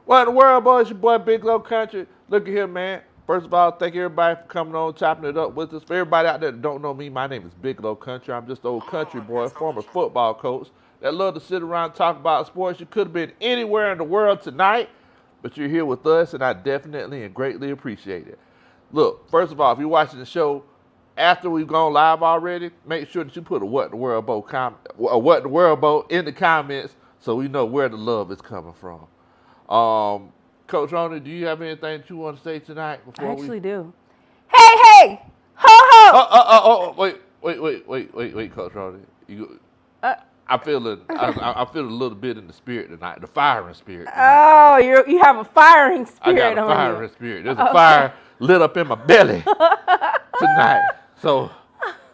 What in the world, boy? It's your boy Big Low Kuntry. Look at here, man. First of all, thank everybody for coming on, chopping it up with us. For everybody out there that don't know me, my name is Big Low Kuntry. I'm just an old country boy, former football coach that love to sit around and talk about sports. You could have been anywhere in the world tonight, but you're here with us, and I definitely and greatly appreciate it. Look, first of all, if you're watching the show after we've gone live already, make sure that you put a what in the world boat in the comments so we know where the love is coming from. Coach Ronnie, do you have anything that you want to say tonight I before actually do. Hey, ho, ho. wait, Coach Ronnie. Uh, I feel it. I feel a little bit in the spirit tonight, the firing spirit tonight. Oh, you have a firing I spirit got a on firing you. spirit. There's a fire lit up in my belly tonight. So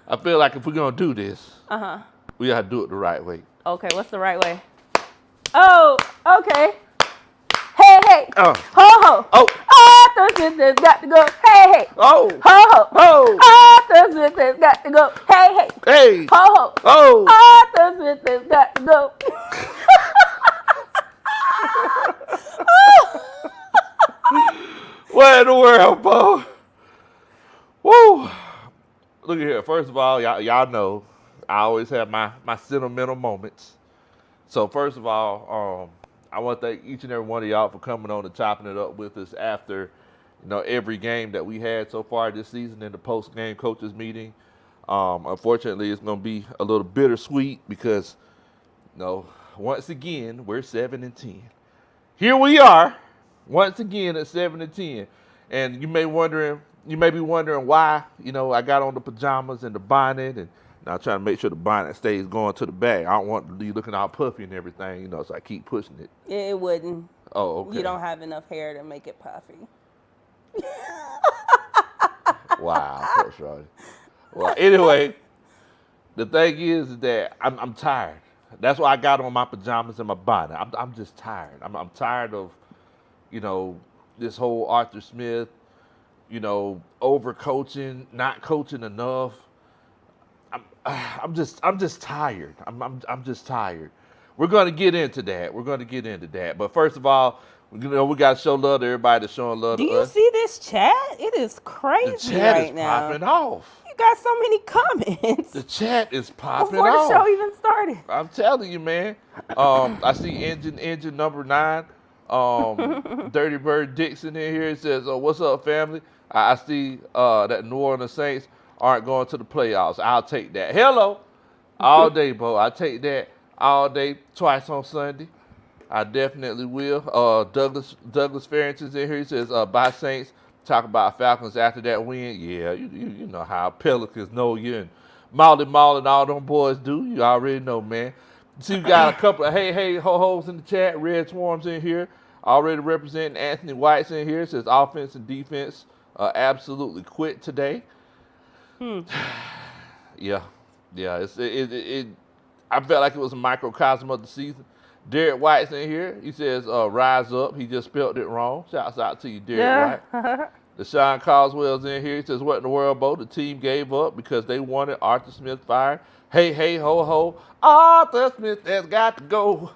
I feel like if we're gonna do this, we gotta do it the right way. Okay, what's the right way? Oh, okay. Hey, Oh. ho, ho. Oh. This got to go. Hey, Oh. ho, ho. Oh. This got to go. Hey, Hey. ho, ho. Oh. This got to go. What in the world, boy? Woo. Look at here. First of all, y'all know I always have my sentimental moments. So first of all, I want to thank each and every one of y'all for coming on and chopping it up with us after, every game that we had so far this season in the post-game coaches meeting. Unfortunately, it's going to be a little bittersweet because, once again, we're 7-10. Here we are, once again at 7-10, and you may be wondering why, I got on the pajamas and the bonnet, and I'm trying to make sure the bonnet stays going to the back. I don't want to be looking all puffy and everything, so I keep pushing it. It wouldn't. Oh, okay. You don't have enough hair to make it puffy. Wow, Coach Roddy. Well, anyway, the thing is that I'm tired. That's why I got on my pajamas and my bonnet. I'm just tired. I'm tired of, this whole Arthur Smith, overcoaching, not coaching enough. I'm just tired. I'm just tired. We're gonna get into that. But first of all, we gotta show love to everybody that's showing love Do to you us. see this chat? It is The crazy chat right is now. popping off. You got so many comments The chat is popping before the off. show even started. I'm telling you, man. I see engine number 9. Dirty Bird Dixon in here. It says, "What's up, family?" I see that New Orleans Saints aren't going to the playoffs. I'll take that. Hello, all day, bro. I take that all day, twice on Sunday. I definitely will. Douglas Farrington's in here. He says, "Bye Saints." Talk about Falcons after that win. Yeah, you know how Pelicans know you and Molly Mall and all them boys do. You already know, man. See, we got a couple of hey ho-hos in the chat. Red Swarms in here. Already representing Anthony White's in here. It says offense and defense absolutely quit today. Yeah. I felt like it was a microcosm of the season. Derek White's in here. He says, rise up. He just spelled it wrong. Shouts out to you, Derek White. Deshaun Coswell's in here. He says, what in the world, Bo? The team gave up because they wanted Arthur Smith fired. Hey, ho, ho. Arthur Smith has got to go.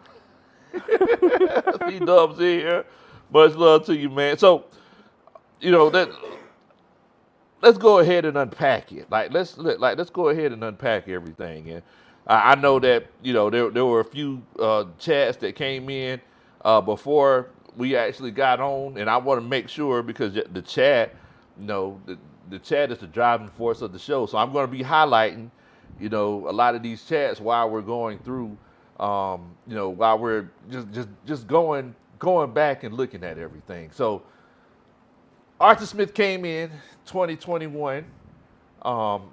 C-Dub's in here. Much love to you, man. So, let's go ahead and unpack it. Let's go ahead and unpack everything. And I know that there were a few chats that came in before we actually got on, and I want to make sure because the chat, the chat is the driving force of the show. So I'm going to be highlighting, a lot of these chats while we're going through, while we're just going back and looking at everything. So Arthur Smith came in 2021.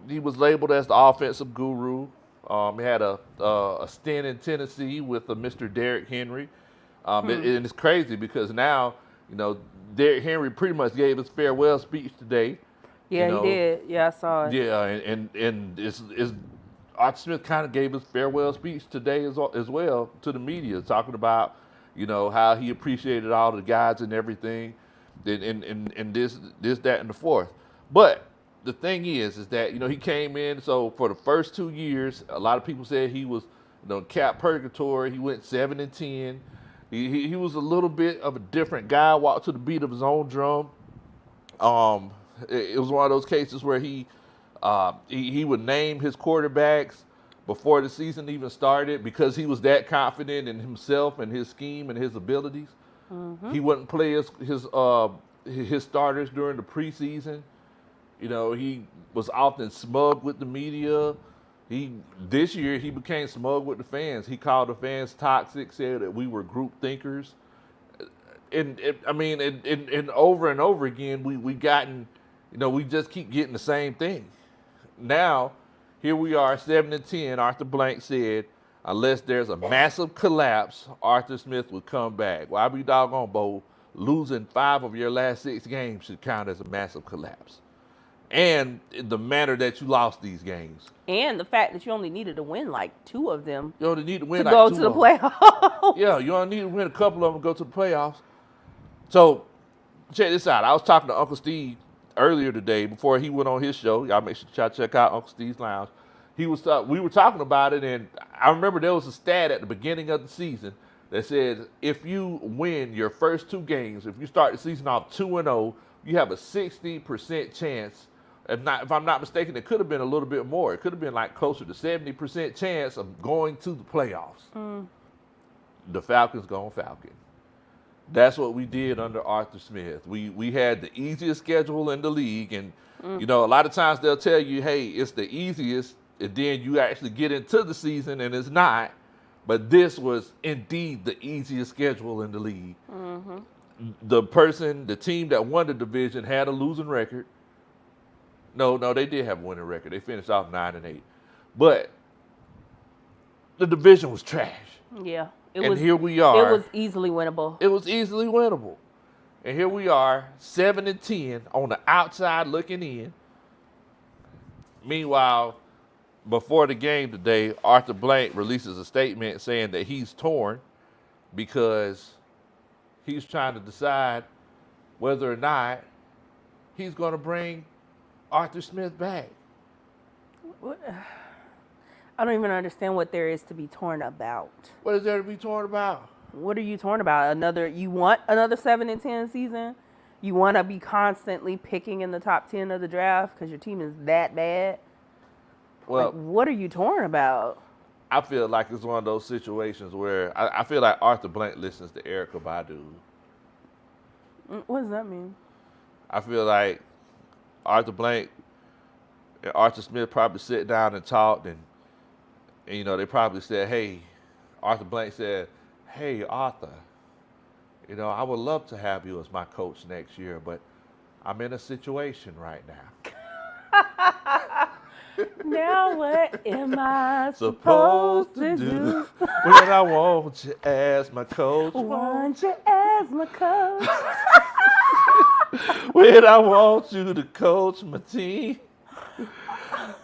He was labeled as the offensive guru. He had a stint in Tennessee with Mr. Derrick Henry. And it's crazy because now, Derrick Henry pretty much gave his farewell speech today. Yeah, he did. Yeah, I saw it. Yeah, and it's Arthur Smith kind of gave his farewell speech today as well to the media, talking about, how he appreciated all the guys and everything, and this, that, and the fourth. But the thing is that, he came in, so for the first 2 years, a lot of people said he was, cap purgatory. He went 7-10. He was a little bit of a different guy, walked to the beat of his own drum. It was one of those cases where he would name his quarterbacks before the season even started because he was that confident in himself and his scheme and his abilities. He wouldn't play his starters during the preseason. You know, he was often smug with the media. This year he became smug with the fans. He called the fans toxic, said that we were group thinkers. And over and over again, we just keep getting the same thing. Now, here we are, 7-10. Arthur Blank said, unless there's a massive collapse, Arthur Smith would come back. Well, I be doggone, Bo, losing 5 of your last 6 games should count as a massive collapse. And the manner that you lost these games. And the fact that you only needed to win like 2 of them. You only need to win to go to the playoffs. Yeah, you only need to win a couple of them to go to the playoffs. So, check this out. I was talking to Uncle Steve earlier today before he went on his show. Y'all make sure y'all check out Uncle Steve's Lounge. We were talking about it, and I remember there was a stat at the beginning of the season that said if you win your first 2 games, if you start the season off 2-0, you have a 60% chance. If I'm not mistaken, it could have been a little bit more. It could have been like closer to 70% chance of going to the playoffs. The Falcons gone Falcon. That's what we did under Arthur Smith. We had the easiest schedule in the league, and a lot of times they'll tell you, hey, it's the easiest, and then you actually get into the season and it's not. But this was indeed the easiest schedule in the league. The team that won the division had a losing record. No, they did have a winning record. They finished off 9-8. But the division was trash. Yeah. Here we are. It was easily winnable. It was easily winnable. And here we are, 7-10 on the outside looking in. Meanwhile, before the game today, Arthur Blank releases a statement saying that he's torn because he's trying to decide whether or not he's going to bring Arthur Smith back. What? I don't even understand what there is to be torn about. What is there to be torn about? What are you torn about? You want another 7-10 season? You want to be constantly picking in the top 10 of the draft because your team is that bad? Well, what are you torn about? I feel like it's one of those situations where I feel like Arthur Blank listens to Erykah Badu. What does that mean? I feel like Arthur Blank and Arthur Smith probably sit down and talked, and they probably said, hey, Arthur Blank said, hey, Arthur, I would love to have you as my coach next year, but I'm in a situation right now. Now what am I supposed to do? When I want you as my coach. Want you as my coach. When I want you to coach my team.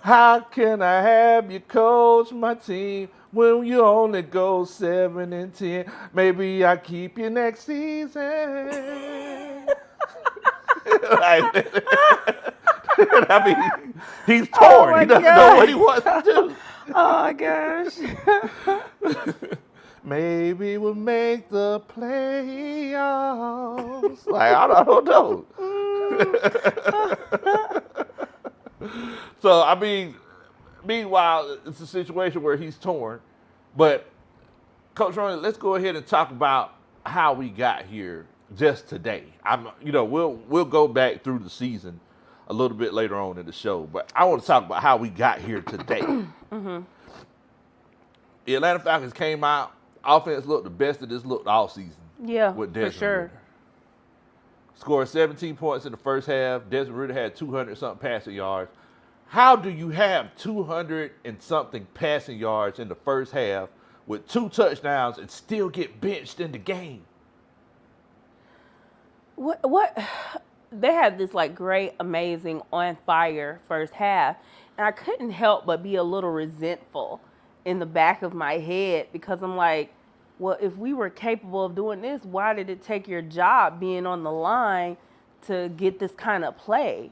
How can I have you coach my team when you only go 7-10? Maybe I keep you next season. I mean, he's torn. He doesn't know what he wants to do. Oh my gosh. Maybe we'll make the playoffs. Like, I don't know. So, I mean, meanwhile, it's a situation where he's torn. But, Coach Ronnie, let's go ahead and talk about how we got here just today. We'll go back through the season a little bit later on in the show, but I want to talk about how we got here today. The Atlanta Falcons came out. Offense looked the best that it's looked all season. Yeah, with Desmond for sure. Ridder. Scored 17 points in the first half. Desmond Ridder had 200-something passing yards. How do you have 200 and something passing yards in the first half with 2 touchdowns and still get benched in the game? What? They had this great, amazing, on fire first half, and I couldn't help but be a little resentful in the back of my head because I'm like, well, if we were capable of doing this, why did it take your job being on the line to get this kind of play?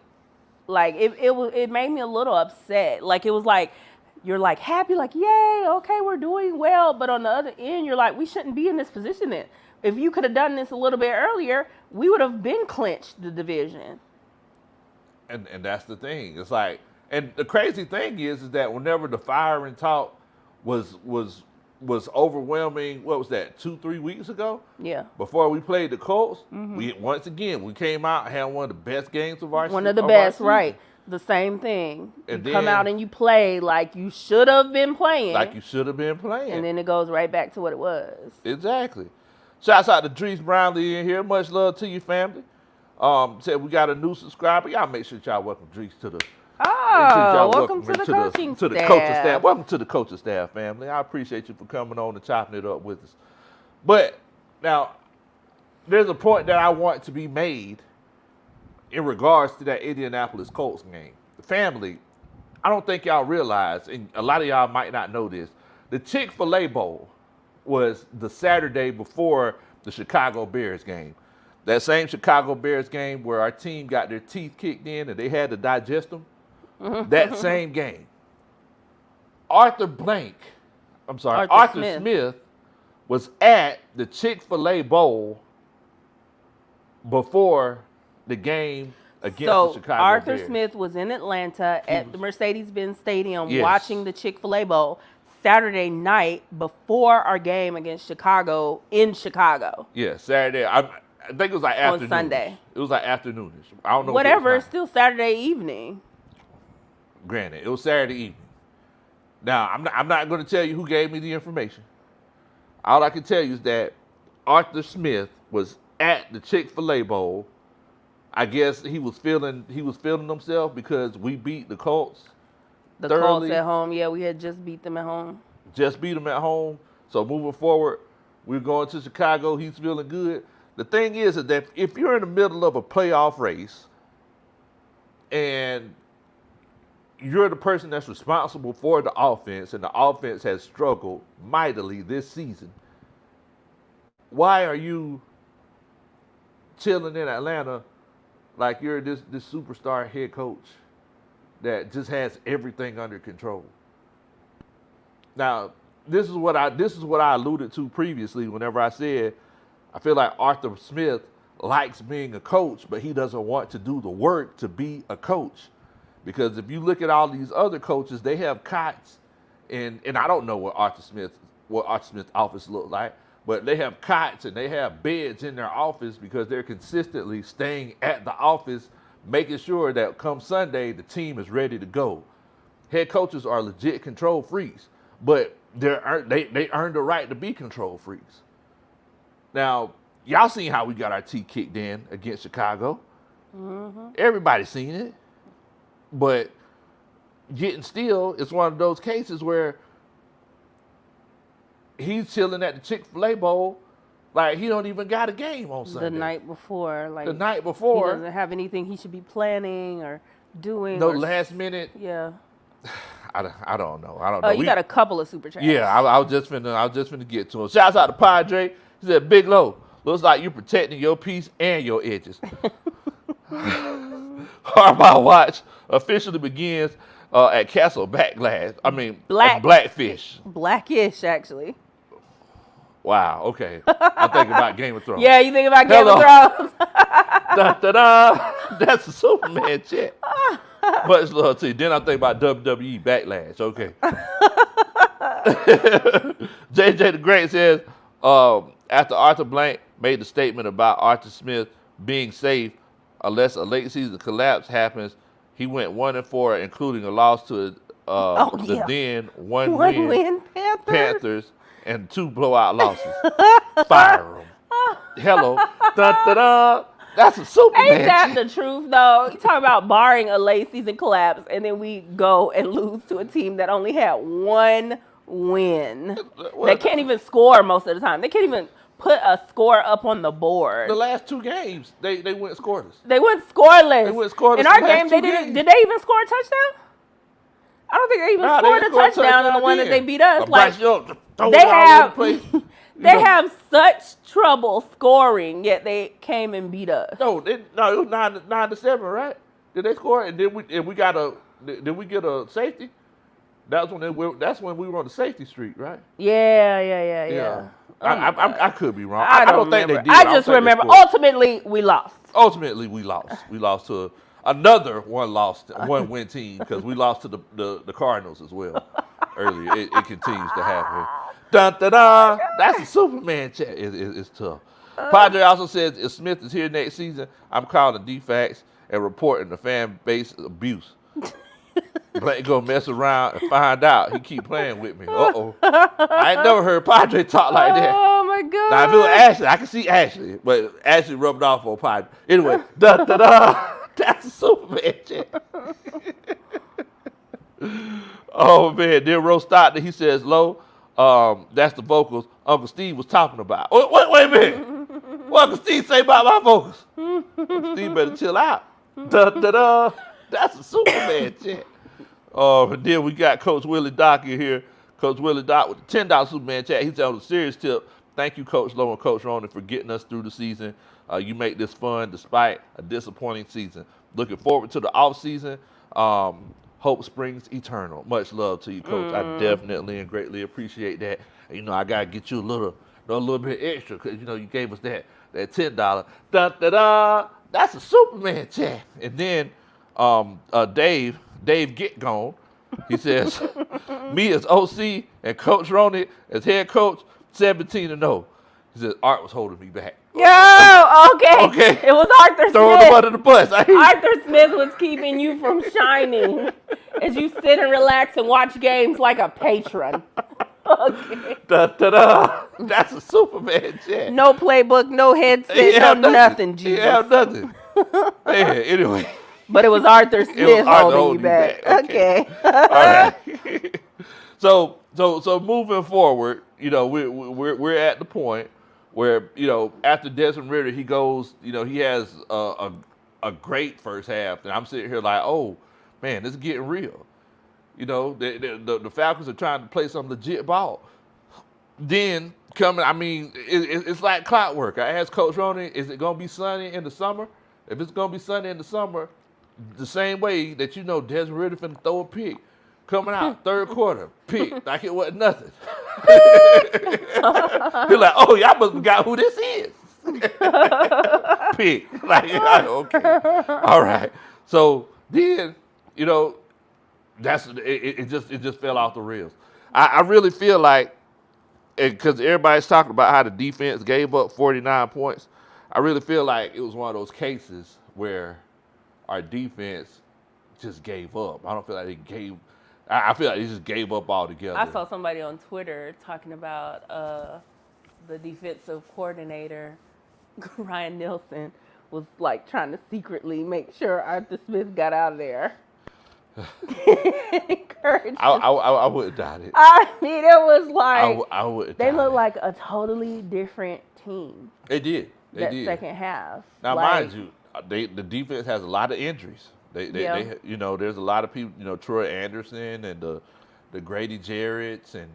It made me a little upset. It was like, you're happy, yay, okay, we're doing well. But on the other end, you're like, we shouldn't be in this position then. if you could have done this a little bit earlier, we would have been clinched the division. And that's the thing. It's like, and the crazy thing is that whenever the fire and talk was overwhelming, what was that, 2-3 weeks ago? Yeah. Before we played the Colts, we came out and had one of the best games of our season. One of the best, right. The same thing. And you come out and you play like you should have been playing. Like you should have been playing. And then it goes right back to what it was. Exactly. Shouts out to Drees Brownlee in here. Much love to you, family. Said we got a new subscriber. Y'all make sure y'all welcome Drees to the welcome to the coaching staff. Welcome to the coaching staff, family. I appreciate you for coming on and chopping it up with us. But now, there's a point that I want to be made in regards to that Indianapolis Colts game. The family, I don't think y'all realize, and a lot of y'all might not know this, the Chick-fil-A Bowl was the Saturday before the Chicago Bears game. That same Chicago Bears game where our team got their teeth kicked in and they had to digest them. That same game. Arthur Smith was at the Chick-fil-A Bowl before the game against the Chicago Bears. Arthur Smith was in Atlanta at the Mercedes-Benz Stadium watching the Chick-fil-A Bowl Saturday night before our game against Chicago in Chicago. Yeah, Saturday. I think it was like afternoon. On Sunday. It was like afternoonish. I don't know. Whatever, it's still Saturday evening. Granted, it was Saturday evening. Now, I'm not going to tell you who gave me the information. All I can tell you is that Arthur Smith was at the Chick-fil-A Bowl. I guess he was feeling himself because we beat the Colts. The Colts at home, yeah, we had just beat them at home. Just beat them at home. So moving forward, we're going to Chicago. He's feeling good. The thing is that if you're in the middle of a playoff race and you're the person that's responsible for the offense and the offense has struggled mightily this season, why are you chilling in Atlanta like you're this superstar head coach that just has everything under control? Now, this is what I alluded to previously whenever I said I feel like Arthur Smith likes being a coach, but he doesn't want to do the work to be a coach. Because if you look at all these other coaches, they have cots, and I don't know what Arthur Smith's office looks like, but they have cots and they have beds in their office because they're consistently staying at the office, making sure that come Sunday the team is ready to go. Head coaches are legit control freaks, but they earned the right to be control freaks. Now, y'all seen how we got our teeth kicked in against Chicago. Everybody's seen it. But getting still, it's one of those cases where he's chilling at the Chick-fil-A Bowl like he don't even got a game on Sunday. The night before. The night before. He doesn't have anything he should be planning or doing. No last minute. Yeah. I don't know. You got a couple of super chats. Yeah, I was just finna get to him. Shouts out to Padre. He said, Big Low, looks like you're protecting your piece and your edges. Harbaugh watch officially begins at Castle Blackfish. Blackish, actually. Wow, okay. I'm thinking about Game of Thrones. Yeah, you think about Game of Thrones. Da-da-da. That's a Superman chat. Much love to you. Then I think about WWE Backlash. Okay. JJ the Great says, after Arthur Blank made the statement about Arthur Smith being safe unless a late season collapse happens, he went 1-4, including a loss to the then one win Panthers and 2 blowout losses. Fire him. Hello. Da-da-da. That's a Superman. Ain't that the truth, though? You talk about barring a late season collapse, and then we go and lose to a team that only had 1 win. They can't even score most of the time. They can't even put a score up on the board. The last 2 games, they went scoreless. They went scoreless. They went scoreless. In our game, they didn't. Did they even score a touchdown? I don't think they even scored a touchdown in the one that they beat us. They have such trouble scoring, yet they came and beat us. No, it was 9-7, right? Did they score? And did we get a safety? That's when we were on the safety street, right? Yeah. Oh my I God. could be wrong. I don't don't think they remember. did. I don't just think they remember scored. ultimately we lost. Ultimately, we lost. We lost to another one win team because we lost to the Cardinals as well earlier. It continues to happen. Dun, dun, dun. That's a Superman chat. It's tough. Padre also says if Smith is here next season, I'm calling defects and reporting the fan base abuse. Blake gonna mess around and find out he keep playing with me. I ain't never heard Padre talk like that. Oh my God. Now if it was Ashley, I can see Ashley, but Ashley rubbed off on Padre. Anyway, that's a Superman chat. Oh man, then Rose Stockton, he says, Low, that's the vocals Uncle Steve was talking about. Wait a minute. What Uncle Steve say about my vocals? Uncle Steve better chill out. That's a Superman chat. And then we got Coach Willie Dock in here. Coach Willie Dock with the $10 Superman chat. He said on a serious tip, thank you, Coach Lowe and Coach Ronan, for getting us through the season. You make this fun despite a disappointing season. Looking forward to the offseason. Hope springs eternal. Much love to you, Coach. I definitely and greatly appreciate that. You know, I gotta get you a little bit extra because you gave us that $10. That's a Superman chat. And then Dave Get Gone. He says, me as OC and Coach Roney as head coach, 17-0. He says, Art was holding me back. Yo, okay. It was Arthur Throwing Smith. him under the bus. Arthur Smith was keeping you from shining as you sit and relax and watch games like a patron. Okay. That's a Superman chat. No playbook, no headset, no nothing, Jesus. Yeah, nothing. Man, anyway. But it was Arthur Smith holding you back. Okay. All right. So moving forward, we're at the point where after Desmond Ridder, he goes, he has a great first half, and I'm sitting here like, oh man, this is getting real. The Falcons are trying to play some legit ball. Then it's like clockwork. I asked Coach Roney, is it gonna be sunny in the summer? If it's gonna be sunny in the summer, the same way that Desmond Ridder finna throw a pick. Coming out, third quarter, pick, like it wasn't nothing. He's like, oh, y'all must have got who this is. Pick. Like, okay. All right. So then, it just fell off the rails. I really feel like, because everybody's talking about how the defense gave up 49 points, I really feel like it was one of those cases where our defense just gave up. I don't feel like I feel like they just gave up altogether. I saw somebody on Twitter talking about the defensive coordinator, Ryan Nielsen, was like trying to secretly make sure Arthur Smith got out of there. Encourage. I wouldn't doubt it. I mean, it was like I wouldn't. They looked like a totally different team. They did. They did. Second half. Now, mind you, the defense has a lot of injuries. They there's a lot of people, Troy Anderson and the Grady Jarretts and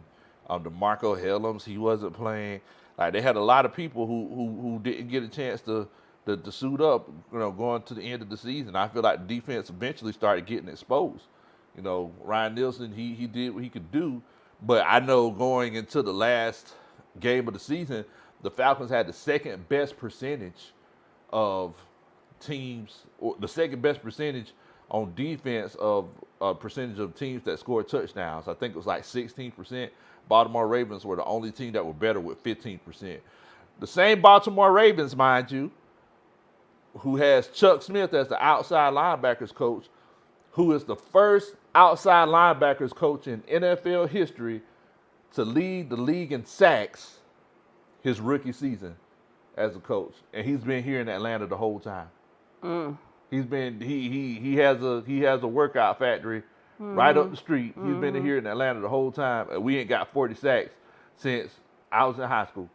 the Marco Helms, he wasn't playing. Like, they had a lot of people who didn't get a chance to suit up, going to the end of the season. I feel like the defense eventually started getting exposed. Ryan Nielsen, he did what he could do, but I know going into the last game of the season, the Falcons had the second best percentage of teams, or the second best percentage on defense of percentage of teams that scored touchdowns. I think it was like 16%. Baltimore Ravens were the only team that were better with 15%. The same Baltimore Ravens, mind you, who has Chuck Smith as the outside linebackers coach, who is the first outside linebackers coach in NFL history to lead the league in sacks his rookie season as a coach. And he's been here in Atlanta the whole time. He's been he has a workout factory right up the street. He's been here in Atlanta the whole time, and we ain't got 40 sacks since I was in high school.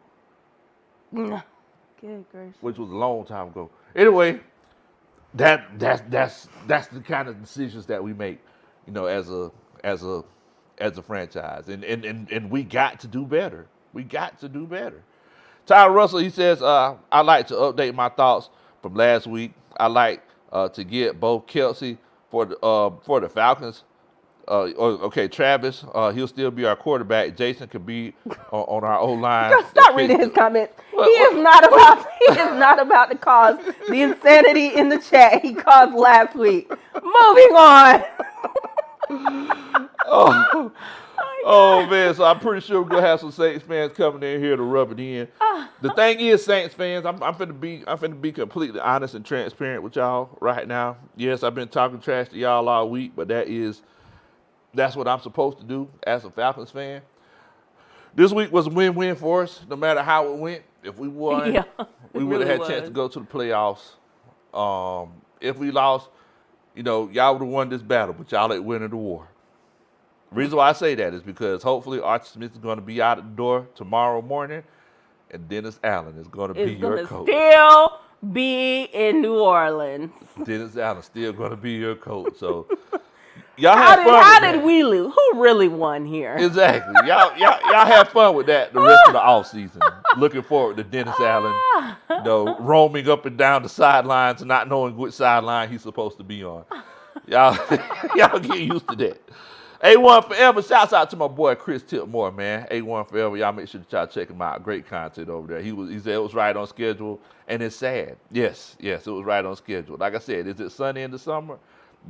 Good gracious. Which was a long time ago. Anyway, that's the kind of decisions that we make, as a franchise, and we got to do better. We got to do better. Ty Russell, he says, I like to update my thoughts from last week. I like to get both Kelsey for the Falcons Okay, Travis, he'll still be our quarterback. Jason could be on our O-line. Girl, stop reading his comments. He is not about to cause the insanity in the chat he caused last week. Moving on. Oh man, so I'm pretty sure we're gonna have some Saints fans coming in here to rub it in. The thing is, Saints fans, I'm finna be completely honest and transparent with y'all right now. Yes, I've been talking trash to y'all all week, but that's what I'm supposed to do as a Falcons fan. This week was a win-win for us, no matter how it went. If we won, we would have had a chance to go to the playoffs. If we lost, y'all would have won this battle, but y'all ain't winning the war. The reason why I say that is because hopefully Arthur Smith is going to be out the door tomorrow morning, and Dennis Allen is going to be your coach. Still be in New Orleans. Dennis Allen still going to be your coach. So y'all have fun. How did we lose? Who really won here? Exactly. Y'all have fun with that the rest of the offseason. Looking forward to Dennis Allen, roaming up and down the sidelines and not knowing which sideline he's supposed to be on. Y'all get used to that. A1 Forever, shouts out to my boy Chris Tipmore, man. A1 Forever, y'all make sure that y'all check him out. Great content over there. He said it was right on schedule, and it's sad. Yes, it was right on schedule. Like I said, is it sunny in the summer?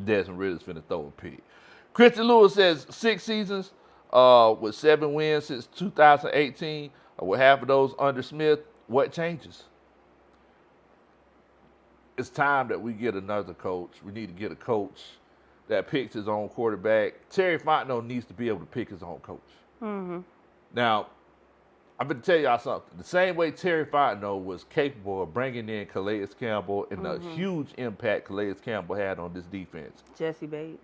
Desmond Ritter's finna throw a pick. Christy Lewis says 6 seasons with 7 wins since 2018. With half of those under Smith, what changes? It's time that we get another coach. We need to get a coach that picks his own quarterback. Terry Fontenot needs to be able to pick his own coach. Mm-hmm. Now, I'm going to tell y'all something. The same way Terry Fontenot was capable of bringing in Calais Campbell and the huge impact Calais Campbell had on this defense. Jesse Bates.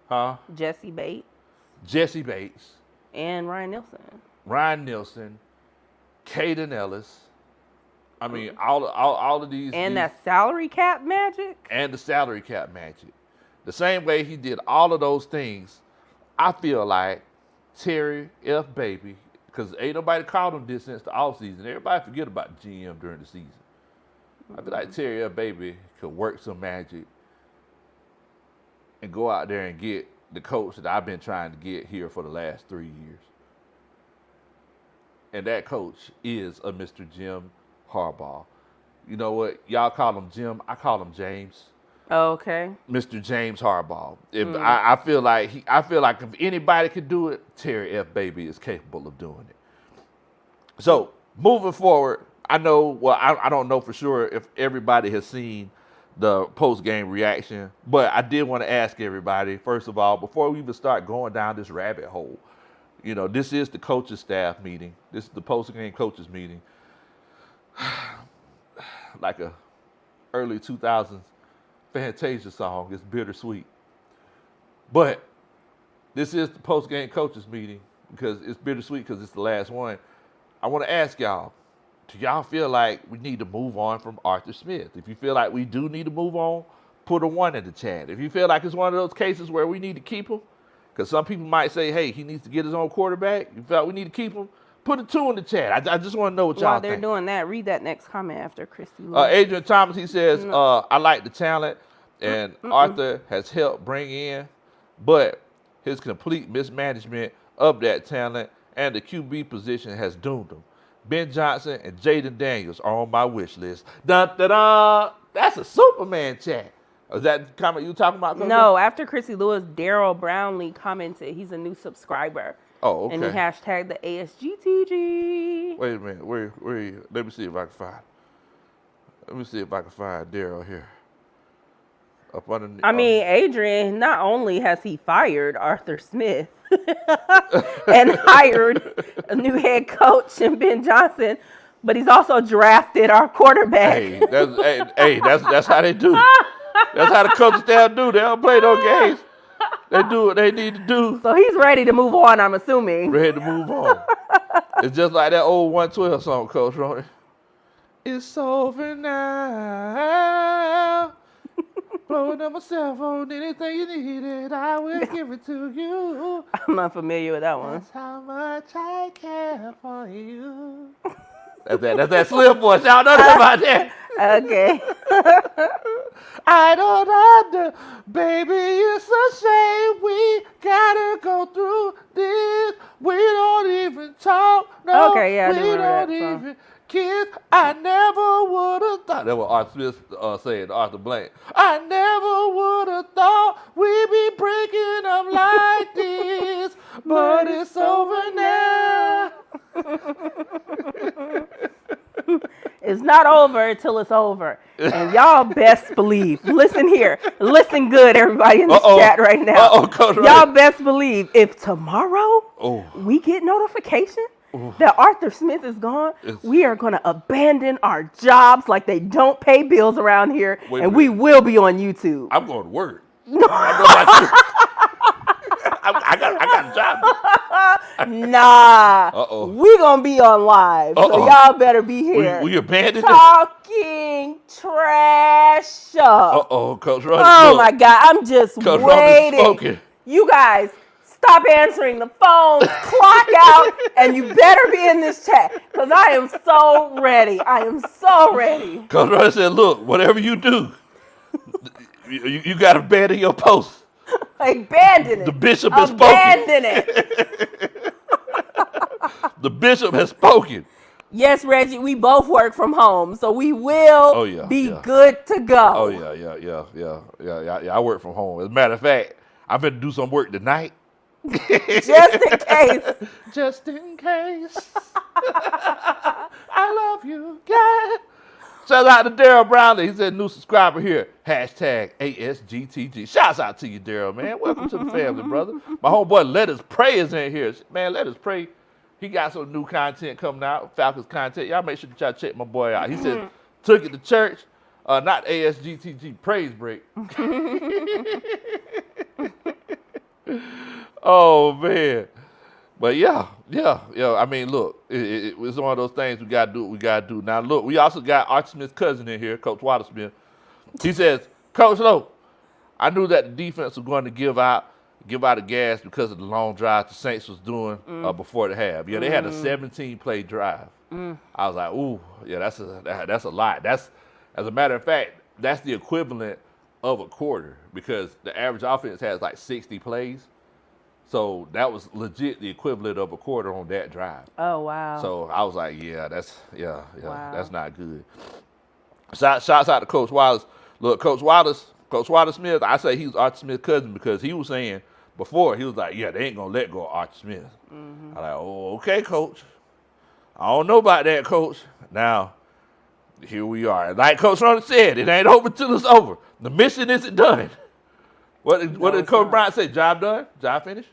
Huh? Jesse Bates. And Ryan Nielsen. Caden Ellis. I mean, all of these. And that salary cap magic. And the salary cap magic. The same way he did all of those things, I feel like Terry F. Baby, because ain't nobody called him this since the offseason. Everybody forget about the GM during the season. I feel like Terry F. Baby could work some magic and go out there and get the coach that I've been trying to get here for the last 3 years. And that coach is a Mr. Jim Harbaugh. You know what? Y'all call him Jim. I call him James. Okay. Mr. James Harbaugh. I feel like if anybody could do it, Terry F. Baby is capable of doing it. So moving forward, I don't know for sure if everybody has seen the post-game reaction, but I did want to ask everybody, first of all, before we even start going down this rabbit hole, this is the coaches staff meeting. This is the post-game coaches meeting. Like a early 2000s Fantasia song. It's bittersweet. But this is the post-game coaches meeting because it's bittersweet because it's the last one. I want to ask y'all, do y'all feel like we need to move on from Arthur Smith? If you feel like we do need to move on, put a 1 in the chat. If you feel like it's one of those cases where we need to keep him, because some people might say, hey, he needs to get his own quarterback. You feel like we need to keep him, put a 2 in the chat. I just want to know what y'all think. While they're doing that, read that next comment after Christy Lewis. Adrian Thomas, he says, I like the talent, and Arthur has helped bring in, but his complete mismanagement of that talent and the QB position has doomed him. Ben Johnson and Jaden Daniels are on my wish list. Dun, dun, dun. That's a Superman chat. Is that the comment you talking about? No, after Chrissy Lewis, Daryl Brownlee commented he's a new subscriber. Oh, okay. And he hashtagged the ASGTG. Wait a minute. Where are you? Let me see if I can find Daryl here. Up underneath. Adrian, not only has he fired Arthur Smith and hired a new head coach in Ben Johnson, but he's also drafted our quarterback. That's how they do. That's how the coaching staff do. They don't play no games. They do what they need to do. So he's ready to move on, I'm assuming. Ready to move on. It's just like that old 112 song, Coach Ronnie. It's over now. Blowing up my cell phone, anything you needed, I will give it to you. I'm not familiar with that one. That's how much I care for you. That's that Slim voice. Y'all know that about that. Okay. I don't under, baby, it's a shame we gotta go through this. We don't even talk, no, Okay, yeah, I we do remember don't that song. even kiss. I never would have thought. That's what Art Smith said, Arthur Blank. I never would have thought we'd be breaking up like this, but it's over now. It's not over until it's over. And y'all best believe. Listen here. Listen good, everybody in this chat right now. Y'all best believe if tomorrow we get notification that Arthur Smith is gone, we are going to abandon our jobs like they don't pay bills around here, and we will be on YouTube. I'm going to work. I got a job. Nah. We gonna be on live, so y'all better be here. We abandoned talking trash. Coach Ronnie. Oh my God, I'm just waiting. You guys, stop answering the phones, clock out, and you better be in this chat, because I am so ready. I am so ready. Coach Ronnie said, look, whatever you do, you got to abandon your post. Abandon it. The bishop has spoken. Abandon it. The bishop has spoken. Yes, Reggie, we both work from home, so we will be good to go. Oh, yeah. I work from home. As a matter of fact, I'm going to do some work tonight. Just in case. Just in case. I love you, God. Shout out to Daryl Brownlee. He said, new subscriber here. Hashtag ASGTG. Shouts out to you, Daryl, man. Welcome to the family, brother. My homeboy Let Us Pray is in here. Man, Let Us Pray. He got some new content coming out, Falcons content. Y'all make sure you try to check my boy out. He said, took it to church, not ASGTG praise break. Oh, man. But yeah. I mean, look, it's one of those things we gotta do what we gotta do. Now, look, we also got Archie Smith's cousin in here, Coach Watersmith. He says, Coach Lowe, I knew that the defense was going to give out the gas because of the long drive the Saints was doing before the half. Yeah, they had a 17-play drive. I was like, ooh, yeah, that's a lot. That's, as a matter of fact, that's the equivalent of a quarter, because the average offense has like 60 plays. So that was legit the equivalent of a quarter on that drive. Oh, wow. So I was like, that's not good. Shouts out to Coach Wallace. Look, Coach Wallace Smith, I say he was Archie Smith's cousin, because he was saying before, he was like, yeah, they ain't going to let go of Archie Smith. I'm like, oh, okay, Coach. I don't know about that, Coach. Now, here we are. Like Coach Ronnie said, it ain't over till it's over. The mission isn't done. What did Coach Bryant say? Job done? Job finished?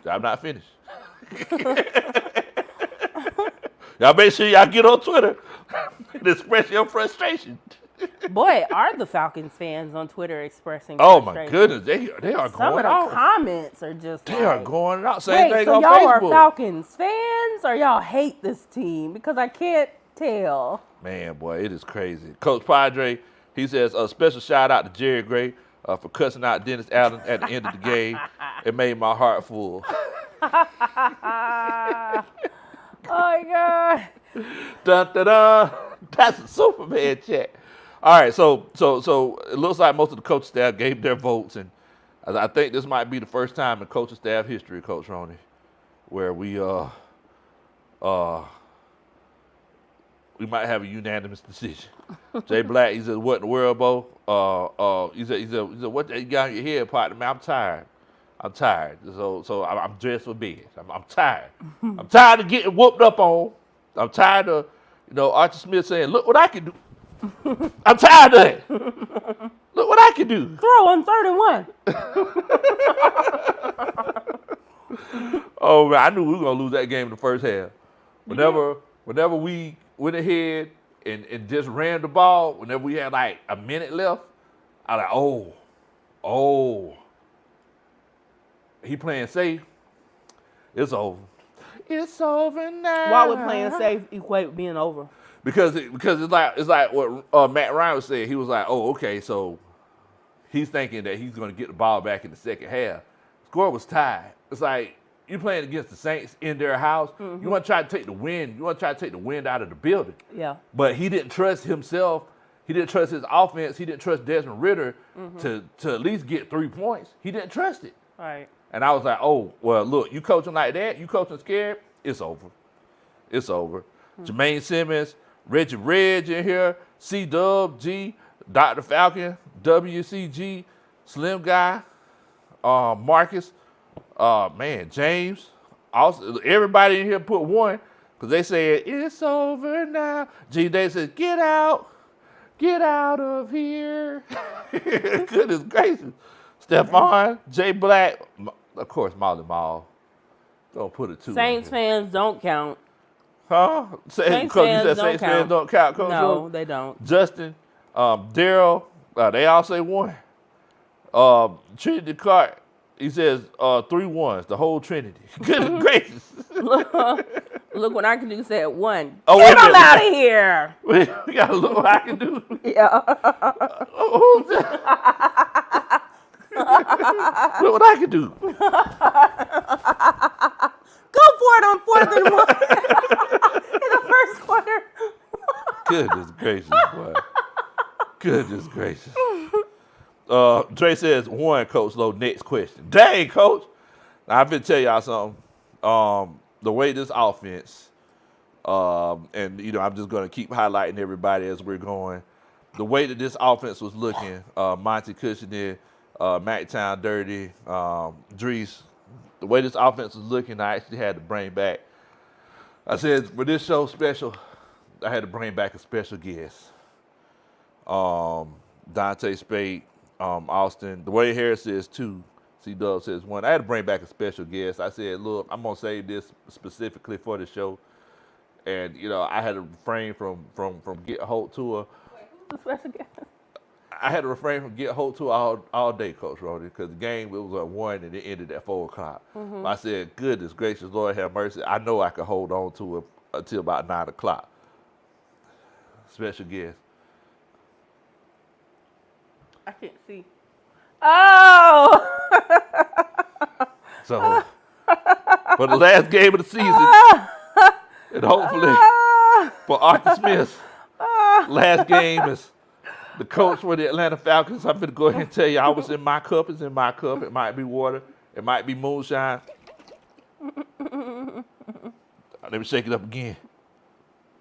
Job not finished. Y'all make sure y'all get on Twitter and express your frustration. Boy, are the Falcons fans on Twitter expressing frustration. My goodness, they are going Some of the off. Comments are just They are going out. Same thing so on y'all Facebook. are Falcons fans or y'all hate this team? Because I can't tell. Man, boy, it is crazy. Coach Padre, he says, a special shout out to Jerry Gray for cussing out Dennis Allen at the end of the game. It made my heart full. Oh, my God. Dun, dun, dun. That's a Superman chat. All right, so it looks like most of the coaching staff gave their votes, and I think this might be the first time in coaching staff history, Coach Ronnie, where we might have a unanimous decision. Jay Black, he said, "What in the world, Bo?" He said, "What you got in your head, partner? Man, I'm tired. So I'm dressed for bed. I'm tired. I'm tired of getting whooped up on. I'm tired of, Archie Smith saying, look what I can do. I'm tired of it. Look what I can do. Throw on 3rd and 1. Oh, man, I knew we were going to lose that game in the first half. Whenever we went ahead and just ran the ball, whenever we had like a minute left, I was like, oh, he playing safe. It's over. It's over now. Why would playing safe equate with being over? Because it's like what Matt Ryan was saying. He was like, oh, okay, so he's thinking that he's going to get the ball back in the second half. Score was tied. It's like you're playing against the Saints in their house. Mm-hmm. You want to try to take the wind. You want to try to take the wind out of the building. Yeah. But he didn't trust himself. He didn't trust his offense. He didn't trust Desmond Ridder to at least get 3 points. He didn't trust it. Right. And I was like, oh, well, look, you coaching like that, you coaching scared, it's over. It's over. Jermaine Simmons, Reggie Reg in here, C-Dub, G, Dr. Falcon, WCG, Slim Guy, Marcus, James. Also, everybody in here put 1 because they said, it's over now. G, they said, get out of here. Goodness gracious. Stephon, Jay Black, of course, Molly Mall. Don't put it too. Saints fans don't count. Huh? Saints Coach, fans you said don't Saints count. fans don't count, Coach? No, they don't. Justin, Daryl, they all say 1. Trinity Clark, he says 3 ones, the whole Trinity. Goodness gracious. Look what I can do. Said 1. Oh, Get wait a him minute. out of here. We got to look what I can do. Yeah. Who's that? Look what I can do. Go for it on 4th and 1 in the first quarter. Goodness gracious, boy. Goodness gracious. Dre says 1, Coach Low. Next question. Dang, Coach. Now, I'm going to tell y'all something. The way this offense, and, I'm just going to keep highlighting everybody as we're going. The way that this offense was looking, Monty Cushioning, Macktown Dirty, Drees, the way this offense was looking, I actually had to bring back. I said, for this show special, I had to bring back a special guest. Dante Spade, Austin. Dwayne Harris says 2. C-Dub says 1. I had to bring back a special guest. I said, look, I'm going to save this specifically for the show. And, I had to refrain from getting Holt to her. The special guest. I had to refrain from getting Holt to her all day, Coach Roddy, because the game, it was at 1 and it ended at 4 o'clock. I said, goodness gracious, Lord have mercy. I know I could hold on to her until about 9 o'clock. Special guest. I can't see. Oh! So, for the last game of the season, and hopefully for Arthur Smith's last game as the coach for the Atlanta Falcons, I'm going to go ahead and tell you, I was in my cup. It's in my cup. It might be water. It might be moonshine. Let me shake it up again.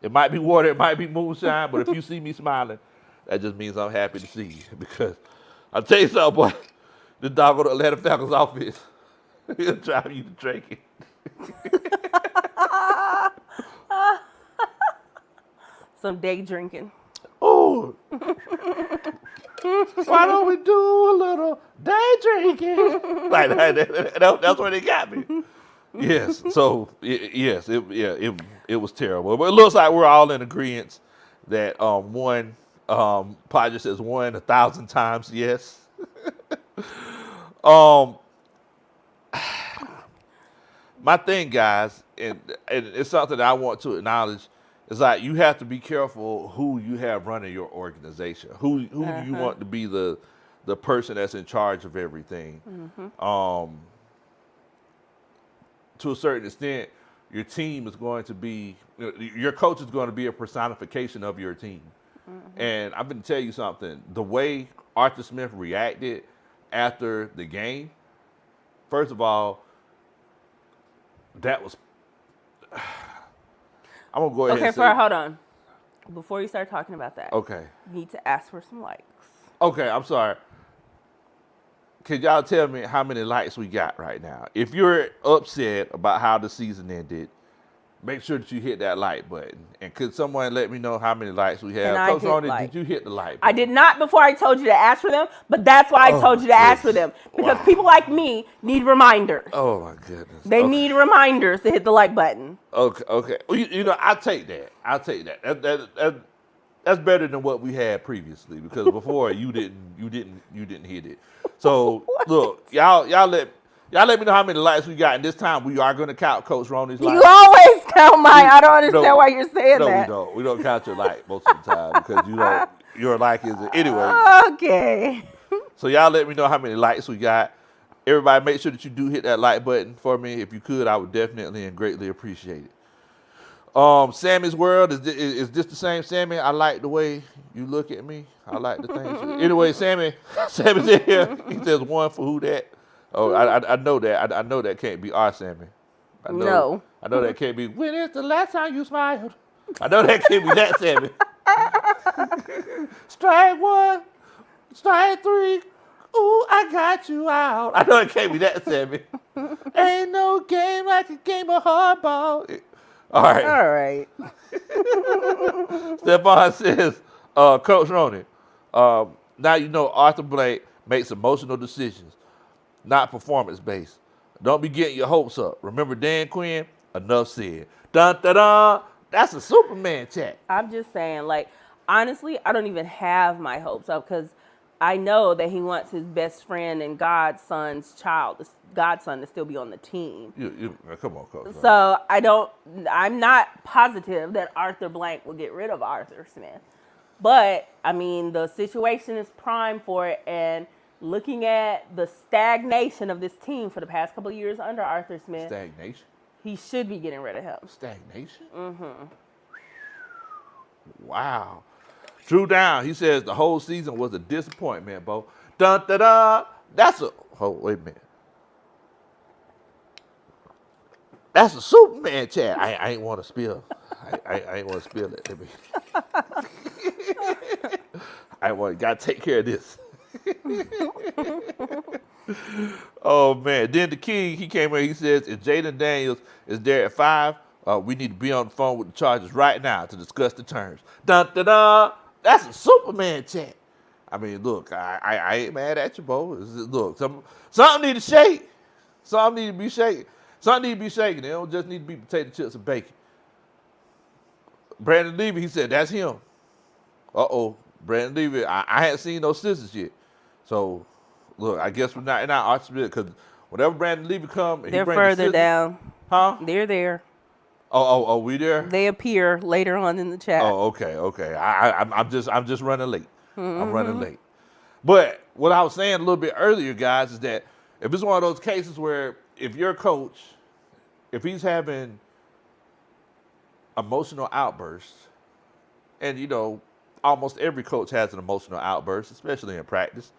It might be water. It might be moonshine. But if you see me smiling, that just means I'm happy to see you. Because I'll tell you something, boy. The dog on the Atlanta Falcons office, he'll drive you to drink it. Some day drinking. Oh, why don't we do a little day drinking? Like that's where they got me. Yes, so it was terrible, but it looks like we're all in agreement that one Padres has won 1,000 times. Yes. My thing, guys, and it's something that I want to acknowledge. It's like you have to be careful who you have running your organization. Who do you want to be the person that's in charge of everything? To a certain extent, your team is going to be, your coach is going to be a personification of your team. And I'm going to tell you something. The way Arthur Smith reacted after the game, first of all, that was. I'm going to go ahead and say. Hold on. Before you start talking about that, Okay. you need to ask for some likes. Okay, I'm sorry. Can y'all tell me how many likes we got right now? If you're upset about how the season ended, make sure that you hit that like button. And could someone let me know how many likes we have? Coach Ronnie, did you hit the like button? I did not before I told you to ask for them, but that's why I told you to ask for them. Because people like me need reminders. Oh, my goodness. They need reminders to hit the like button. Okay. Well, I'll take that. That's better than what we had previously, because before you didn't hit it. So look, y'all let me know how many likes we got, and this time we are going to count Coach Ronnie's likes. You always count mine. I don't understand why you're saying that. No, we don't count your like most of the time because your like is anyway. Okay. So y'all let me know how many likes we got. Everybody, make sure that you do hit that like button for me. If you could, I would definitely and greatly appreciate it. Sammy's world, is this the same Sammy? I like the way you look at me. I like the things. Anyway, Sammy's in here. He says one for who that. Oh, I know that. I know that can't be our Sammy. No. I know that can't be. When is the last time you smiled? I know that can't be that Sammy. Strike one, strike three. Ooh, I got you out. I know it can't be that Sammy. Ain't no game like a game of hardball. All right. All right. Stephon says, Coach Roney, now you know Arthur Blank makes emotional decisions, not performance-based. Don't be getting your hopes up. Remember Dan Quinn? Enough said. Dun, dun, dun. That's a Superman chat. I'm just saying, like, honestly, I don't even have my hopes up because I know that he wants his best friend and godson to still be on the team. Come on, Coach. So I'm not positive that Arthur Blank will get rid of Arthur Smith. But, I mean, the situation is prime for it. And looking at the stagnation of this team for the past couple of years under Arthur Smith. Stagnation? He should be getting rid of him. Stagnation? Mm-hmm. Wow. Drew Down, he says the whole season was a disappointment, Bo. Dun, dun, dun. Wait a minute. That's a Superman chat. I ain't want to spill. I ain't want to spill it. Got to take care of this. Oh, man. Then the king, he came in, he says, if Jaden Daniels is there at 5, we need to be on the phone with the Chargers right now to discuss the terms. Dun, dun, dun. That's a Superman chat. I mean, look, I ain't mad at you, Bo. Look, something need to shake. Something need to be shaken. Something need to be shaken. It don't just need to be potato chips and bacon. Brandon Levy, he said, that's him. Uh-oh. Brandon Levy, I hadn't seen those scissors yet. So, look, I guess we're not in our arch because whenever Brandon Levy come, they're further down. Huh? They're there. Oh, we there? They appear later on in the chat. Oh, okay. I'm just running late. Mm-hmm. I'm running late. But what I was saying a little bit earlier, guys, is that if it's one of those cases where if your coach, if he's having emotional outbursts, and you know, almost every coach has an emotional outburst, especially in practice.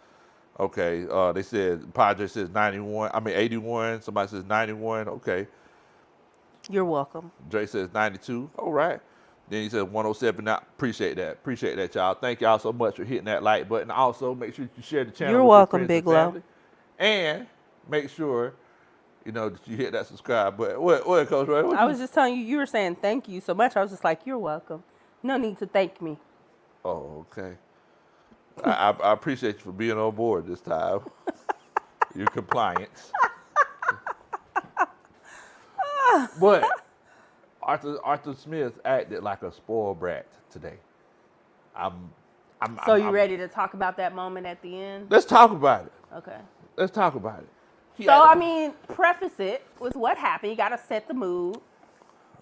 Okay, they said Padre says 81. Somebody says 91. Okay. You're welcome. Dre says 92. All right. Then he says 107. Now, appreciate that, y'all. Thank y'all so much for hitting that like button. Also, make sure you share the channel. You're with welcome, your friends Big Low. And make sure, that you hit that subscribe button. What Coach Ray? I was just telling you, you were saying thank you so much. I was just like, you're welcome. No need to thank me. Oh, okay. I appreciate you for being on board this time. Your compliance. But Arthur Smith acted like a spoiled brat today. So you ready to talk about that moment at the end? Let's talk about it. Okay. Let's talk about it. Preface it with what happened. You got to set the mood.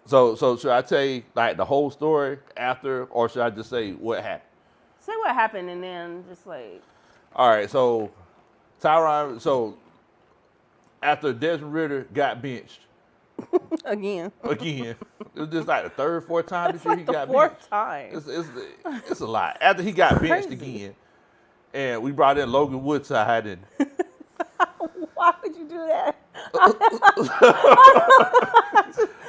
So should I tell you like the whole story after, or should I just say what happened? Say what happened and then just like. All right. So Tyron. So after Desmond Ridder got benched. Again. It was just like the third, fourth time this year he got benched. Fourth time. It's a lot. After he got benched again, and we brought in Logan Woodside and. Why would you do that?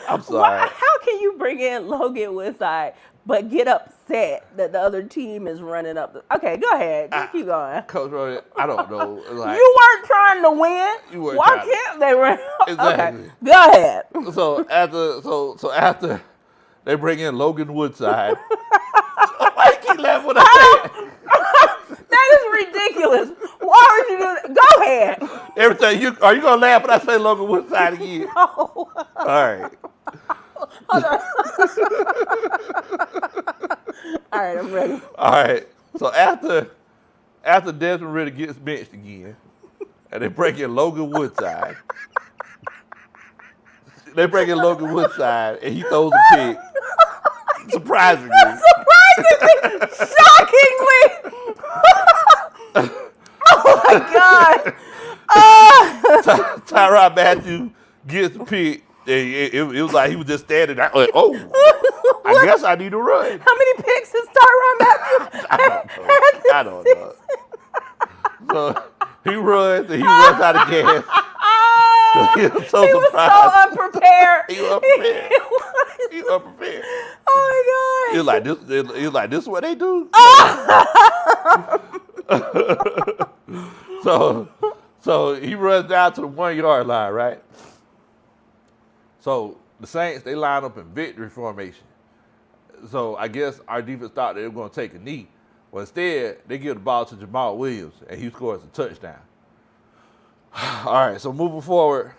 I'm sorry. How can you bring in Logan Woodside but get upset that the other team is running up? Okay, go ahead. Just keep going. Coach Roy, I don't know. Like, you weren't trying to win. Why can't they run? Exactly. Okay, go ahead. So after they bring in Logan Woodside, why you keep laughing when I say it? That is ridiculous. Why would you do that? Go ahead. Are you gonna laugh when I say Logan Woodside again? No. All right. Hold on. All right, I'm ready. All right. So after Desmond Ridder gets benched again, and they bring in Logan Woodside. And he throws a pick. Surprisingly. Shockingly. Oh my God. Tyrann Mathieu gets the pick, and it was like he was just standing there. Like, oh, I guess I need to run. How many picks did Tyrann Mathieu I don't know. So he runs and he runs out of gas. He was so He was surprised. so unprepared. He was unprepared. He was unprepared. Oh my He was like, this is what they do. So he runs down to the 1 yard line, right? So the Saints, they line up in victory formation. So I guess our defense thought they were going to take a knee. Well, instead, they give the ball to Jamal Williams, and he scores a touchdown. All right, so moving forward,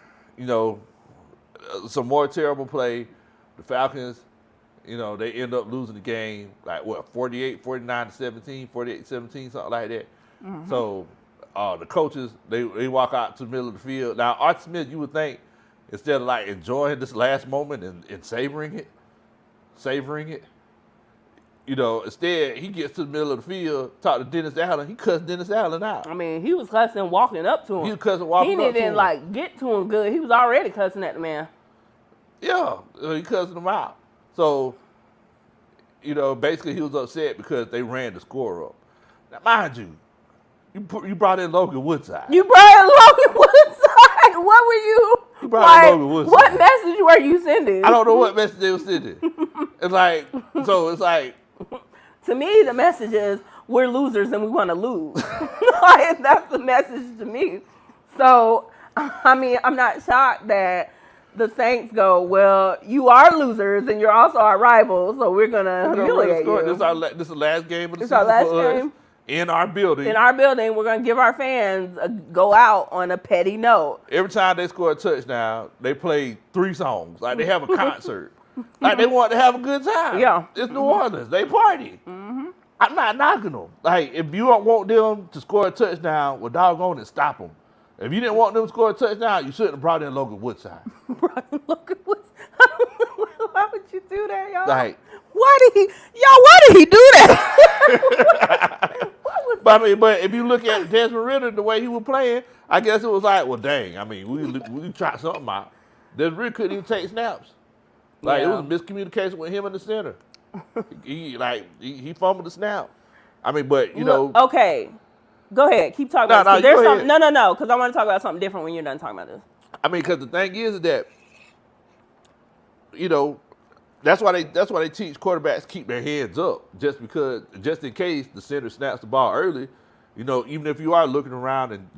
some more terrible play. The Falcons, they end up losing the game, like, 49-17, 48-17, something like that. Mm-hmm. So the coaches, they walk out to the middle of the field. Now, Art Smith, you would think, instead of, like, enjoying this last moment and savoring it, instead, he gets to the middle of the field, talk to Dennis Allen. He cussed Dennis Allen out. I mean, he was cussing walking up to him. He was cussing walking up to him. He didn't, get to him good. He was already cussing at the man. Yeah, he cussing him out. So, basically he was upset because they ran the score up. Now, mind you, you brought in Logan Woodside. You brought in Logan Woodside? What were you? You brought in Logan Woodside. What message were you sending? I don't know what message they were sending. It's like. To me, the message is, we're losers and we want to lose. That's the message to me. So, I mean, I'm not shocked that the Saints go, well, you are losers and you're also our rivals, so we're going to humiliate you. This is the last game of the season our last for game. Us. In our building. In our building, we're going to give our fans a go out on a petty note. Every time they score a touchdown, they play 3 songs. Like they have a concert. Like they want to have a good time. Yeah. It's New Orleans. They party. Mm-hmm. I'm not knocking them. Like, if you don't want them to score a touchdown, well, doggone it, stop them. If you didn't want them to score a touchdown, you shouldn't have brought in Logan Woodside. Logan Woodside? Why would you do that, y'all? Like, why did he do that? But if you look at Desmond Ridder, the way he was playing, I guess it was like, well, dang. I mean, we tried something out. Desmond Ridder couldn't even take snaps. Like, It was a miscommunication with him in the center. He fumbled the snap. I mean, but, Okay. Go ahead. Keep talking about this. No, because I want to talk about something different when you're done talking about this. I mean, because the thing is that, that's why they teach quarterbacks keep their heads up, just in case the center snaps the ball early, even if you are looking around and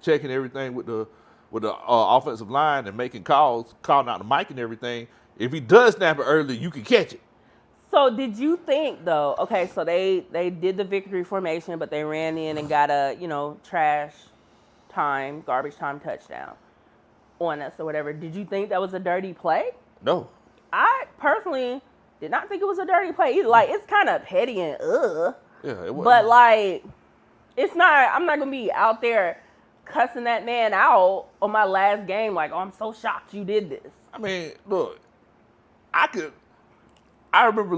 checking everything with the offensive line and making calling out the mic and everything, if he does snap it early, you can catch it. So did you think, though, okay, so they did the victory formation, but they ran in and got a, garbage time touchdown on us or whatever. Did you think that was a dirty play? No. I personally did not think it was a dirty play either. Like, it's kind of petty and Yeah, it was. But, like, it's not, I'm not going to be out there cussing that man out on my last game like, oh, I'm so shocked you did this. I mean, look, I remember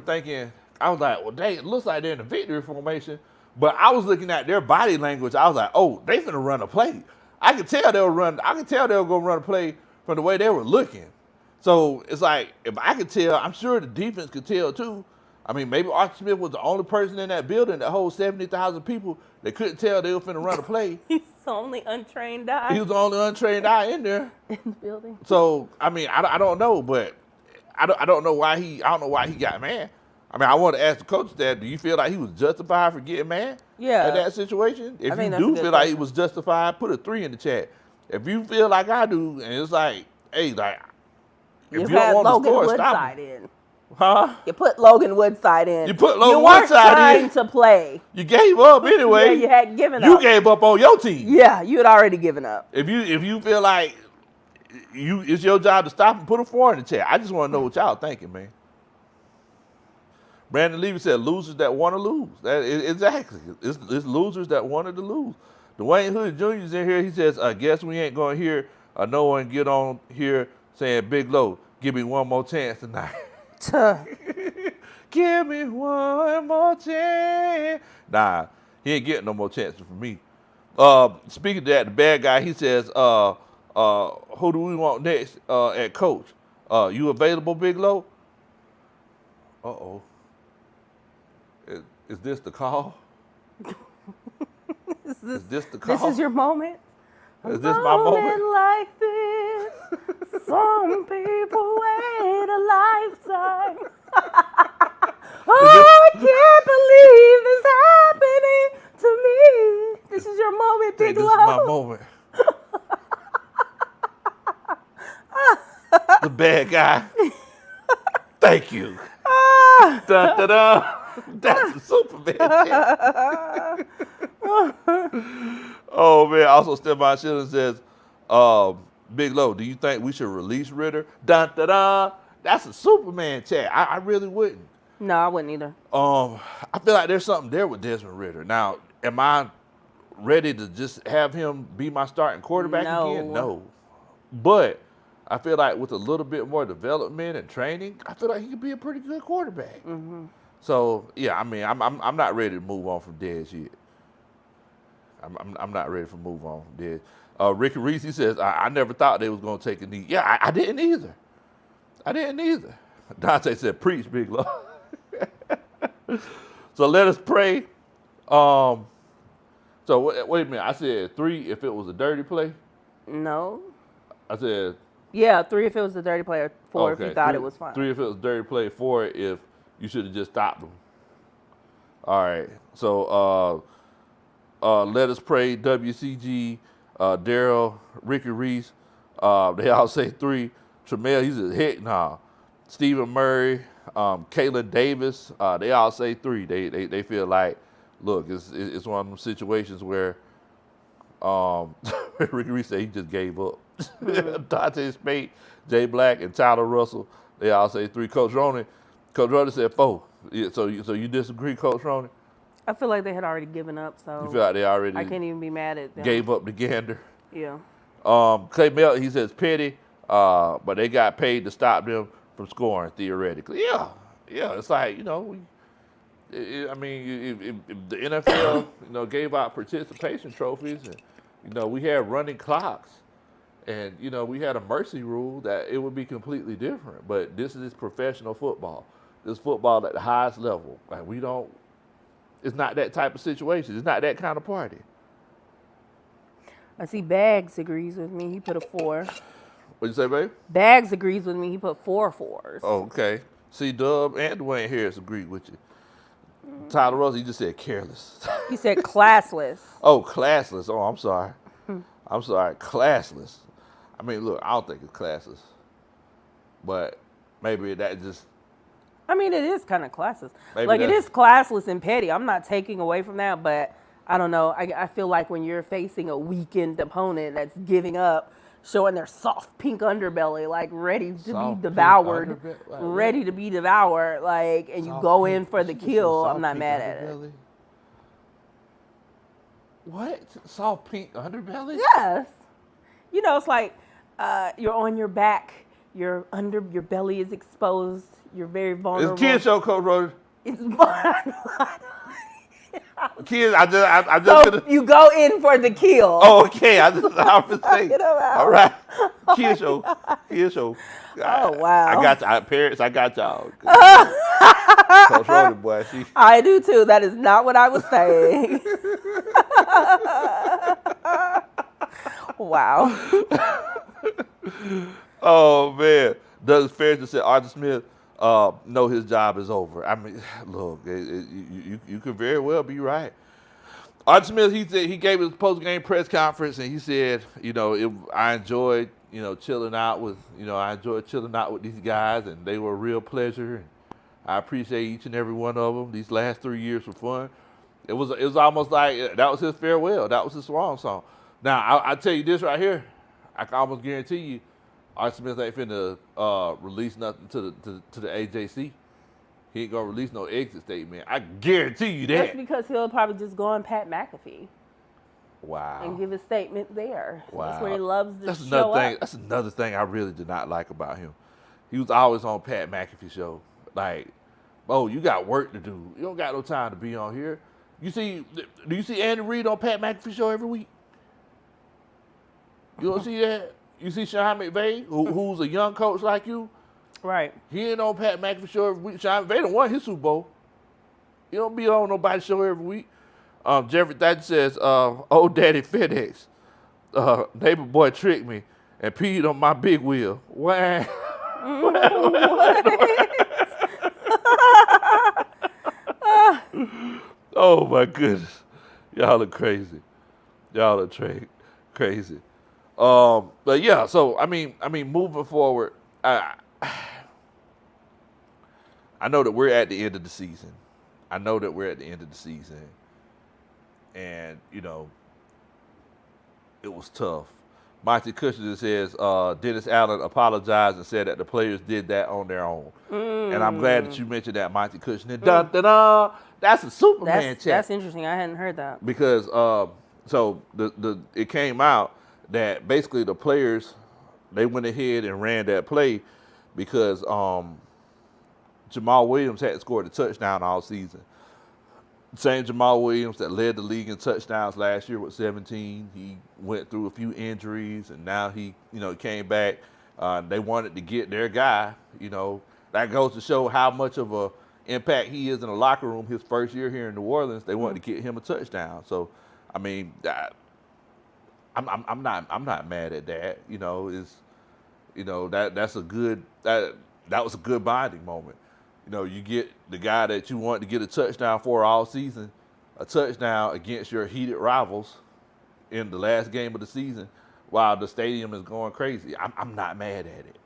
thinking, I was like, well, dang, it looks like they're in the victory formation. But I was looking at their body language. I was like, oh, they finna run a play. I could tell they were going to run a play from the way they were looking. So it's like, if I could tell, I'm sure the defense could tell too. I mean, maybe Archie Smith was the only person in that building, that whole 70,000 people, that couldn't tell they were finna run a play. He's the only untrained eye. He was the only untrained eye in there. In the building. So, I mean, I don't know, but I don't know why he got mad. I mean, I want to ask the coach that, do you feel like he was justified for getting mad in that situation? If you do feel like he was justified, put a 3 in the chat. If you feel like I do, and it's like, hey, like, if you don't want to score, stop him. Huh? You put Logan Woodside in. You put Logan Woodside in. You weren't trying to play. You gave up anyway. Yeah, you had given up. You gave up on your team. Yeah, you had already given up. If you feel like it's your job to stop and put a 4 in the chat. I just want to know what y'all thinking, man. Brandon Levy said, losers that want to lose. Exactly. It's losers that wanted to lose. Dwayne Hood Jr. is in here. He says, I guess we ain't going to hear no one get on here saying, Big Low, give me one more chance tonight. Give me one more chance. Nah, he ain't getting no more chances from me. Speaking of that, the bad guy, he says, Who do we want next at coach? You available, Big Low? Uh-oh. Is this the call? Is this the call? This is your moment? Is this my moment? Like this, some people wait a lifetime. Oh, I can't believe this happening to me. This is your moment, Big Low. This is my moment. The bad guy. Thank you. Da, da, da. That's a Superman. Oh man! Also, Stephon Schilling says, "Big Low, do you think we should release Ritter?" Dun da da. That's a Superman chat. I really wouldn't. No, I wouldn't either. I feel like there's something there with Desmond Ritter. Now, am I ready to just have him be my starting quarterback again? No. But I feel like with a little bit more development and training, I feel like he could be a pretty good quarterback. Mm-hmm. So yeah, I mean, I'm not ready to move on from Dez yet. I'm not ready to move on from Dez. Ricky Reese, he says, I never thought they was gonna take a knee. Yeah, I didn't either. Dante said, preach, Big Low. So let us pray. So wait a minute. I said 3 if it was a dirty play. No. I said. Yeah, 3 if it was a dirty play, or 4 if you thought it was fine. 3 if it was a dirty play, 4 if you should have just stopped them. All right. So let us pray. WCG, Daryl, Ricky Reese. They all say 3. Tramel, he says heck nah. Stephen Murray, Kayla Davis, they all say 3. They feel like, look, it's one of them situations where Ricky Reese said he just gave up. Dante Spate, Jay Black, and Tyler Russell, they all say 3. Coach Ronan said 4. Yeah, so you disagree, Coach Ronan? I feel like they had already given up, so you feel like they already I can't even be mad at them. Gave up the gander. Yeah. Clay Mel, he says petty, but they got paid to stop them from scoring theoretically. Yeah, it's like, I mean, if the NFL, gave out participation trophies, and we had running clocks, and we had a mercy rule, that it would be completely different. But this is professional football. This football at the highest level. Like it's not that type of situation. It's not that kind of party. I see Bags agrees with me. He put a 4. What'd you say, babe? Bags agrees with me. He put 4 4s. Oh, okay. See, Dub and Dwayne Harris agreed with you. Tyler Russell, he just said careless. He said classless. Oh, classless. Oh, I'm sorry. I'm sorry. Classless. I mean, look, I don't think it's classless. But maybe that just... I mean, it is kind of classless. Maybe it is classless and petty. I'm not taking away from that, but I don't know. I feel like when you're facing a weakened opponent that's giving up, showing their soft pink underbelly, like ready to be devoured, and you go in for the kill, I'm not mad at it. What? Soft pink underbelly? Yes. It's like you're on your back, your belly is exposed, you're very vulnerable. It's a kid show, Coach Roder. It's Kids, I just. So you go in for the kill. Oh, okay. I was saying. All right. Kid show. Oh wow. I got y'all. Parents, I got y'all. Coach Roder, boy. I do too. That is not what I was saying. Wow. Oh man. Douglas Ferris just said Arthur Smith. No, his job is over. I mean, look, you could very well be right. Archie Smith, he gave his post-game press conference, and he said, I enjoyed, chilling out with these guys, and they were a real pleasure, and I appreciate each and every one of them. These last 3 years were fun. It was almost like that was his farewell. That was his swan song. Now, I tell you this right here, I can almost guarantee you, Archie Smith ain't finna release nothing to the AJC. He ain't gonna release no exit statement. I guarantee you that. That's because he'll probably just go on Pat McAfee. Wow. And give a statement there. Wow. That's where he loves to That's show up. That's another thing I really did not like about him. He was always on Pat McAfee show. Like, oh, you got work to do. You don't got no time to be on here. Do you see Andy Reid on Pat McAfee show every week? You don't see that? You see Sean McVay, who's a young coach like you. Right. He ain't on Pat McAfee show every week. Sean McVay done won his Super Bowl. He don't be on nobody's show every week. Jeffrey Thatcher says, old daddy FedEx, neighbor boy tricked me and peed on my big wheel. Wow. Oh my goodness. Y'all are crazy. Y'all are crazy. But yeah, so I mean, moving forward, I know that we're at the end of the season. And, you know, it was tough. Monty Kushner says Dennis Allen apologized and said that the players did that on their own. And I'm glad that you mentioned that, Monty Kushner. Dun, dun, dun. That's a Superman check. That's interesting. I hadn't heard that. Because so it came out that basically the players, they went ahead and ran that play because Jamal Williams hadn't scored a touchdown all season. Same Jamal Williams that led the league in touchdowns last year with 17. He went through a few injuries, and now he came back. They wanted to get their guy. That goes to show how much of a impact he is in the locker room. His first year here in New Orleans, they wanted to get him a touchdown. So, I mean, I'm not mad at that. That's a good that was a good bonding moment. You get the guy that you want to get a touchdown for all season, a touchdown against your heated rivals in the last game of the season while the stadium is going crazy. I'm not mad at it.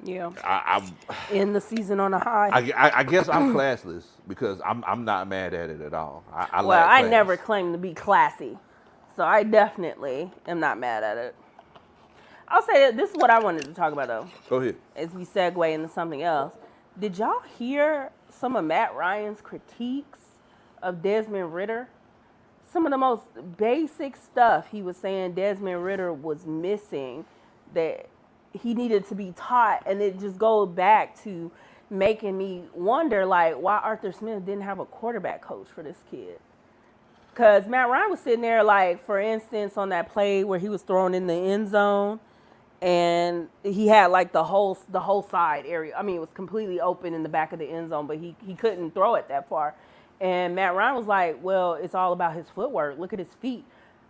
Yeah. I'm in the season on a high. I guess I'm classless because I'm not mad at it at all. I never claimed to be classy, so I definitely am not mad at it. I'll say that this is what I wanted to talk about, though. Go ahead. As we segue into something else. Did y'all hear some of Matt Ryan's critiques of Desmond Ridder? Some of the most basic stuff he was saying Desmond Ridder was missing that he needed to be taught, and it just goes back to making me wonder, why Arthur Smith didn't have a quarterback coach for this kid. Because Matt Ryan was sitting there, for instance, on that play where he was thrown in the end zone, and he had the whole side area. I mean, it was completely open in the back of the end zone, but he couldn't throw it that far. And Matt Ryan was like, well, it's all about his footwork. Look at his feet.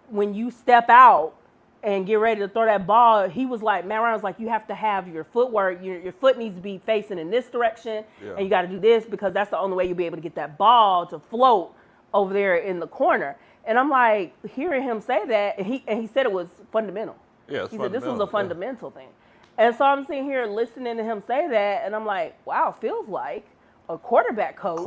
When you step out and get ready to throw that ball, Matt Ryan was like, you have to have your footwork. Your foot needs to be facing in this direction, and you got to do this because that's the only way you'll be able to get that ball to float over there in the corner. And I'm like, hearing him say that, and he said it was fundamental. Yeah, he said this was a fundamental thing. And so I'm sitting here listening to him say that, and I'm like, wow, feels like a quarterback coach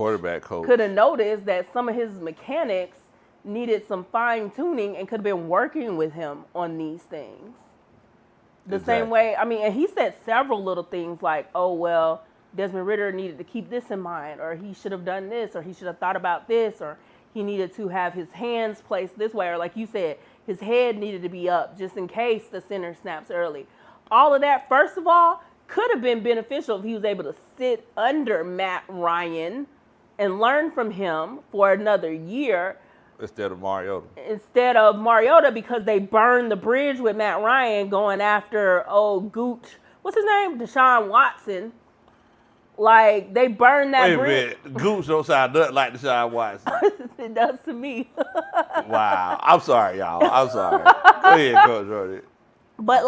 could have noticed that some of his mechanics needed some fine-tuning and could have been working with him on these things. The same way, and he said several little things like, oh, well, Desmond Ridder needed to keep this in mind, or he should have done this, or he should have thought about this, or he needed to have his hands placed this way, or like you said, his head needed to be up just in case the center snaps early. All of that, first of all, could have been beneficial if he was able to sit under Matt Ryan and learn from him for another year. Instead of Mariota. Because they burned the bridge with Matt Ryan going after, Gooch. What's his name? Deshaun Watson. They burned that bridge. Wait a minute. Gooch don't sound nothing like Deshaun Watson. It does to me. Wow. I'm sorry, y'all. I'm sorry. Go ahead, Coach Jordan. But,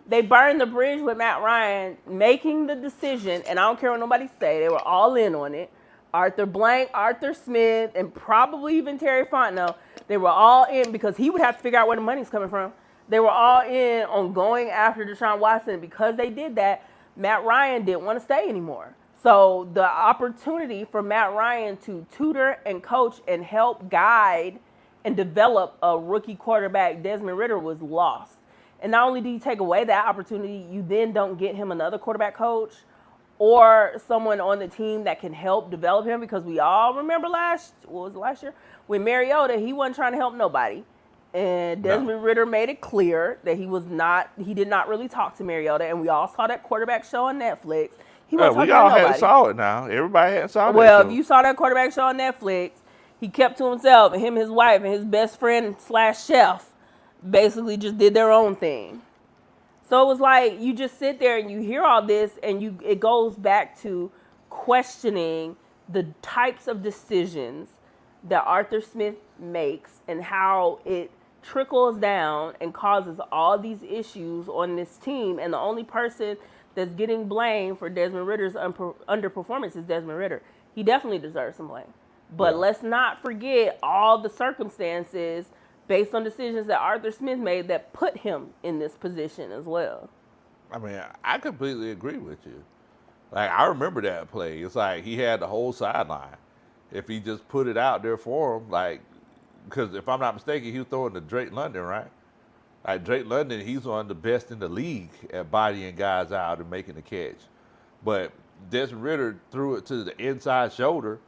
they burned the bridge with Matt Ryan, making the decision, and I don't care what nobody say. They were all in on it. Arthur Smith, and probably even Terry Fontenot, they were all in because he would have to figure out where the money's coming from. They were all in on going after Deshaun Watson. Because they did that, Matt Ryan didn't want to stay anymore. So the opportunity for Matt Ryan to tutor and coach and help guide and develop a rookie quarterback, Desmond Ridder, was lost. And not only do you take away that opportunity, you then don't get him another quarterback coach or someone on the team that can help develop him, because we all remember last year? With Mariota, he wasn't trying to help nobody. And Desmond Ridder made it clear that he did not really talk to Mariota. And we all saw that quarterback show on Netflix. He wasn't talking to nobody. We all hadn't saw it now. Everybody hadn't saw it. Well, if you saw that quarterback show on Netflix, he kept to himself, and him, his wife, and his best friend / chef basically just did their own thing. So it was like you just sit there and you hear all this, and it goes back to questioning the types of decisions that Arthur Smith makes and how it trickles down and causes all these issues on this team. And the only person that's getting blamed for Desmond Ritter's underperformance is Desmond Ritter. He definitely deserves some blame. But let's not forget all the circumstances based on decisions that Arthur Smith made that put him in this position as well. I mean, I completely agree with you. Like, I remember that play. It's like he had the whole sideline. If he just put it out there for him, like, because if I'm not mistaken, he was throwing to Drake London, right? Like, Drake London, he's one of the best in the league at bodying guys out and making the catch. But Desmond Ritter threw it to the inside shoulder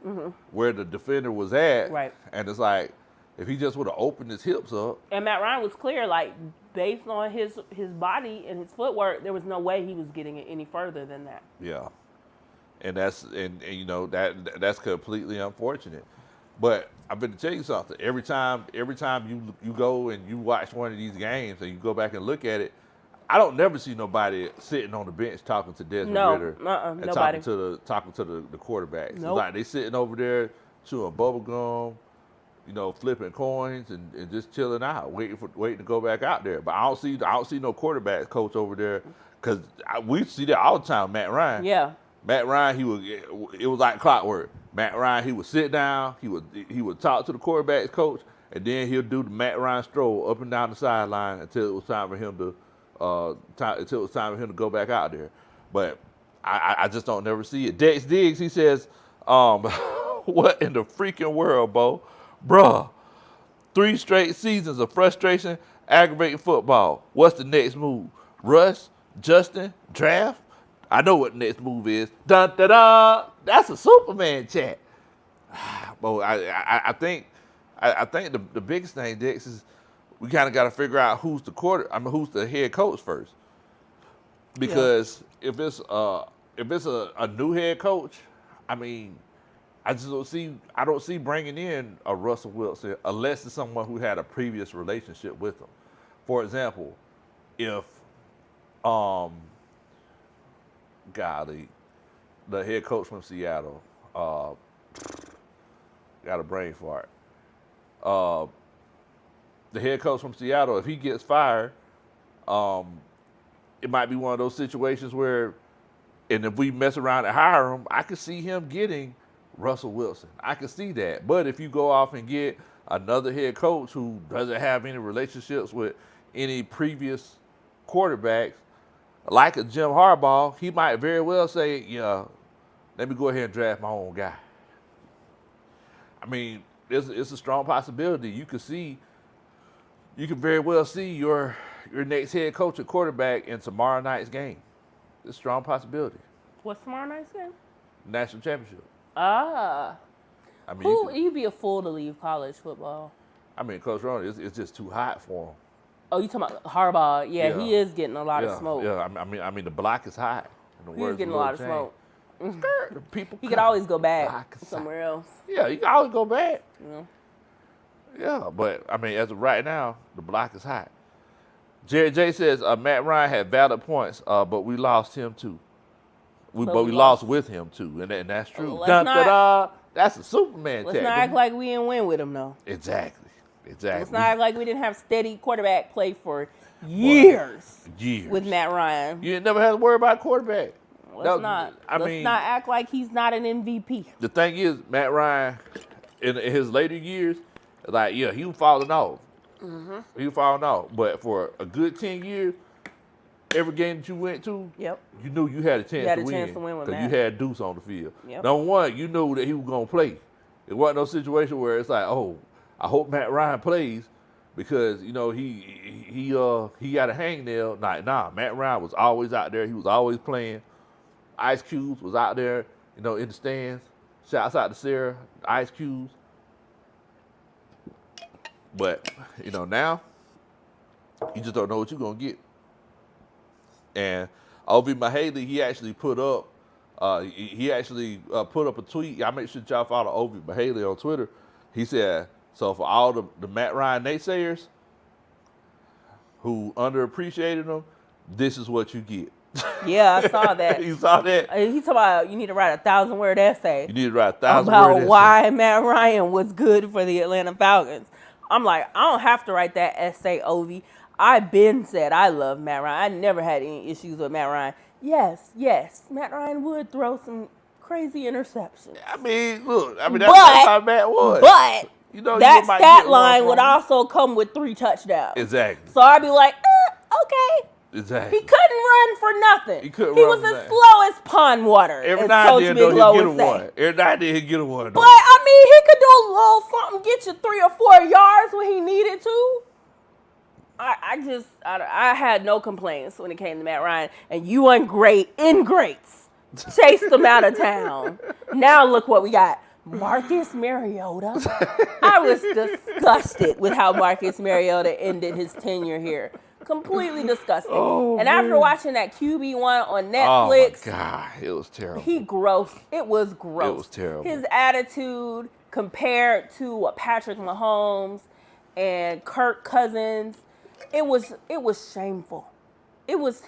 where the defender was at. Right. And it's like, if he just would have opened his hips up. And Matt Ryan was clear, like, based on his body and his footwork, there was no way he was getting it any further than that. Yeah. And that's you know, that's completely unfortunate. But I'm going to tell you something. Every time you go and you watch one of these games and you go back and look at it, I don't never see nobody sitting on the bench talking to Desmond Ritter and nobody. talking to the quarterbacks. Nope. Like they sitting over there chewing bubble gum, you know, flipping coins and just chilling out, waiting to go back out there. But I don't see no quarterback coach over there because we see that all the time. Matt Ryan. Yeah. Matt Ryan, it was like clockwork. Matt Ryan, he would sit down, he would talk to the quarterback's coach, and then he'll do the Matt Ryan stroll up and down the sideline until it was time for him to go back out there. But I just don't never see it. Dex Diggs, he says, what in the freaking world, bruh? 3 straight seasons of frustration, aggravating football. What's the next move? Russ, Justin, draft? I know what the next move is. Dun da da. That's a Superman chat. But I think the biggest thing, Dex, is we kind of got to figure out who's the head coach first. Because if it's a new head coach, I mean, I don't see bringing in a Russell Wilson unless it's someone who had a previous relationship with him. For example, if the head coach from Seattle, got a brain fart. The head coach from Seattle, if he gets fired, it might be one of those situations where, and if we mess around and hire him, I could see him getting Russell Wilson. I could see that. But if you go off and get another head coach who doesn't have any relationships with any previous quarterbacks, like a Jim Harbaugh, he might very well say, yeah, let me go ahead and draft my own guy. I mean, it's a strong possibility. You can very well see your next head coach or quarterback in tomorrow night's game. It's a strong possibility. What's tomorrow night's game? National championship. Ah. I mean, you'd be a fool to leave college football. I mean, Coach Ron, it's just too hot for him. Oh, you talking about Harbaugh? Yeah, he is getting a lot of smoke. Yeah, I mean, the block is hot. He's getting a lot of smoke. People he could always go back somewhere else. Yeah, he can always go back. Yeah. Yeah, but I mean, as of right now, the block is hot. Jerry J says Matt Ryan had valid points, but we lost him too. We lost with him too, and that's true. That's a Superman tag. Let's not act like we didn't win with him, though. Exactly. Let's not act like we didn't have steady quarterback play for years. With Matt Ryan. You never had to worry about quarterback. Let's not act like he's not an MVP. The thing is, Matt Ryan, in his later years, like, yeah, he was falling off. Mm-hmm. He was falling off. But for a good 10 years, every game that you went to, you knew you had a chance to win with because Matt. you had Deuce on the field. Yep. Number one, you knew that he was going to play. It wasn't no situation where it's like, oh, I hope Matt Ryan plays because, you know, he got a hangnail. Nah, Matt Ryan was always out there. He was always playing. Ice Cubes was out there, you know, in the stands. Shouts out to Sarah, Ice Cubes. But, you know, now you just don't know what you're going to get. And Ovi Mahaley, he actually put up a tweet. I make sure y'all follow Ovi Mahaley on Twitter. He said, so for all the Matt Ryan naysayers who underappreciated him, This is what you get. Yeah, I saw that. You saw that? He talking about you need to write a 1,000-word essay. You need to write a 1,000-word about essay. why Matt Ryan was good for the Atlanta Falcons. I'm like, I don't have to write that essay, Ovi. I been said I love Matt Ryan. I never had any issues with Matt Ryan. Yes, Matt Ryan would throw some crazy interceptions. I mean, look, that's how Matt was. But you know, that stat line would also come with 3 touchdowns. Exactly. So I'd be like, okay. Exactly. He couldn't run for nothing. He was as slow as pond water. Every as now Coach and Big then, Low he'd get would a say. one. Every now and then, he'd get a one. But, I mean, he could do a little something, get you 3 or 4 yards when he needed to. I had no complaints when it came to Matt Ryan. And you ingrates chased him out of town. Now look what we got. Marcus Mariota. I was disgusted with how Marcus Mariota ended his tenure here. Completely disgusting. And after watching that QB1 on Netflix, oh my God, it was terrible. It was gross. It was terrible. His attitude compared to Patrick Mahomes and Kirk Cousins, it was shameful. It was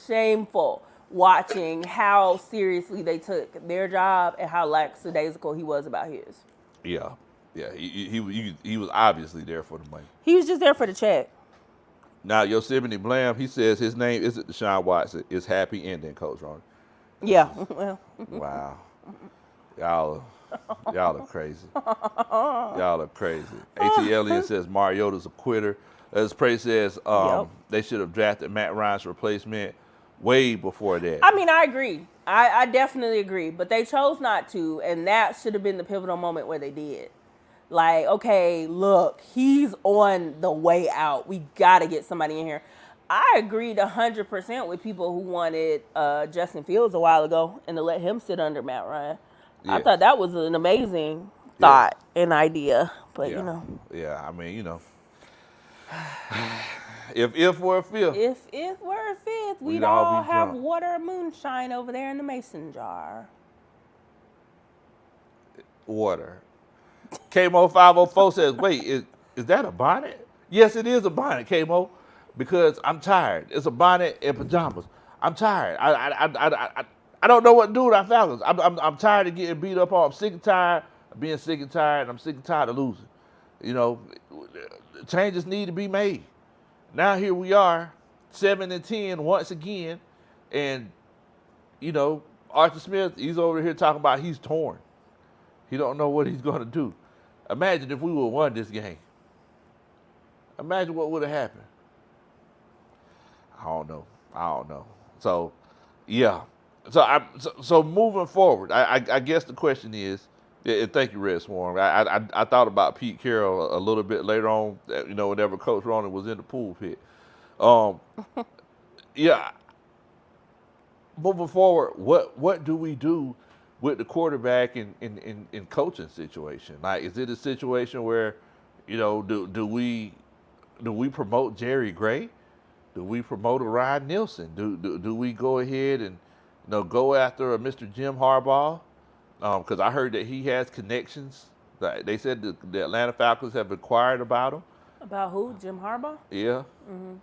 shameful watching how seriously they took their job and how lackadaisical he was about his. Yeah. He was obviously there for the money. He was just there for the check. Now, Yosemite Blam, he says his name isn't Deshaun Watson. It's Happy Ending, Coach Ron. Yeah. Well. Wow. Y'all are crazy. Y'all are crazy. A.T. Elliott says Mariota's a quitter. As Prey says, they should have drafted Matt Ryan's replacement way before that. I mean, I agree. I definitely agree. But they chose not to, and that should have been the pivotal moment where they did. Like, okay, look, he's on the way out. We got to get somebody in here. I agreed 100% with people who wanted Justin Fields a while ago and to let him sit under Matt Ryan. Yeah. I thought that was an amazing thought and idea. But, you know. Yeah, I mean, you know. If we're a fifth. If we're a fifth, we'd all have water and moonshine over there in the mason jar. Water. KMO 504 says, wait, is that a bonnet? Yes, it is a bonnet, KMO, because I'm tired. It's a bonnet and pajamas. I'm tired. I don't know what to do with our Falcons. I'm tired of getting beat up on. I'm sick and tired of being sick and tired, and I'm sick and tired of losing. You know, changes need to be made. Now here we are, 7-10 once again, and, you know, Arthur Smith, he's over here talking about he's torn. He don't know what he's going to do. Imagine if we would have won this game. Imagine what would have happened. I don't know. So, yeah. So moving forward, I guess the question is, and thank you, Red Swarm. I thought about Pete Carroll a little bit later on, you know, whenever Coach Ronan was in the pool pit. Yeah. Moving forward, what do we do with the quarterback in coaching situation? Like, is it a situation where, you know, do we promote Jerry Gray? Do we promote a Ryan Nielsen? Do we go ahead and, you know, go after a Mr. Jim Harbaugh? Because I heard that he has connections. They said the Atlanta Falcons have inquired about him. About who? Jim Harbaugh? Yeah. Mm-hmm.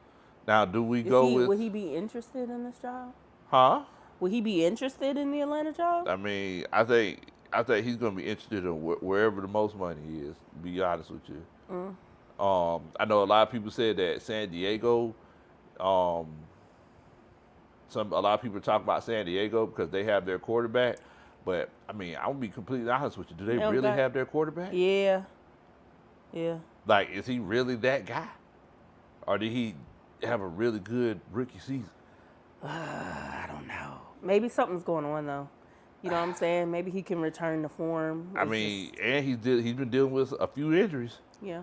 Now, do we would he be interested in this job? Huh? Would he be interested in the Atlanta job? I mean, I think he's going to be interested in wherever the most money is, to be honest with you. Mm. I know a lot of people said that San Diego, a lot of people talk about San Diego because they have their quarterback. But, I mean, I'm going to be completely honest with you. Do they really have their quarterback? Yeah. Like, is he really that guy? Or did he have a really good rookie season? I don't know. Maybe something's going on, though. You know what I'm saying? Maybe he can return to form. And he's been dealing with a few injuries. Yeah.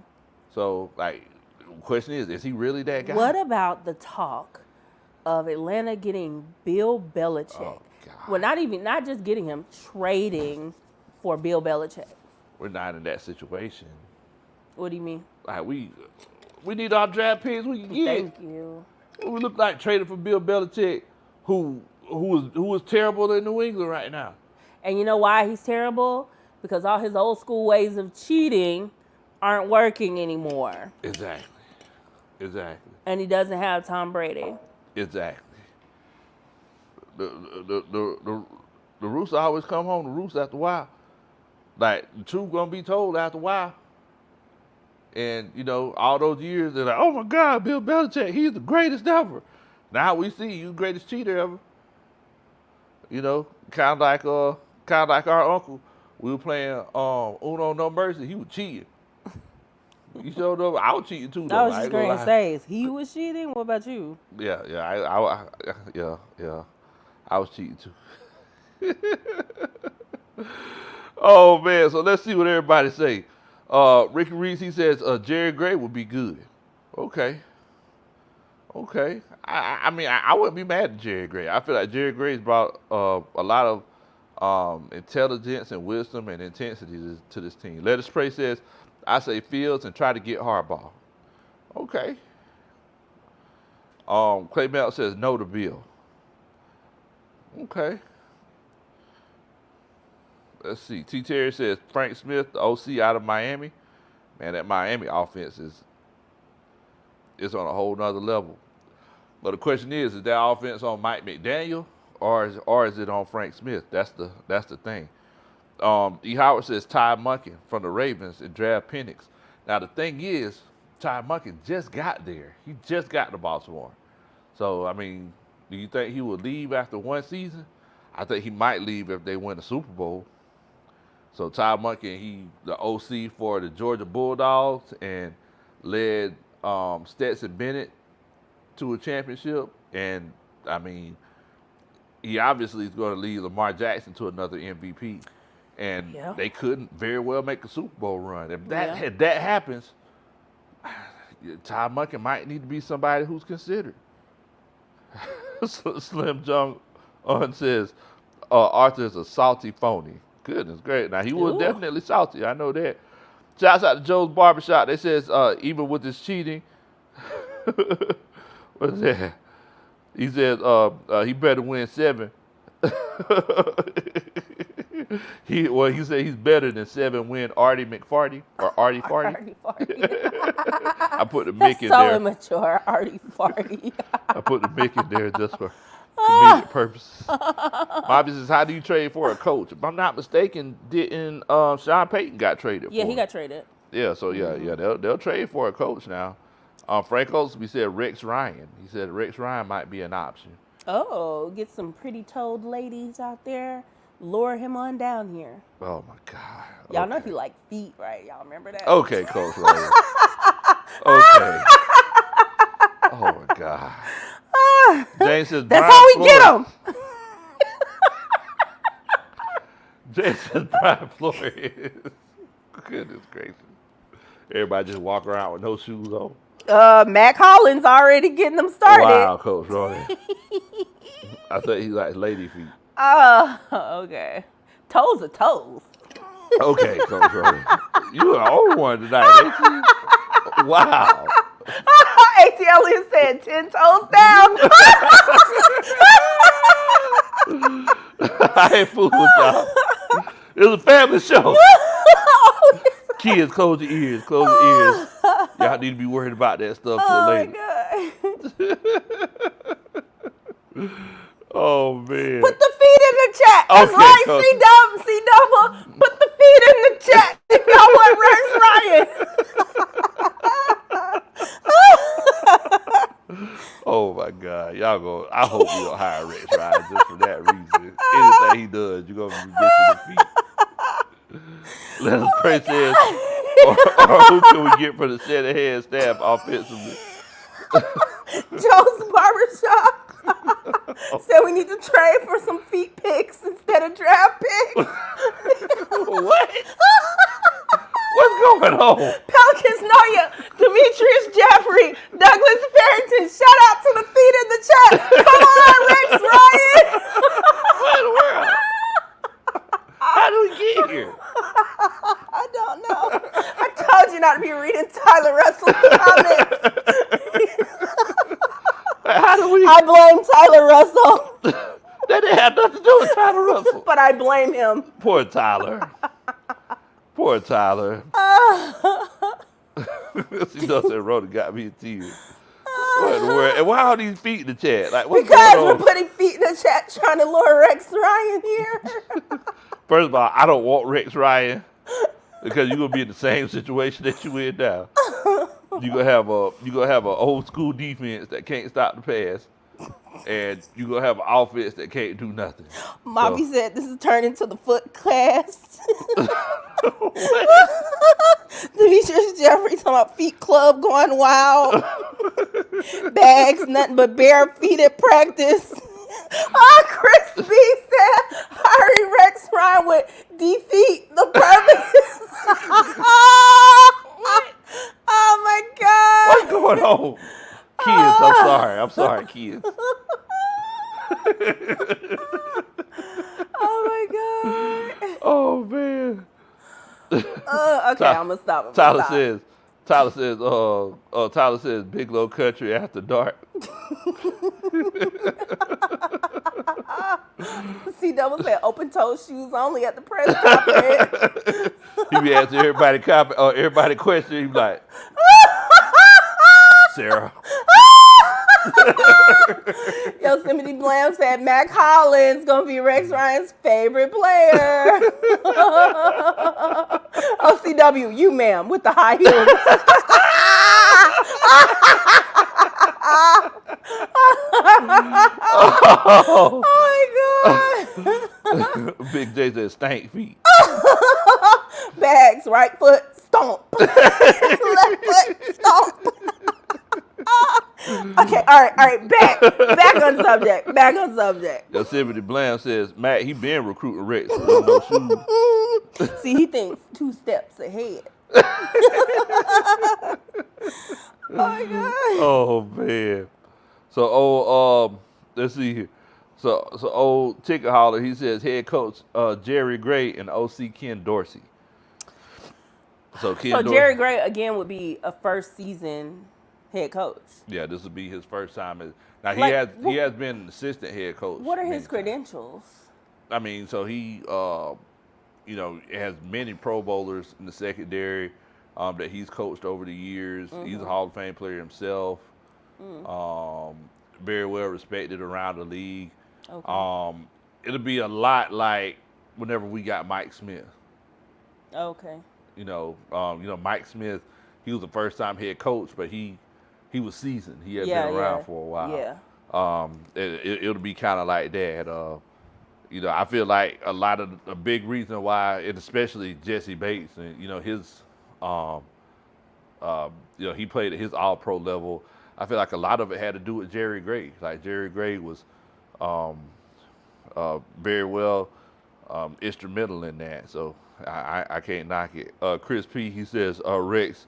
So, like, the question is he really that guy? What about the talk of Atlanta getting Bill Belichick? Oh, God. Well, not just getting him, trading for Bill Belichick. We're not in that situation. What do you mean? Like, we need our draft picks we can get. Thank you. We look like trading for Bill Belichick, who is terrible in New England right now. And you know why he's terrible? Because all his old school ways of cheating aren't working anymore. Exactly. And he doesn't have Tom Brady. Exactly. The rooster always come home. The rooster after a while. Like the truth gonna be told after a while. And all those years they're like, oh my God, Bill Belichick, he's the greatest ever. Now we see you the greatest cheater ever. Kind of like our uncle. We were playing Uno No Mercy. He was cheating. You showed up. I was cheating too, though. I was just going to say, he was cheating. What about you? Yeah. I was cheating too. Oh man, so let's see what everybody say. Ricky Reese, he says Jerry Gray would be good. Okay. I mean, I wouldn't be mad at Jerry Gray. I feel like Jerry Gray's brought a lot of intelligence and wisdom and intensity to this team. Let Us Pray says, I say Fields and try to get Harbaugh. Okay. Clay Mel says no to Bill. Okay. Let's see. T. Terry says Frank Smith, the OC out of Miami. Man, that Miami offense is on a whole nother level. But the question is that offense on Mike McDaniel or is it on Frank Smith? That's the thing. E. Howard says Ty Monken from the Ravens and draft Penix. Now the thing is, Ty Monken just got there. He just got to Baltimore. So I mean, do you think he will leave after one season? I think he might leave if they win the Super Bowl. So Ty Monken, he the OC for the Georgia Bulldogs and led Stetson Bennett to a championship. And I mean, he obviously is going to lead Lamar Jackson to another MVP. And they couldn't very well make a Super Bowl run. If that happens, Ty Monken might need to be somebody who's considered. Slim Jung says Arthur is a salty phony. Goodness great. Now, he was definitely salty. I know that. Shouts out to Joe's Barbershop. They says, even with this cheating, what's that? He says, he better win 7. He said he's better than 7-win Artie McFarty or Artie Farty. I put the Mick in there. So immature, Artie Farty. I put the Mick in there just for comedic purposes. Bobby says, how do you trade for a coach? If I'm not mistaken, didn't Sean Payton got traded for? Yeah, he got traded. Yeah, so they'll trade for a coach now. Frank Oaksby said Rex Ryan. He said Rex Ryan might be an option. Oh, get some pretty-toed ladies out there. Lure him on down here. Oh, my God. Y'all know he like feet, right? Y'all remember that? Okay, Coach Ryan. Okay. Oh, my God. James says, that's how we get him. James says, Brian Flores. Goodness gracious. Everybody just walk around with no shoes on. Matt Collins already getting them started. Wow, Coach Ryan. I thought he likes lady feet. Okay. Toes are toes. Okay, Coach Ryan. You an old one tonight, ain't you? Wow. ATL said 10 toes down. I ain't fooling with y'all. It was a family show. Kids, close your ears. Close your ears. Y'all need to be worried about that stuff till later. God. Oh, man. Put the feet in the chat. That's Okay, right, Coach. C-double. Put the feet in the chat if y'all want Rex Ryan. Oh, my God. Y'all go. I hope you don't hire Rex Ryan just for that reason. Anything he does, you're going to be missing the feet. Let us pray says, or who can we get for the set of head staff offensively? Joe's Barbershop said we need to trade for some feet picks instead of draft picks. What? What's going on? Pelicans know you. Demetrius Jeffrey, Douglas Farrington, shout out to the feet in the chat. Come on, Rex Ryan. What in the world? How do we get here? I don't know. I told you not to be reading Tyler Russell's comments. How do we? I blame Tyler Russell. That didn't have nothing to do with Tyler Russell. But I blame him. Poor Tyler. Poor Tyler. She does say Rhoda got me in tears. What in the world? And why are these feet in the chat? Like, what's Because going we're on? putting feet in the chat trying to lure Rex Ryan here. First of all, I don't want Rex Ryan because you're gonna be in the same situation that you in now. You're gonna have an old school defense that can't stop the pass, and you're gonna have an offense that can't do nothing. Mavi said this is turning into the foot class. Demetrius Jeffrey talking about feet club going wild. Bags, nothing but bare feet at practice. Chris B said, hurry Rex Ryan with defeat the purpose. Oh my God. What's going on? Kids, I'm sorry, kids. Oh my God. Oh man. Okay, I'm gonna stop. Tyler says, Big Low Kuntry after dark. C Double said open toe shoes only at the press conference. He be asking everybody question. He be like, Sarah. Yosemite Blam said Mac Hollins gonna be Rex Ryan's favorite player. OCW, you ma'am, with the high heels. Oh my God. Big J said stank feet. Bags, right foot, stomp. Left foot, stomp. Okay, all right, back on subject. Yosemite Blam says, Matt, he been recruiting Rex. So there's no shoes. See, he thinks 2 steps ahead. Oh my God. Oh man. So let's see here. So old ticket holler, he says head coach Jerry Gray and OC Ken Dorsey. So Jerry Gray again would be a first season head coach. Yeah, this would be his first time. Now Like, he has been an assistant head coach. What are his many credentials? times. I mean, so he has many Pro Bowlers in the secondary that he's coached over the years. Mm-hmm. He's a Hall of Fame player himself. Very well respected around the league. Okay. It'll be a lot like whenever we got Mike Smith. Okay. Mike Smith, he was the first time head coach, but he was seasoned. He had Yeah, been around yeah, for a while. yeah. It'll be kind of like that. I feel like a lot of a big reason why, and especially Jesse Bates, and his, he played at his All-Pro level. I feel like a lot of it had to do with Jerry Gray. Like Jerry Gray was very well instrumental in that. So I can't knock it. Chris P, he says Rex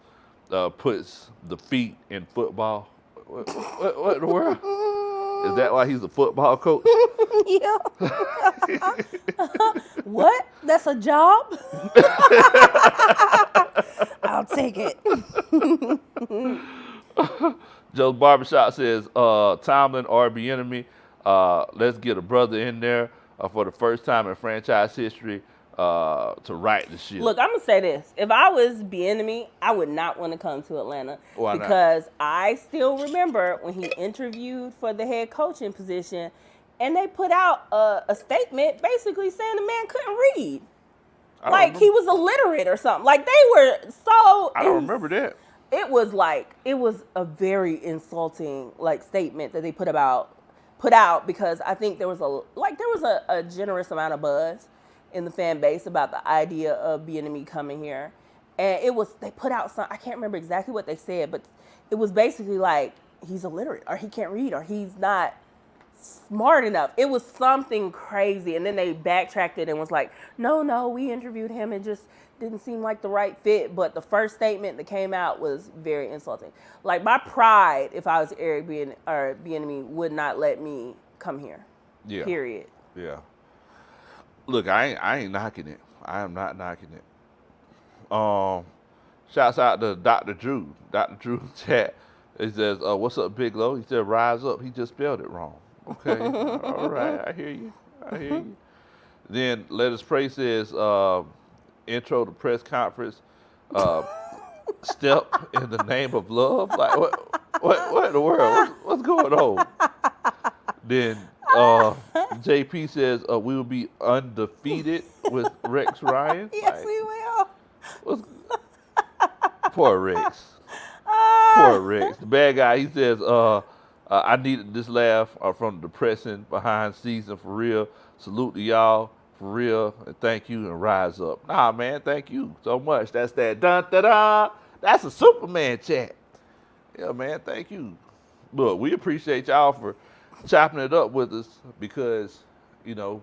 puts the feet in football. What in the world? Is that why he's a football coach? Yeah. What? That's a job? I'll take it. Joe's Barbershop says, Tomlin or Bieniemy, let's get a brother in there for the first time in franchise history to right the ship. Look, I'm going to say this. If I was Bieniemy, I would not want to come to Atlanta. Why not? Because I still remember when he interviewed for the head coaching position, and they put out a statement basically saying the man couldn't read. Like he was illiterate or something. Like they were so... I don't remember that. It was a very insulting statement that they put out because I think there was a generous amount of buzz in the fan base about the idea of Bieniemy coming here, and they put out some, I can't remember exactly what they said, but it was basically like he's illiterate or he can't read or he's not smart enough. It was something crazy, and then they backtracked it and was like, no, we interviewed him and just didn't seem like the right fit. But the first statement that came out was very insulting. Like my pride, if I was Eric Bieniemy, would not let me come here. Yeah. Period. Yeah. Look, I ain't knocking it. I am not knocking it. Shouts out to Dr. Drew. Dr. Drew chat. He says, what's up, Big Low? He said, rise up. He just spelled it wrong. Okay. All right. I hear you. Then Let Us Pray says, intro to press conference, step in the name of love. Like, what What in the world? What's going on? Then JP says we will be undefeated with Rex Ryan. Yes, Like, we will. what's, poor Rex. Poor Rex. The bad guy, he says, I needed this laugh from the depressing behind season for real. Salute to y'all for real. And thank you and rise up. Nah, man, thank you so much. That's that dun da da. That's a Superman chat. Yeah, man, thank you. Look, we appreciate y'all for chopping it up with us because, you know,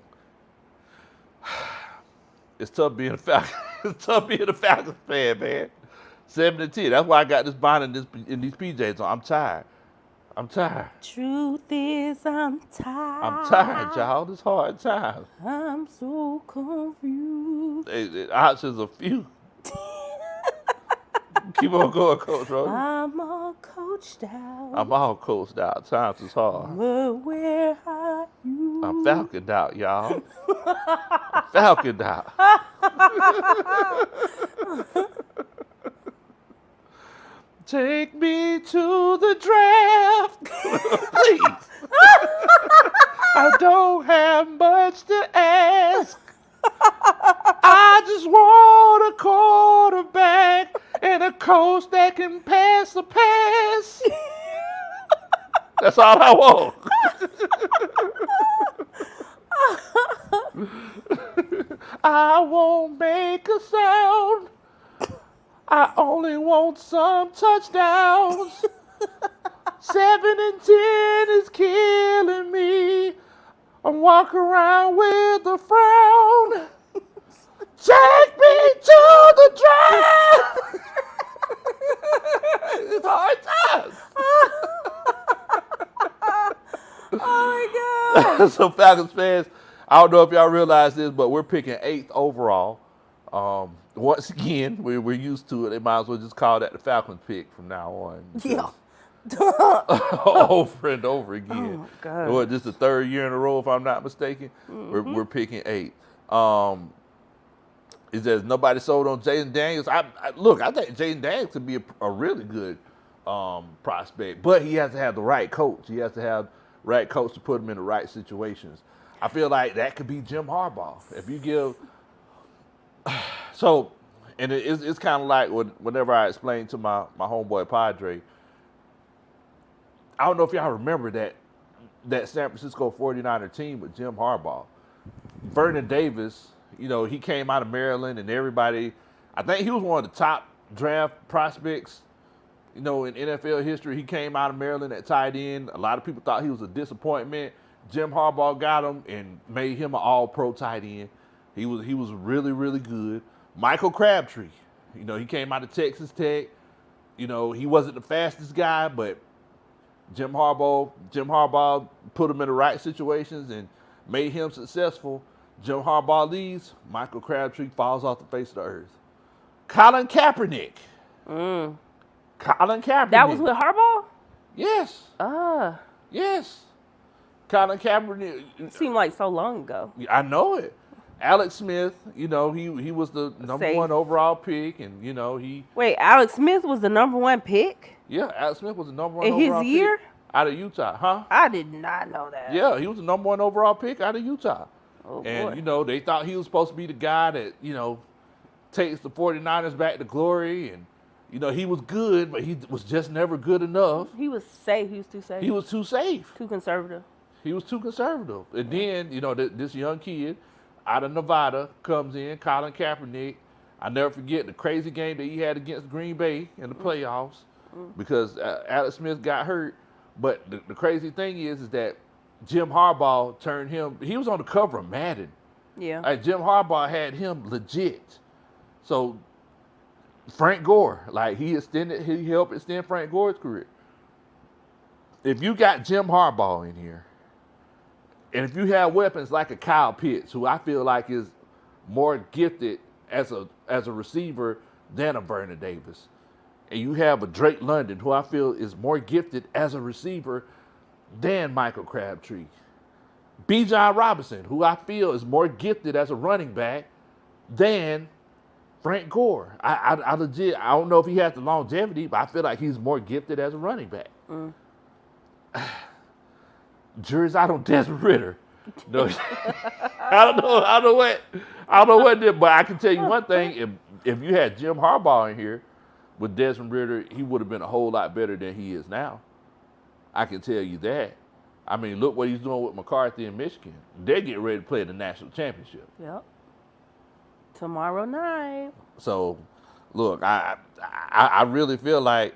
it's tough being a Falcons. It's tough being a Falcons fan, man. 7-10. That's why I got this bonnet in these PJs on. I'm tired. Truth is, I'm tired. I'm tired, y'all. This hard time. I'm so confused. Options a few. Keep on going, Coach Rose. I'm all coached out. I'm all coached out. Times is hard. But where are you? I'm falconed out, y'all. I'm falconed out. Take me to the draft, please. I don't have much to ask. I just want a quarterback and a coach that can pass the pass. That's all I want. I won't make a sound. I only want some touchdowns. 7-10 is killing me. I'm walking around with a frown. Take me to the draft. It's hard times. Oh my God. So Falcons fans, I don't know if y'all realize this, but we're picking 8th overall. Once again, we're used to it. They might as well just call that the Falcons pick from now on. Yeah. Over and over again. Oh my God. What, this is the 3rd year in a row, if I'm not mistaken. Mm-hmm. We're picking 8. It says nobody sold on Jaden Daniels. I think Jaden Daniels could be a really good prospect, but he has to have the right coach. He has to have the right coach to put him in the right situations. I feel like that could be Jim Harbaugh. If you give so, and it's kind of like whenever I explain to my homeboy Padre, I don't know if y'all remember that San Francisco 49er team with Jim Harbaugh. Vernon Davis, you know, he came out of Maryland and everybody, I think he was one of the top draft prospects, you know, in NFL history. He came out of Maryland at tight end. A lot of people thought he was a disappointment. Jim Harbaugh got him and made him an all-pro tight end. He was really, really good. Michael Crabtree, you know, he came out of Texas Tech. You know, he wasn't the fastest guy, but Jim Harbaugh put him in the right situations and made him successful. Jim Harbaugh leaves, Michael Crabtree falls off the face of the earth. Colin Kaepernick. Colin Kaepernick. That was with Harbaugh? Yes. Yes. Colin Kaepernick. Seemed like so long ago. I know it. Alex Smith, you know, he was the number 1 overall pick, and you know Wait, Alex Smith was the number 1 pick? Yeah, Alex Smith was the number 1 in overall his year pick out of Utah, huh? I did not know that. Yeah, he was the number 1 overall pick out of Utah. Oh, and boy. you know, they thought he was supposed to be the guy that, you know, takes the 49ers back to glory, and you know, he was good, but he was just never good enough. He was safe. He was too safe. He was too safe. Too conservative. He was too conservative. And then, you know, this young kid out of Nevada comes in, Colin Kaepernick. I never forget the crazy game that he had against Green Bay in the playoffs because Alex Smith got hurt. But the crazy thing is that Jim Harbaugh turned him. He was on the cover of Madden. Yeah. Like Jim Harbaugh had him legit. So Frank Gore, like he helped extend Frank Gore's career. If you got Jim Harbaugh in here, and if you have weapons like a Kyle Pitts, who I feel like is more gifted as a receiver than a Vernon Davis, and you have a Drake London, who I feel is more gifted as a receiver than Michael Crabtree, Bijan Robinson, who I feel is more gifted as a running back than Frank Gore. I legit, I don't know if he has the longevity, but I feel like he's more gifted as a running back. Jury's out on Desmond Ritter. No, I don't know what did, but I can tell you one thing: if you had Jim Harbaugh in here with Desmond Ritter, he would have been a whole lot better than he is now. I can tell you that. I mean, look what he's doing with McCarthy in Michigan. They're getting ready to play the national championship. Yep. Tomorrow night. So, look, I really feel like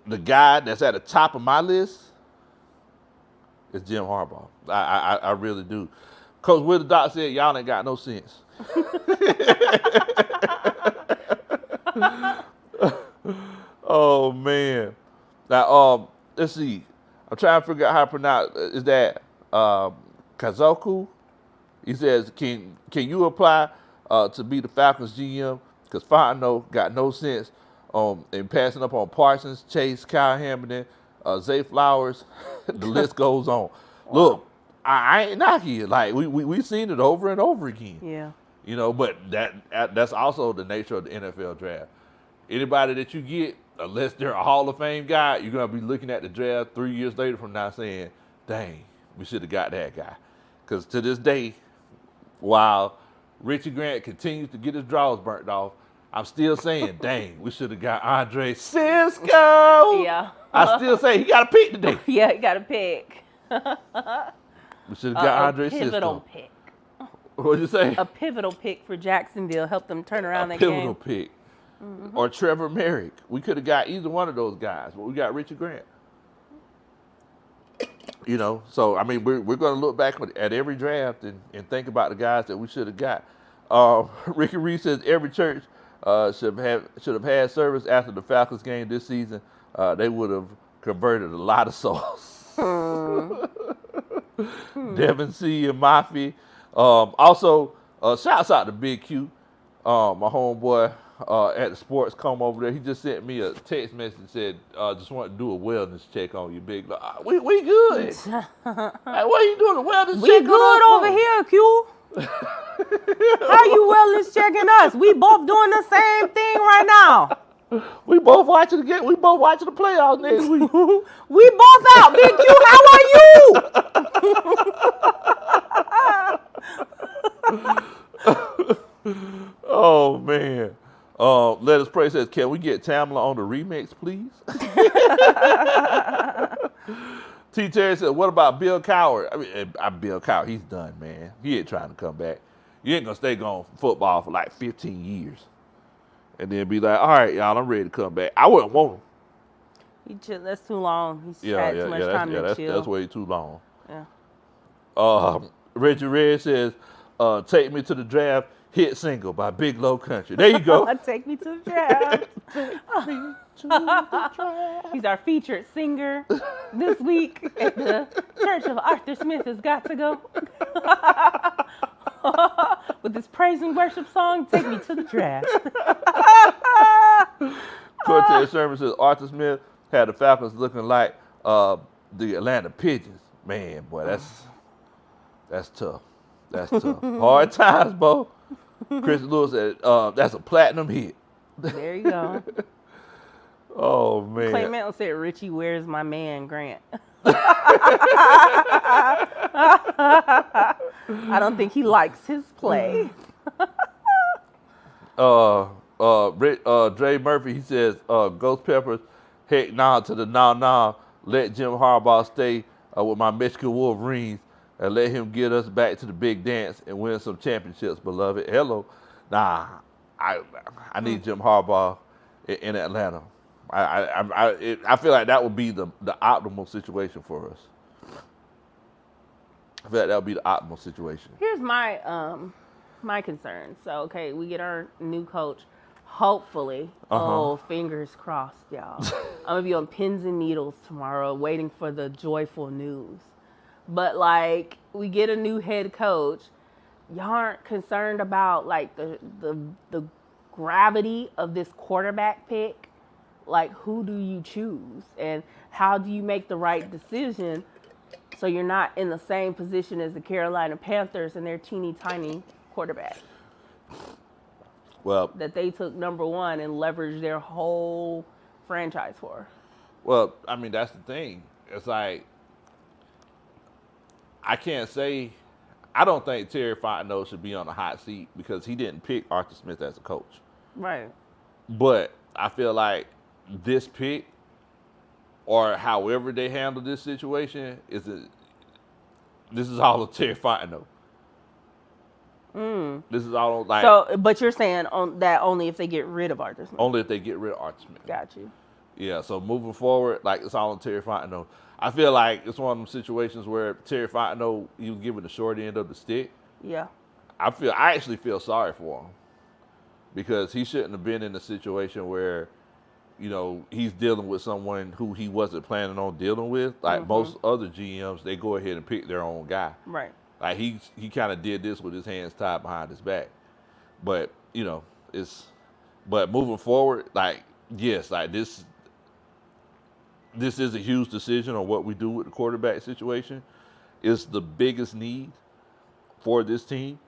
the guy that's at the top of my list is Jim Harbaugh. I really do. Coach Will the Doc said, y'all ain't got no sense. Oh, man. Now, let's see. I'm trying to figure out how to pronounce. Is that Kazoku? He says, can you apply to be the Falcons GM? Because Fontenot got no sense in passing up on Parsons, Chase, Kyle Hamilton, Zay Flowers. The list goes on. Wow. Look, I ain't knocking it. Like we've seen it over and over again. Yeah. You know, but that's also the nature of the NFL draft. Anybody that you get, unless they're a Hall of Fame guy, you're gonna be looking at the draft 3 years later from now saying, "Dang, we should have got that guy." Because to this day, while Richie Grant continues to get his draws burnt off, I'm still saying, "Dang, we should have got Andre Cisco." Yeah. I still say he got a pick today. Yeah, he got a pick. We should have got Andre Cisco. A pivotal pick. What'd you say? A pivotal pick for Jacksonville. Helped them turn around that game. A pivotal game. Pick. Mm-hmm. Or Trevor Merrick. We could have got either one of those guys, but we got Richard Grant. You know, so I mean, we're going to look back at every draft and think about the guys that we should have got. Ricky Reed says every church should have had service after the Falcons game this season. They would have converted a lot of souls. Devin C. and Mafi. Also, shouts out to Big Q, my homeboy at the sports come over there. He just sent me a text message and said, just want to do a wellness check on you, Big Low. We good. Hey, what are you doing, a wellness check? We good over here, Q. How you wellness checking us? We both doing the same thing right now. We both watching the game. We both watching the playoffs next week. We both out. Big Q, how are you? Oh, man. Let Us Pray says, can we get Tamla on the remix, please? T. Terry said, what about Bill Cowher? I mean, Bill Cowher, he's done, man. He ain't trying to come back. You ain't going to stay going for football for like 15 years. And then be like, all right, y'all, I'm ready to come back. I wouldn't want him. That's too long. He's had too much time to chill. That's way too long. Yeah. Reggie Red says, take me to the draft. Hit single by Big Low Kuntry. There you go. Take me to the draft. He's our featured singer this week at the Church of Arthur Smith Has Got to Go. With this praise and worship song, Take Me to the Draft. Cortez Sherman says Arthur Smith had the Falcons looking like the Atlanta Pigeons. Man, boy, that's tough. That's tough. Hard times, Bo. Chris Lewis said, that's a platinum hit. There you go. Oh, man. Clay Mantle said, Richie, where's my man, Grant? I don't think he likes his play. Dre Murphy, he says, Ghost Peppers, heck nah to the nah. Let Jim Harbaugh stay with my Michigan Wolverines and let him get us back to the big dance and win some championships, beloved. Hello. Nah, I need Jim Harbaugh in Atlanta. I feel like that would be the optimal situation for us. I feel like that would be the optimal situation. Here's my my concern. So, okay, we get our new coach. Hopefully, fingers crossed, y'all. I'm going to be on pins and needles tomorrow waiting for the joyful news. But, like, we get a new head coach. Y'all aren't concerned about, like, the gravity of this quarterback pick? Like, who do you choose? And how do you make the right decision so you're not in the same position as the Carolina Panthers and their teeny tiny quarterback? Well, that they took number one and leveraged their whole franchise for. well, I mean that's the thing. It's like I can't say. I don't think Terry Fontenot should be on the hot seat because he didn't pick Arthur Smith as a coach. Right. But I feel like this pick, or however they handle this situation, this is all of Terry Fontenot. This is all like So, but you're saying on that only if they get rid of Arthur Smith. only if they get rid of Arthur Smith. Got you. Yeah, so moving forward, like it's all on Terry Fontenot. I feel like it's one of them situations where Terry Fontenot, he was given the short end of the stick. Yeah. I actually feel sorry for him because he shouldn't have been in a situation where, you know, he's dealing with someone who he wasn't planning on dealing with. Like most other GMs, they go ahead and pick their own guy. Right. Like he kind of did this with his hands tied behind his back. But, you know, but moving forward, like, yes, like this is a huge decision on what we do with the quarterback situation. It's the biggest need for this team.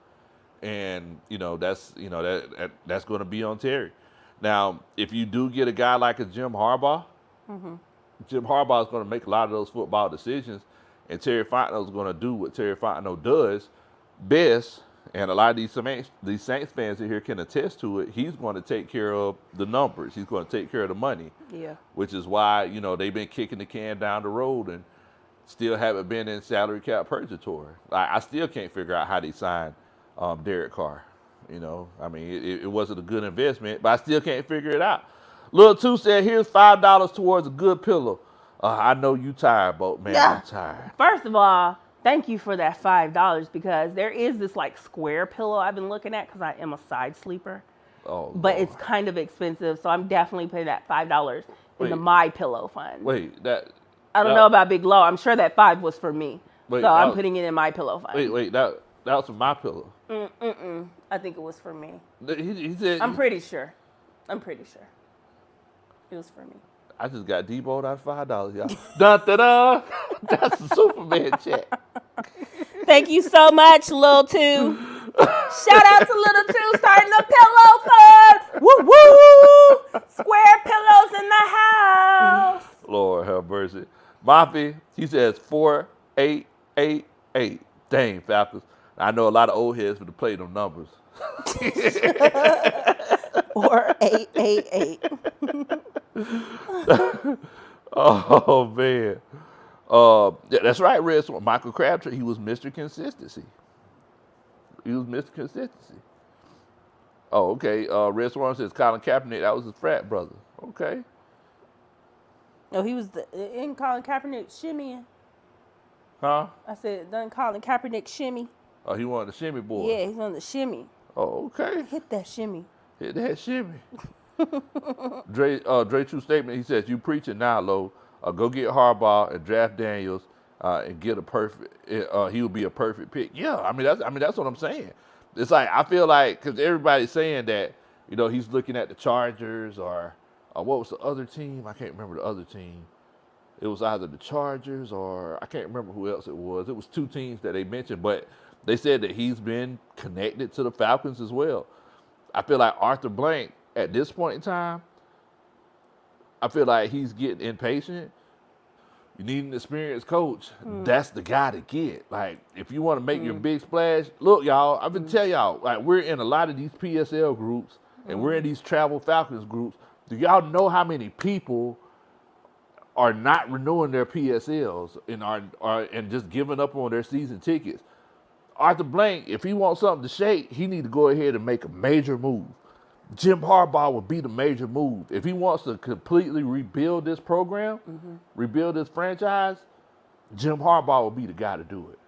And, you know, that's going to be on Terry. Now, if you do get a guy like a Jim Harbaugh, Jim Harbaugh is going to make a lot of those football decisions, and Terry Fontenot is going to do what Terry Fontenot does best. And a lot of these Saints fans in here can attest to it. He's going to take care of the numbers. He's going to take care of the money. Yeah. Which is why, you know, they've been kicking the can down the road and still haven't been in salary cap purgatory. I still can't figure out how they signed Derek Carr. You know, I mean, it wasn't a good investment, but I still can't figure it out. Lil 2 said, here's $5 towards a good pillow. I know you tired, but man, Yeah. I'm tired. First of all, thank you for that $5 because there is this like square pillow I've been looking at because I am a side sleeper. Oh, But Lord. it's kind of expensive, so I'm definitely putting that $5 in the Wait. My Pillow fund. Wait, I don't know about Big Low. I'm sure that 5 was for me, Wait, so I'm that- putting it in My Pillow fund. wait, that was for my pillow. I think it was for me. He said, I'm pretty sure. It was for me. I just got Debo'd out of $5, y'all. Da-da-da. That's a Superman check. Thank you so much, Lil 2. Shout out to Little 2 starting the pillow fund. Woo woo! Square pillows in the house. Lord have mercy. Mafia, he says 4888. Dang, Falcons. I know a lot of old heads would play them numbers. Or 888. Oh, man. Yeah, that's right, Red Swan. Michael Crabtree, he was Mr. Consistency. Oh, okay. Red Swan says Colin Kaepernick, that was his frat brother. Okay. No, he was in Colin Kaepernick shimmying. Huh? I said, done Colin Kaepernick shimmy. Oh, he wanted the shimmy boy. Yeah, he's on the shimmy. Oh, okay. Hit that shimmy. Hit that shimmy. Dre True Statement, he says, you preaching now, Lo. Go get Harbaugh and draft Daniels and get a perfect, he would be a perfect pick. Yeah, I mean, that's what I'm saying. It's like, I feel like, because everybody's saying that, you know, he's looking at the Chargers or what was the other team? I can't remember the other team. It was either the Chargers or I can't remember who else it was. It was two teams that they mentioned, but they said that he's been connected to the Falcons as well. I feel like Arthur Blank, at this point in time, I feel like he's getting impatient. You need an experienced coach. That's the guy to get. Like, if you want to make your big splash, look, y'all, I've been telling y'all, like, we're in a lot of these PSL groups and we're in these Travel Falcons groups. Do y'all know how many people are not renewing their PSLs and are just giving up on their season tickets? Arthur Blank, if he wants something to shake, he need to go ahead and make a major move. Jim Harbaugh would be the major move. If he wants to completely rebuild this program, rebuild this franchise, Jim Harbaugh will be the guy to do it.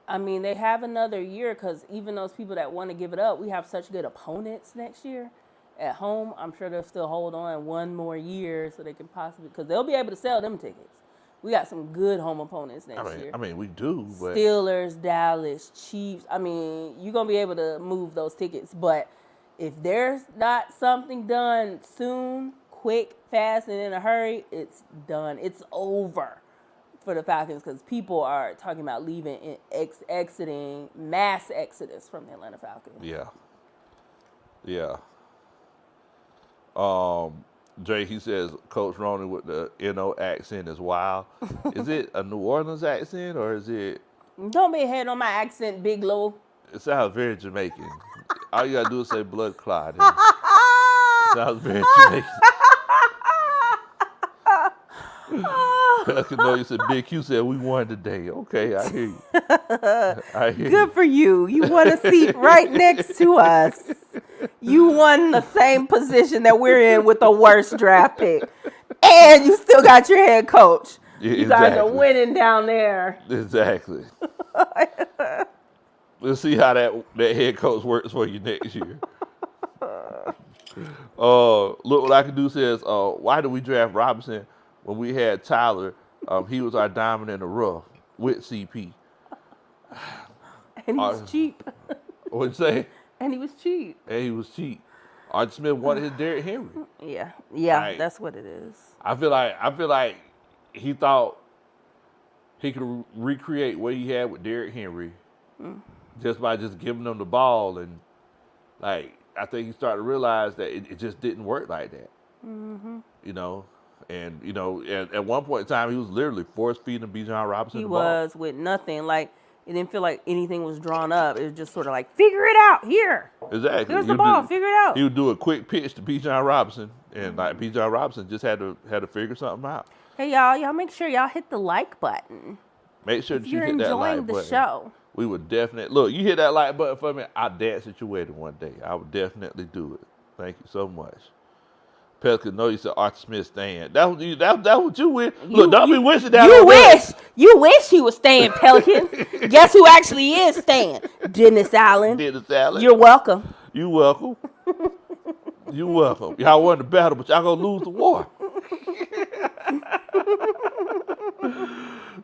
I mean, they have another year because even those people that want to give it up, we have such good opponents next year at home. I'm sure they'll still hold on one more year so they can possibly, because they'll be able to sell them tickets. We got some good home opponents next year. I mean, we do, but Steelers, Dallas, Chiefs. I mean, you're going to be able to move those tickets. But if there's not something done soon, quick, fast, and in a hurry, it's done. It's over for the Falcons because people are talking about leaving and exiting, mass exodus from the Atlanta Falcons. yeah. Dre, he says Coach Roney with the NO accent is wild. Is it a New Orleans accent or is it? Don't be ahead on my accent, Big Low. It sounds very Jamaican. All you gotta do is say blood clot. And it sounds very Jamaican. Pelican know you said Big Q said we won today. Okay, I hear you. I hear Good for you. You won a seat right next to us. You won the same position that we're in with the worst draft pick. And you still got your head coach. Yeah, you guys are winning down there. Exactly. Let's see how that head coach works for you next year. Look what I can do says, why did we draft Robinson when we had Tyler? He was our diamond in the rough with CP. And he was cheap. What'd you say? And he was cheap. And he was cheap. Archie Smith wanted his Derrick Henry. Yeah, Like, that's what it is. I feel like he thought he could recreate what he had with Derrick Henry just by just giving him the ball, and like I think he started to realize that it just didn't work like that. Mm-hmm. You know, and you know, at one point in time, he was literally force feeding Bijan Robinson He the ball. was with nothing. Like, it didn't feel like anything was drawn up. It was just sort of like, figure it out here. Exactly. Here's the ball. Figure it out. He would do a quick pitch to Bijan Robinson, and like Bijan Robinson just had to figure something out. Hey, y'all make sure y'all hit the like button. Make sure that you You're hit that like enjoying the button. show. We would definitely look. You hit that like button for me, I'll dance at your wedding one day. I would definitely do it. Thank you so much. Pelican, know you said Archie Smith staying. That's what you wish. Look, don't be wishing that. You wish he was staying, Pelicans. Guess who actually is staying? Dennis Allen. Dennis Allen. You're welcome. You welcome. You welcome. Y'all won the battle, but y'all gonna lose the war.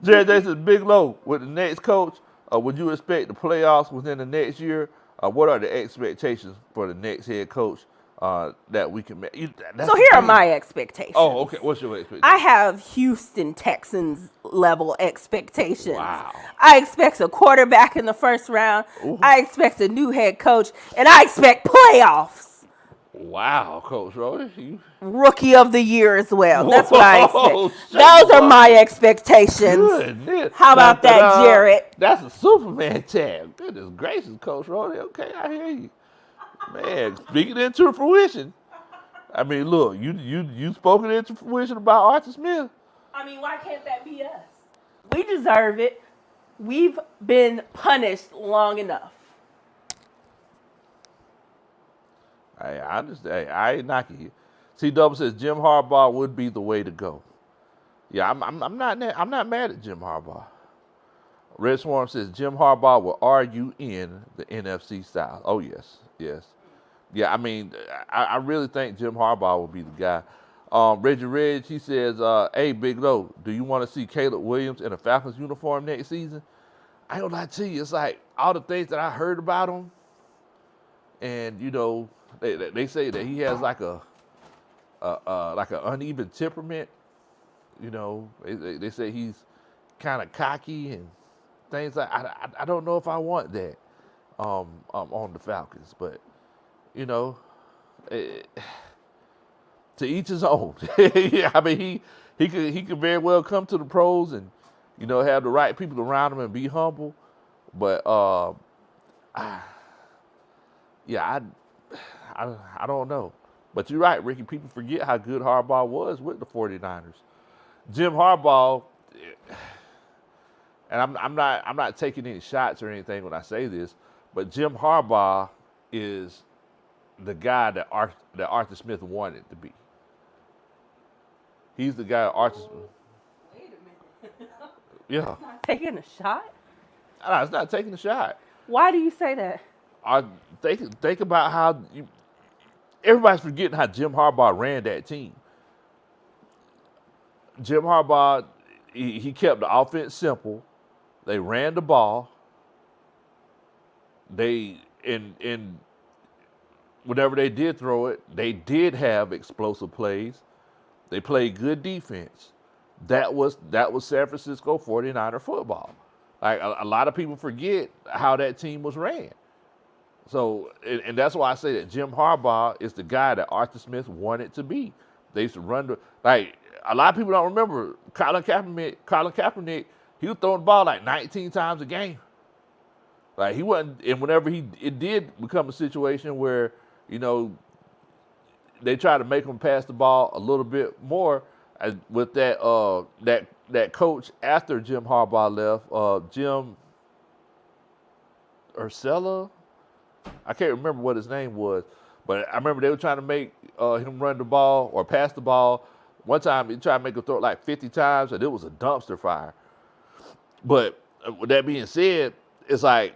Jerry J says, Big Low, with the next coach, would you expect the playoffs within the next year? What are the expectations for the next head coach that we can make? So here are my expectations. Oh, okay. What's your expectation? I have Houston Texans level expectations. Wow. I expect a quarterback in the first round. Ooh. I expect a new head coach. And I expect playoffs. Wow, Coach Rody. Rookie of the year as well. That's what I expect. Shut Those are up. my expectations. Goodness. How about that, Jarrett? That's a Superman tag. Goodness gracious, Coach Rody. Okay, I hear you. Man, speaking into fruition. I mean, look, you spoken into fruition about Archie Smith. I mean, why can't that be us? We deserve it. We've been punished long enough. I understand. I ain't knocking you. C-Double says Jim Harbaugh would be the way to go. Yeah, I'm not mad at Jim Harbaugh. Red Swarm says Jim Harbaugh will argue in the NFC South. Oh yes. Yeah, I mean, I really think Jim Harbaugh will be the guy. Reggie Reg, he says, hey, Big Low, do you want to see Caleb Williams in a Falcons uniform next season? I ain't gonna lie to you, it's like all the things that I heard about him, and you know, they say that he has like an uneven temperament. You know, they say he's kind of cocky and things like. I don't know if I want that on the Falcons, but you know, to each his own. Yeah, I mean he could very well come to the pros and you know have the right people around him and be humble, but yeah, I don't know. But you're right, Ricky. People forget how good Harbaugh was with the 49ers. Jim Harbaugh, and I'm not taking any shots or anything when I say this, but Jim Harbaugh is the guy that Arthur Smith wanted to be. He's the guy Arthur Smith. Wait a minute. Yeah. Not taking a shot? No, it's not taking a shot. Why do you say that? Think about how everybody's forgetting how Jim Harbaugh ran that team. Jim Harbaugh, he kept the offense simple. They ran the ball. They whenever they did throw it, they did have explosive plays. They played good defense. That was San Francisco 49er football. Like a lot of people forget how that team was ran. So, and that's why I say that Jim Harbaugh is the guy that Arthur Smith wanted to be. They used to run like a lot of people don't remember Colin Kaepernick. Colin Kaepernick, he was throwing the ball like 19 times a game. Like he wasn't, and whenever it did become a situation where they tried to make him pass the ball a little bit more with that coach after Jim Harbaugh left, Jim Ursula. I can't remember what his name was, but I remember they were trying to make him run the ball or pass the ball. One time he tried to make him throw it like 50 times, and it was a dumpster fire. But with that being said, it's like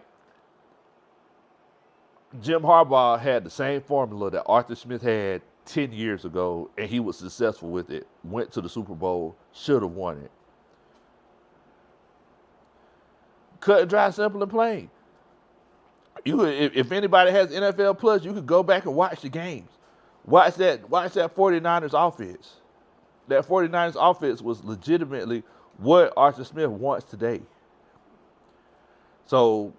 Jim Harbaugh had the same formula that Arthur Smith had 10 years ago, and he was successful with it. Went to the Super Bowl, should have won it. Cut and dry, simple and plain. If anybody has NFL Plus, you could go back and watch the games. Watch that 49ers offense. That 49ers offense was legitimately what Arthur Smith wants today. So,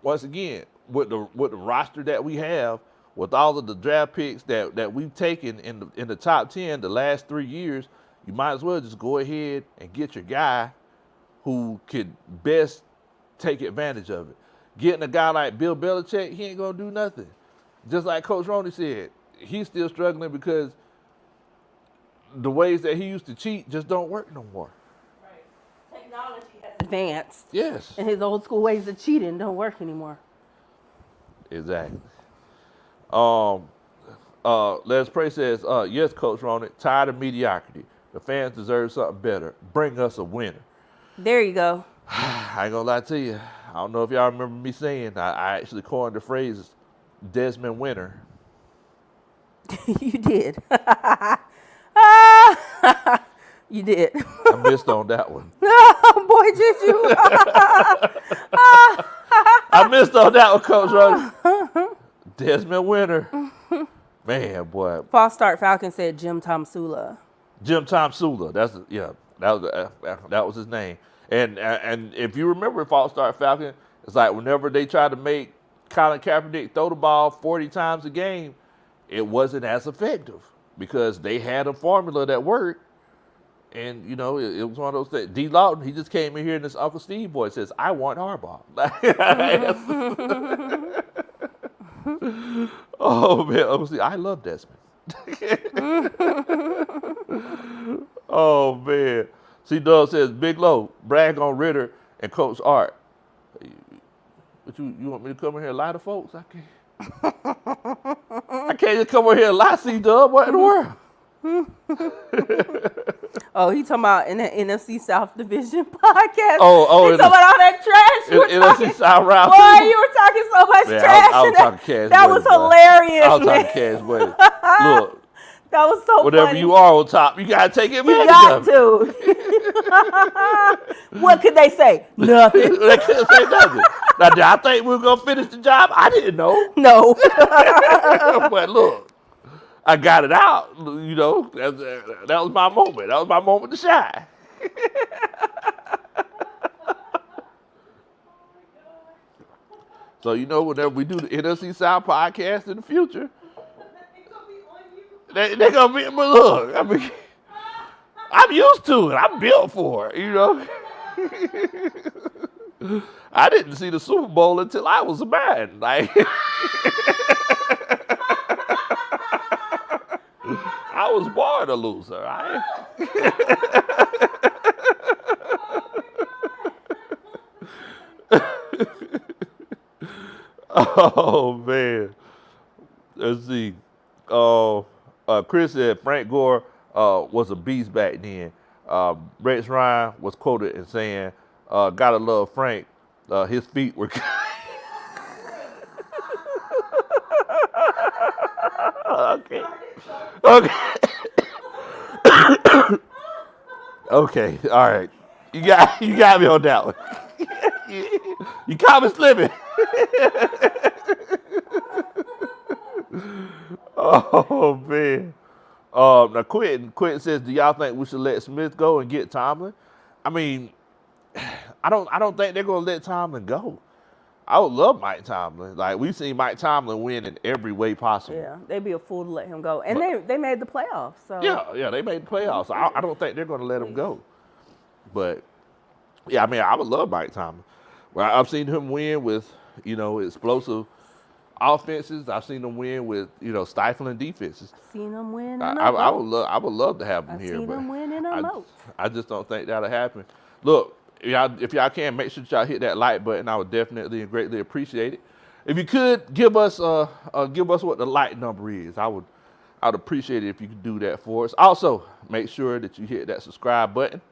once again, with the roster that we have, with all of the draft picks that we've taken in the top 10 the last 3 years, you might as well just go ahead and get your guy who could best take advantage of it. Getting a guy like Bill Belichick, he ain't going to do nothing. Just like Coach Roney said, he's still struggling because the ways that he used to cheat just don't work no more. Right. Technology has advanced. Yes. And his old school ways of cheating don't work anymore. Exactly. Les Pray says, yes, Coach Roney, tired of mediocrity. The fans deserve something better. Bring us a winner. There you go. I ain't gonna lie to you. I don't know if y'all remember me saying I actually coined the phrase Desmond Winner. You did. You did. I missed on that one. Boy, did you. I missed on that one, Coach Roney. Desmond Winner. Man, boy. False Start Falcon said Jim Tomsula. Jim Tomsula. That was his name. And if you remember False Start Falcon, it's like whenever they tried to make Colin Kaepernick throw the ball 40 times a game, it wasn't as effective because they had a formula that worked. And, it was one of those things. D. Lawton, he just came in here and this Uncle Steve boy says, I want Harbaugh. Oh, man. Uncle Steve, I love Desmond. Oh, man. C. Doug says, Big Low, brag on Ritter and Coach Art. But you want me to come in here and lie to folks? I can't. I can't just come in here and lie, C. Doug. What in the world? Oh, he talking about in the NFC South Division podcast. Oh, he talking about all that trash you were talking. NFC South round. Boy, you were talking so much trash. I was talking cash. That was hilarious. I was talking cash, buddy. Look. That was so whatever funny. you are on top, you gotta take advantage of it. You got to. What could they say? Nothing. They couldn't say nothing. Now, did I think we were gonna finish the job? I didn't know. No. But look, I got it out. That was my moment. That was my moment to shine. So whenever we do the NFC South podcast in the future. They're gonna be, but look, I'm used to it. I'm built for it, I didn't see the Super Bowl until I was a man. Like, I was born a loser. Oh man, let's see. Chris said Frank Gore was a beast back then. Rex Ryan was quoted as saying, gotta love Frank. His feet were... Okay. Okay, all right. You got me on that one. You caught me slipping. Oh man. Now Quentin says, do y'all think we should let Smith go and get Tomlin? I mean, I don't think they're gonna let Tomlin go. I would love Mike Tomlin. Like, we've seen Mike Tomlin win in every way possible. Yeah, they'd be a fool to let him go. And they made the playoffs. So Yeah, they made the playoffs. So I don't think they're going to let him go. But, yeah, I mean, I would love Mike Tomlin. Well, I've seen him win with, explosive offenses. I've seen him win with, stifling defenses. I've seen him win in I would love to have him here. I've seen him win in a moat. I just don't think that'll happen. Look, if y'all can, make sure y'all hit that like button. I would definitely and greatly appreciate it. If you could give us what the like number is, I'd appreciate it if you could do that for us. Also, make sure that you hit that subscribe button.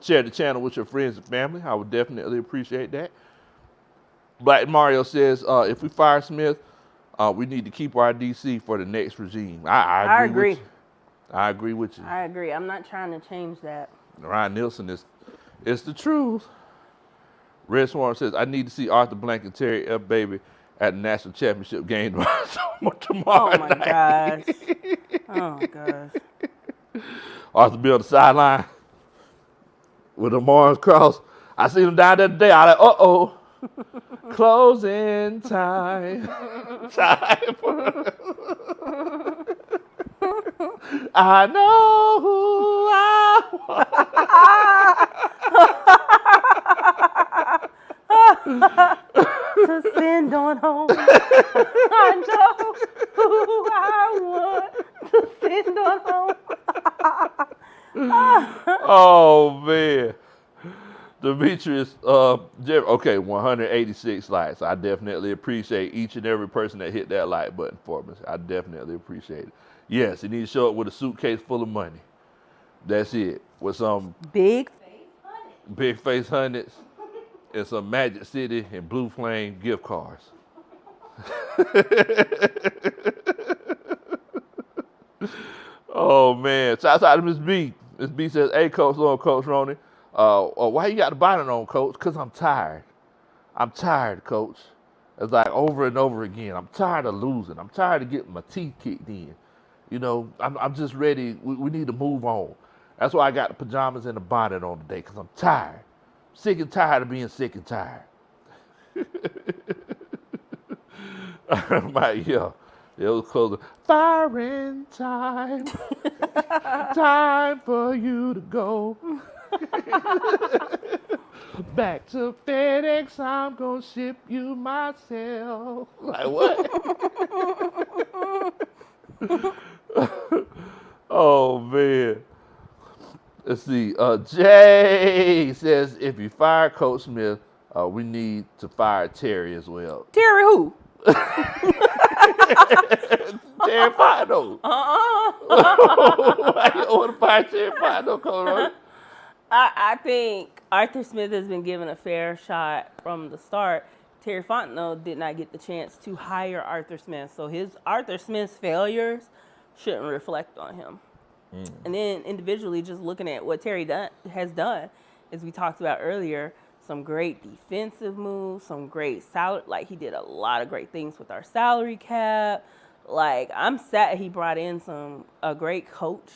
Share the channel with your friends and family. I would definitely appreciate that. Black Mario says, if we fire Smith, we need to keep our DC for the next regime. I agree. I agree with you. I agree. I'm not trying to change that. Ryan Nielsen it's the truth. Red Swarm says, I need to see Arthur Blank and Terry F. Baby at the national championship game tomorrow night. Oh, gosh. Arthur be on the sideline with them arms crossed. I seen him down there today. I like, uh-oh. Closing time. I know who I want to send on home. I know who I want to send on home. Oh, man. Demetrius, okay, 186 likes. I definitely appreciate each and every person that hit that like button for me. I definitely appreciate it. Yes, he needs to show up with a suitcase full of money. That's it. With some big face hundreds and some Magic City and Blue Flame gift cards. Oh, man. Shouts out to Miss B. Miss B says, hey, Coach Ronnie. Why you got the bonnet on, Coach? Because I'm tired. I'm tired, Coach. It's like over and over again. I'm tired of losing. I'm tired of getting my teeth kicked in. I'm just ready. We need to move on. That's why I got the pajamas and the bonnet on today, because I'm tired. Sick and tired of being sick and tired. It was close. Firing time. Time for you to go. Back to FedEx, I'm gonna ship you myself. Like what? Oh man. Let's see. Jay says if you fire Coach Smith, we need to fire Terry as well. Terry who? Terry Fino. Why you want to fire Terry Fino, Coach? I think Arthur Smith has been given a fair shot from the start. Terry Fontenot did not get the chance to hire Arthur Smith, so Arthur Smith's failures shouldn't reflect on him. And then individually, just looking at what Terry has done, as we talked about earlier, some great defensive moves, some great salary. Like, he did a lot of great things with our salary cap. Like, I'm sad he brought in a great coach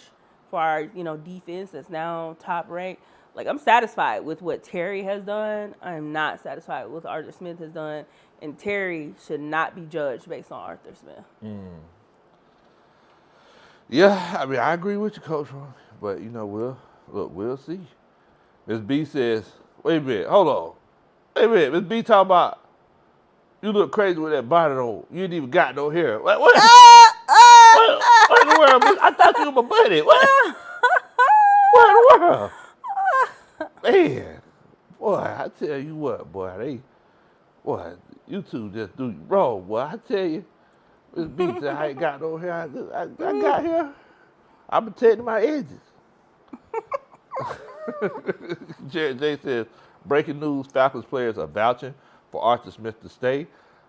for our, defense that's now top ranked. Like, I'm satisfied with what Terry has done. I'm not satisfied with what Arthur Smith has done. And Terry should not be judged based on Arthur Smith. Yeah, I mean, I agree with you, Coach Ron. But, we'll see. Ms. B says, wait a minute, hold on. Wait a minute, Ms. B talking about, you look crazy with that bonnet on. You ain't even got no hair. What in the world? I thought you were my buddy. What in the world? Man, boy, I tell you what, boy, you two just do you wrong, boy. I tell you, this beat that I ain't got no hair. I got hair. I'm protecting my edges. Jared J says, breaking news, Falcons players are vouching for Arthur Smith to stay,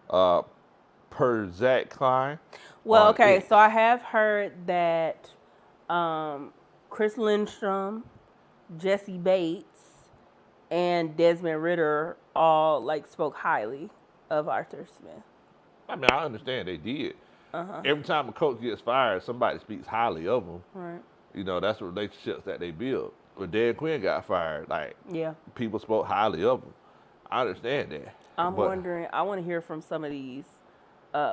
per Zach Klein. Well, okay, so I have heard that Chris Lindstrom, Jesse Bates, and Desmond Ritter all spoke highly of Arthur Smith. I mean, I understand they did. Every time a coach gets fired, somebody speaks highly of him. Right. That's the relationships that they build. When Dan Quinn got fired, people spoke highly of him. I understand that. I'm But wondering. I want to hear from some of these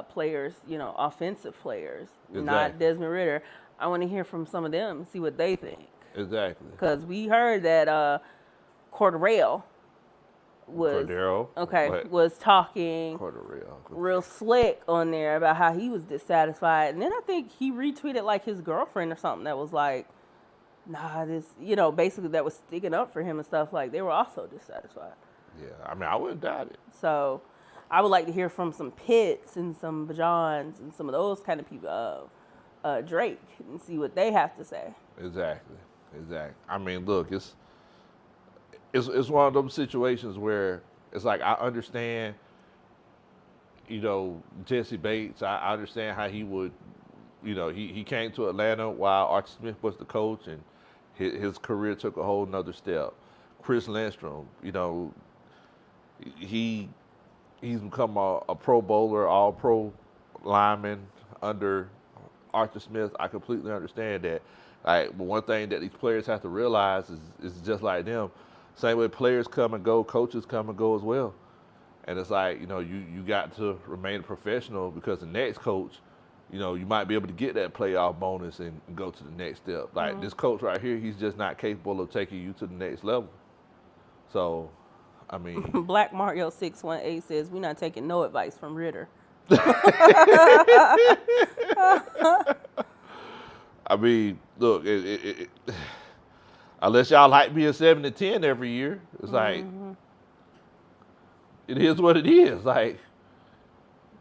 players, offensive players, not exactly, Desmond Ritter. I want to hear from some of them and see what they think. exactly. Because we heard that Cordell was Cordero, what? was talking Cordero. real slick on there about how he was dissatisfied, and then I think he retweeted like his girlfriend or something that was like, "Nah, this," basically that was sticking up for him and stuff. Like they were also dissatisfied. Yeah, I mean, I wouldn't doubt it. So, I would like to hear from some Pitts and some Bajans and some of those kind of people, Drake, and see what they have to say. Exactly. I mean, look, it's one of those situations where it's like I understand, Jesse Bates. I understand how he would, he came to Atlanta while Archie Smith was the coach, and his career took a whole nother step. Chris Lindstrom, he's become a Pro Bowler, All Pro lineman under Arthur Smith. I completely understand that. But one thing that these players have to realize is just like them. Same way players come and go, coaches come and go as well. And it's like, you got to remain a professional because the next coach, you might be able to get that playoff bonus and go to the next step. Like this coach right here, he's just not capable of taking you to the next level. So, I mean. Black Mario 618 says, we're not taking no advice from Ritter. I mean, look, unless y'all like being 7-10 every year, it's like, it is what it is. Like,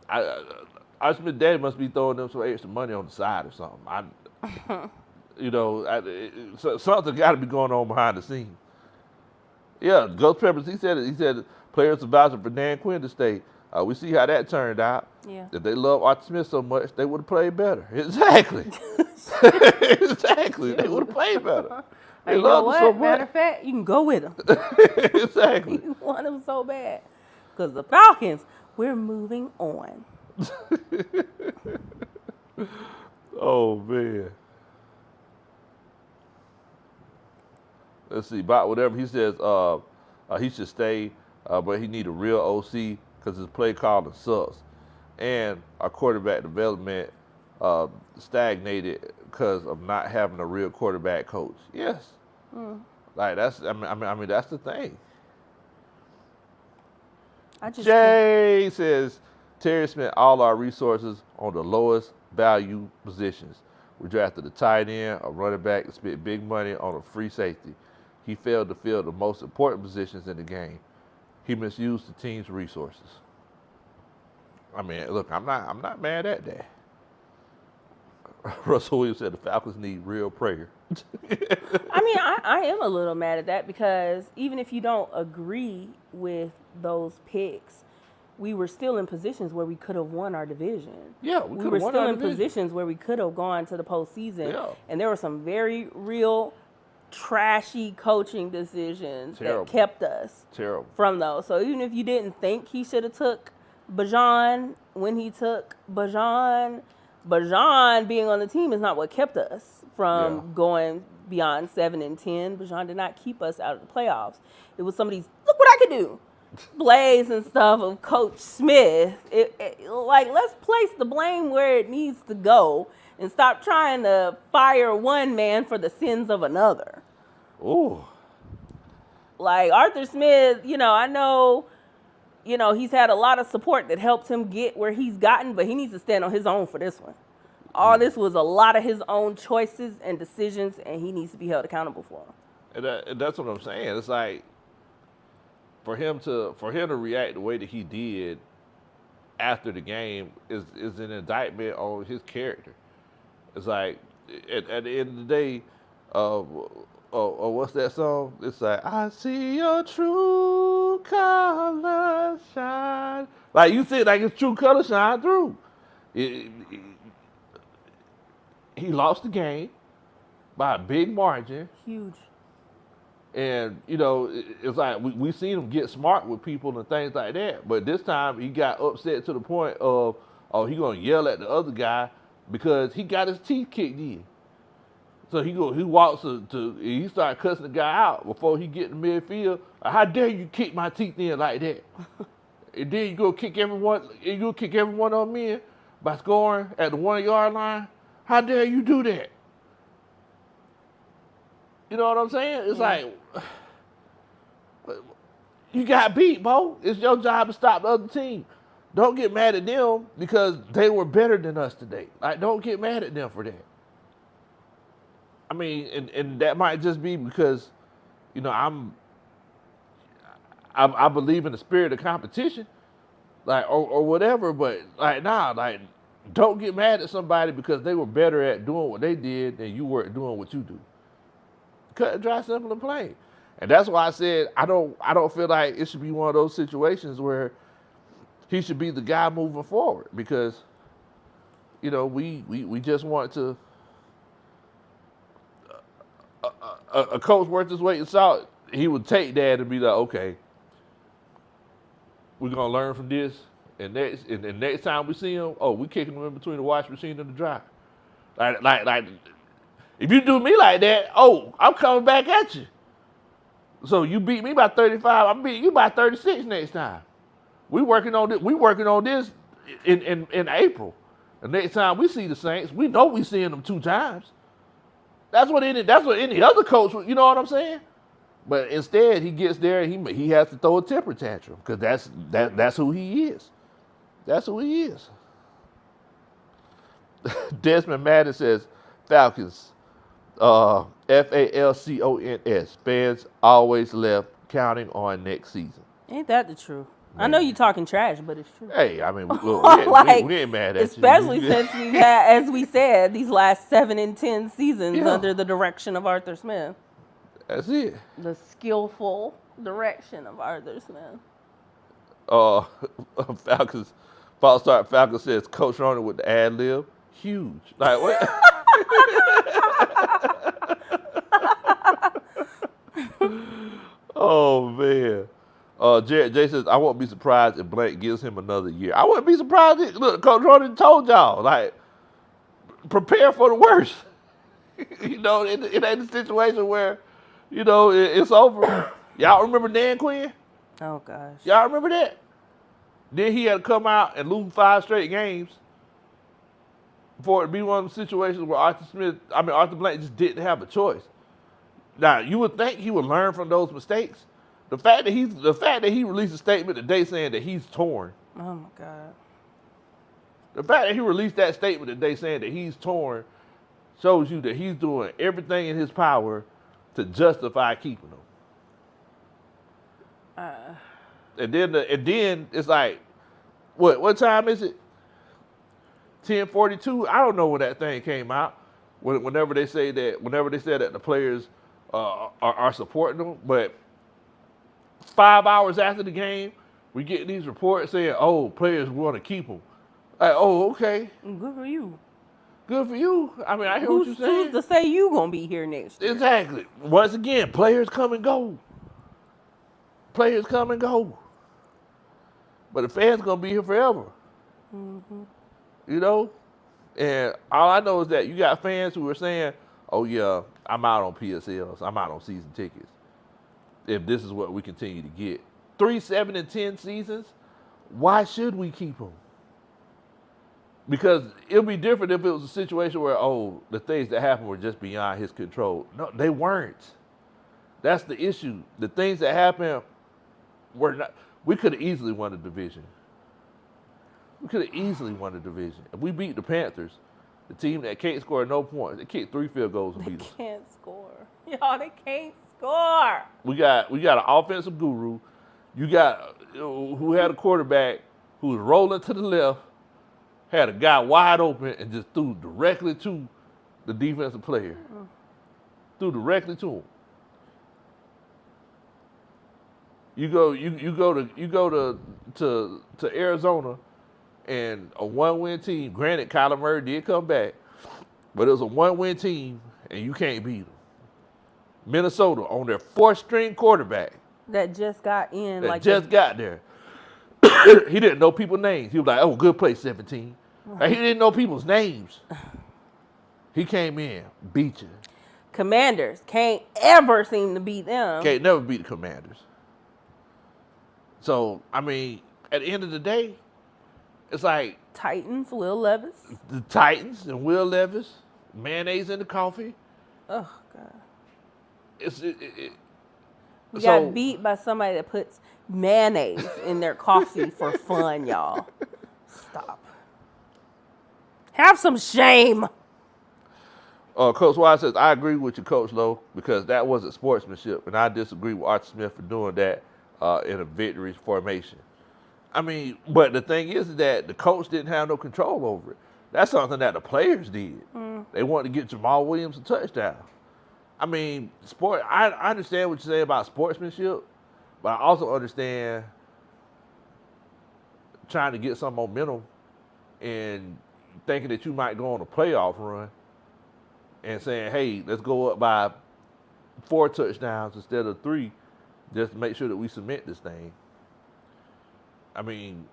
Smith Daddy must be throwing them some extra money on the side or something. Something got to be going on behind the scenes. Yeah, Ghost Peppers, he said players are vouching for Dan Quinn to stay. We see how that turned out. Yeah. If they love Archie Smith so much, they would have played better. Exactly. Exactly. They would have played better. They love him so much. Matter of fact, you can go with them. Exactly. You want them so bad. Because the Falcons, we're moving on. Oh, man. Let's see. About whatever he says, he should stay, but he need a real OC because his play calling sucks. And our quarterback development stagnated because of not having a real quarterback coach. Yes. Like that's I mean that's the thing. Jay says Terry spent all our resources on the lowest value positions. We drafted a tight end, a running back, and spent big money on a free safety. He failed to fill the most important positions in the game. He misused the team's resources. I mean, look, I'm not mad at that. Russell Williams said the Falcons need real prayer. I mean, I am a little mad at that because even if you don't agree with those picks, we were still in positions where we could have won our division. Yeah, we were still in positions where we could have gone to the postseason. Yeah. And there were some very real trashy coaching decisions that kept us from those. So even if you didn't think he should have took Bajan when he took Bajan being on the team is not what kept us from going beyond 7-10. Bajan did not keep us out of the playoffs. It was some of these, look what I could do, plays and stuff of Coach Smith. Let's place the blame where it needs to go and stop trying to fire one man for the sins of another. Ooh. Like Arthur Smith, I know, he's had a lot of support that helped him get where he's gotten, but he needs to stand on his own for this one. All this was a lot of his own choices and decisions, and he needs to be held accountable for them. And that's what I'm saying. It's like for him to react the way that he did after the game is an indictment on his character. It's like at the end of the day, what's that song? It's like, I see your true color shine. Like you see, like his true color shine through. He lost the game by a big margin. Huge. And, it's like we've seen him get smart with people and things like that. But this time he got upset to the point of, he's going to yell at the other guy because he got his teeth kicked in. So he walks he started cussing the guy out before he get to midfield. How dare you kick my teeth in like that? And then you go kick everyone on me by scoring at the 1 yard line. How dare you do that? You know what I'm saying? It's like, you got beat, Bo. It's your job to stop the other team. Don't get mad at them because they were better than us today. Like, don't get mad at them for that. I mean, and that might just be because, you know, I believe in the spirit of competition, like or whatever. But like, don't get mad at somebody because they were better at doing what they did than you were doing what you do. Cut and dry, simple and plain. And that's why I said I don't feel like it should be one of those situations where he should be the guy moving forward because, you know, we just want to. A coach worth his weight in salt, he would take that and be like, okay, we're gonna learn from this, and next time we see him, we kicking him in between the wash machine and the dryer. Like, if you do me like that, I'm coming back at you. So you beat me by 35, I'm beating you by 36 next time. We working on this in April. The next time we see the Saints, we know we seeing them 2 times. That's what any other coach, you know what I'm saying? But instead, he gets there and he has to throw a temper tantrum because that's who he is. That's who he is. Desmond Madden says, Falcons, Falcons. Fans always left counting on next season. Ain't that the truth? Man. I know you talking trash, but it's true. Hey, I mean, we ain't mad at especially you. Especially since we've had, as we said, these last 7 and 10 seasons under the direction of Arthur Smith. That's it. The skillful direction of Arthur Smith. Falcons. False start Falcons says Coach Ronald with the ad lib. Huge. Like what? Oh man. Jay says, I won't be surprised if Blank gives him another year. I wouldn't be surprised. Look, Coach Ronald told y'all, like, prepare for the worst. You know, it ain't a situation where, you know, it's over. Y'all remember Dan Quinn? Oh, gosh. Y'all remember that? Then he had to come out and lose 5 straight games for it to be one of the situations where Arthur Blank just didn't have a choice. Now, you would think he would learn from those mistakes. The fact that he released a statement today saying that he's torn. Oh my God. The fact that he released that statement today saying that he's torn shows you that he's doing everything in his power to justify keeping him. And then it's like, what time is it? 10:42. I don't know when that thing came out. Whenever they say that the players are supporting them, but 5 hours after the game, we get these reports saying, players want to keep them. Like, okay. Good for you. Good for you. I mean, I hear what you're saying. Who's to say you going to be here next year? Exactly. Once again, players come and go. Players come and go. But the fans going to be here forever. Mm-hmm. You know? And all I know is that you got fans who are saying, oh, yeah, I'm out on PSLs. I'm out on season tickets. If this is what we continue to get. 3, 7, and 10 seasons, why should we keep them? Because it'll be different if it was a situation where, the things that happened were just beyond his control. No, they weren't. That's the issue. The things that happened were not. We could have easily won the division. If we beat the Panthers, the team that can't score no points, they kicked 3 field goals and beat us. They can't score. Y'all, they can't score. We got an offensive guru. You got who had a quarterback who was rolling to the left, had a guy wide open and just threw directly to the defensive player. Threw directly to him. You go to Arizona and a 1-win team. Granted, Kyler Murray did come back, but it was a 1-win team and you can't beat them. Minnesota on their 4th-string quarterback. That just got in. Got there. He didn't know people's names. He was like, good play, 17. Like, he didn't know people's names. He came in, beat you. Commanders can't ever seem to beat them. Can't never beat the Commanders. So, I mean, at the end of the day, it's like Titans, Will Levis. the Titans and Will Levis, mayonnaise in the coffee. Oh, God. You So- got beat by somebody that puts mayonnaise in their coffee for fun, y'all. Stop. Have some shame. Coach Wise says, I agree with you, Coach Lowe, because that wasn't sportsmanship, and I disagree with Archie Smith for doing that in a victory formation. I mean, but the thing is that the coach didn't have no control over it. That's something that the players did. They wanted to get Jamal Williams a touchdown. I mean, I understand what you're saying about sportsmanship, but I also understand trying to get some momentum and thinking that you might go on a playoff run and saying, hey, let's go up by 4 touchdowns instead of 3 just to make sure that we cement this thing. I mean,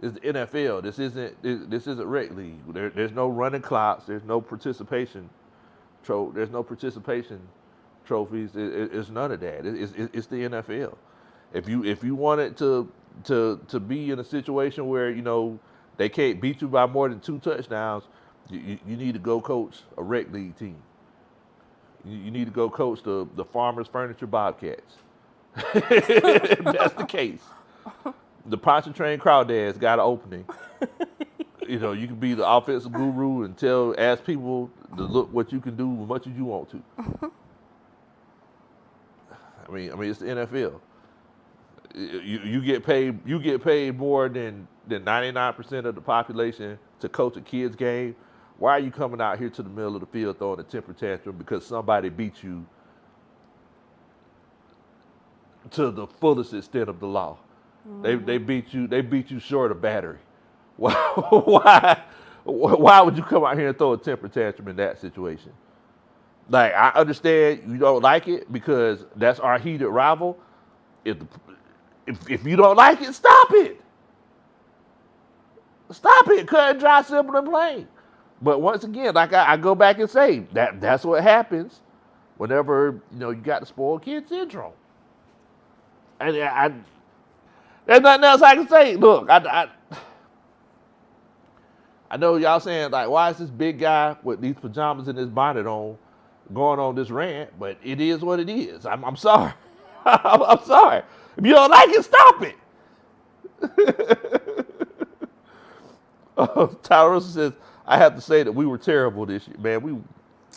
it's the NFL. This isn't rec league. There's no running clocks. There's no participation. There's no participation trophies. It's none of that. It's the NFL. If you wanted to be in a situation where they can't beat you by more than 2 touchdowns, you need to go coach a rec league team. You need to go coach the Farmers Furniture Bobcats. If that's the case. The Pontchartrain Crawdads got an opening. You can be the offensive guru and ask people to look what you can do as much as you want to. I mean, it's the NFL. You get paid more than 99% of the population to coach a kid's game. Why are you coming out here to the middle of the field throwing a temper tantrum because somebody beat you to the fullest extent of the law? They beat you short of battery. Why would you come out here and throw a temper tantrum in that situation? Like, I understand you don't like it because that's our heated rival. If you don't like it, stop it. Stop it. Cut and dry, simple and plain. But once again, like I go back and say, that's what happens whenever you got the spoiled kid syndrome. And there's nothing else I can say. Look, I know y'all saying, like, why is this big guy with these pajamas and this bonnet on going on this rant? But it is what it is. I'm sorry. I'm sorry. If you don't like it, stop it. Tyler says, I have to say that we were terrible this year. Man,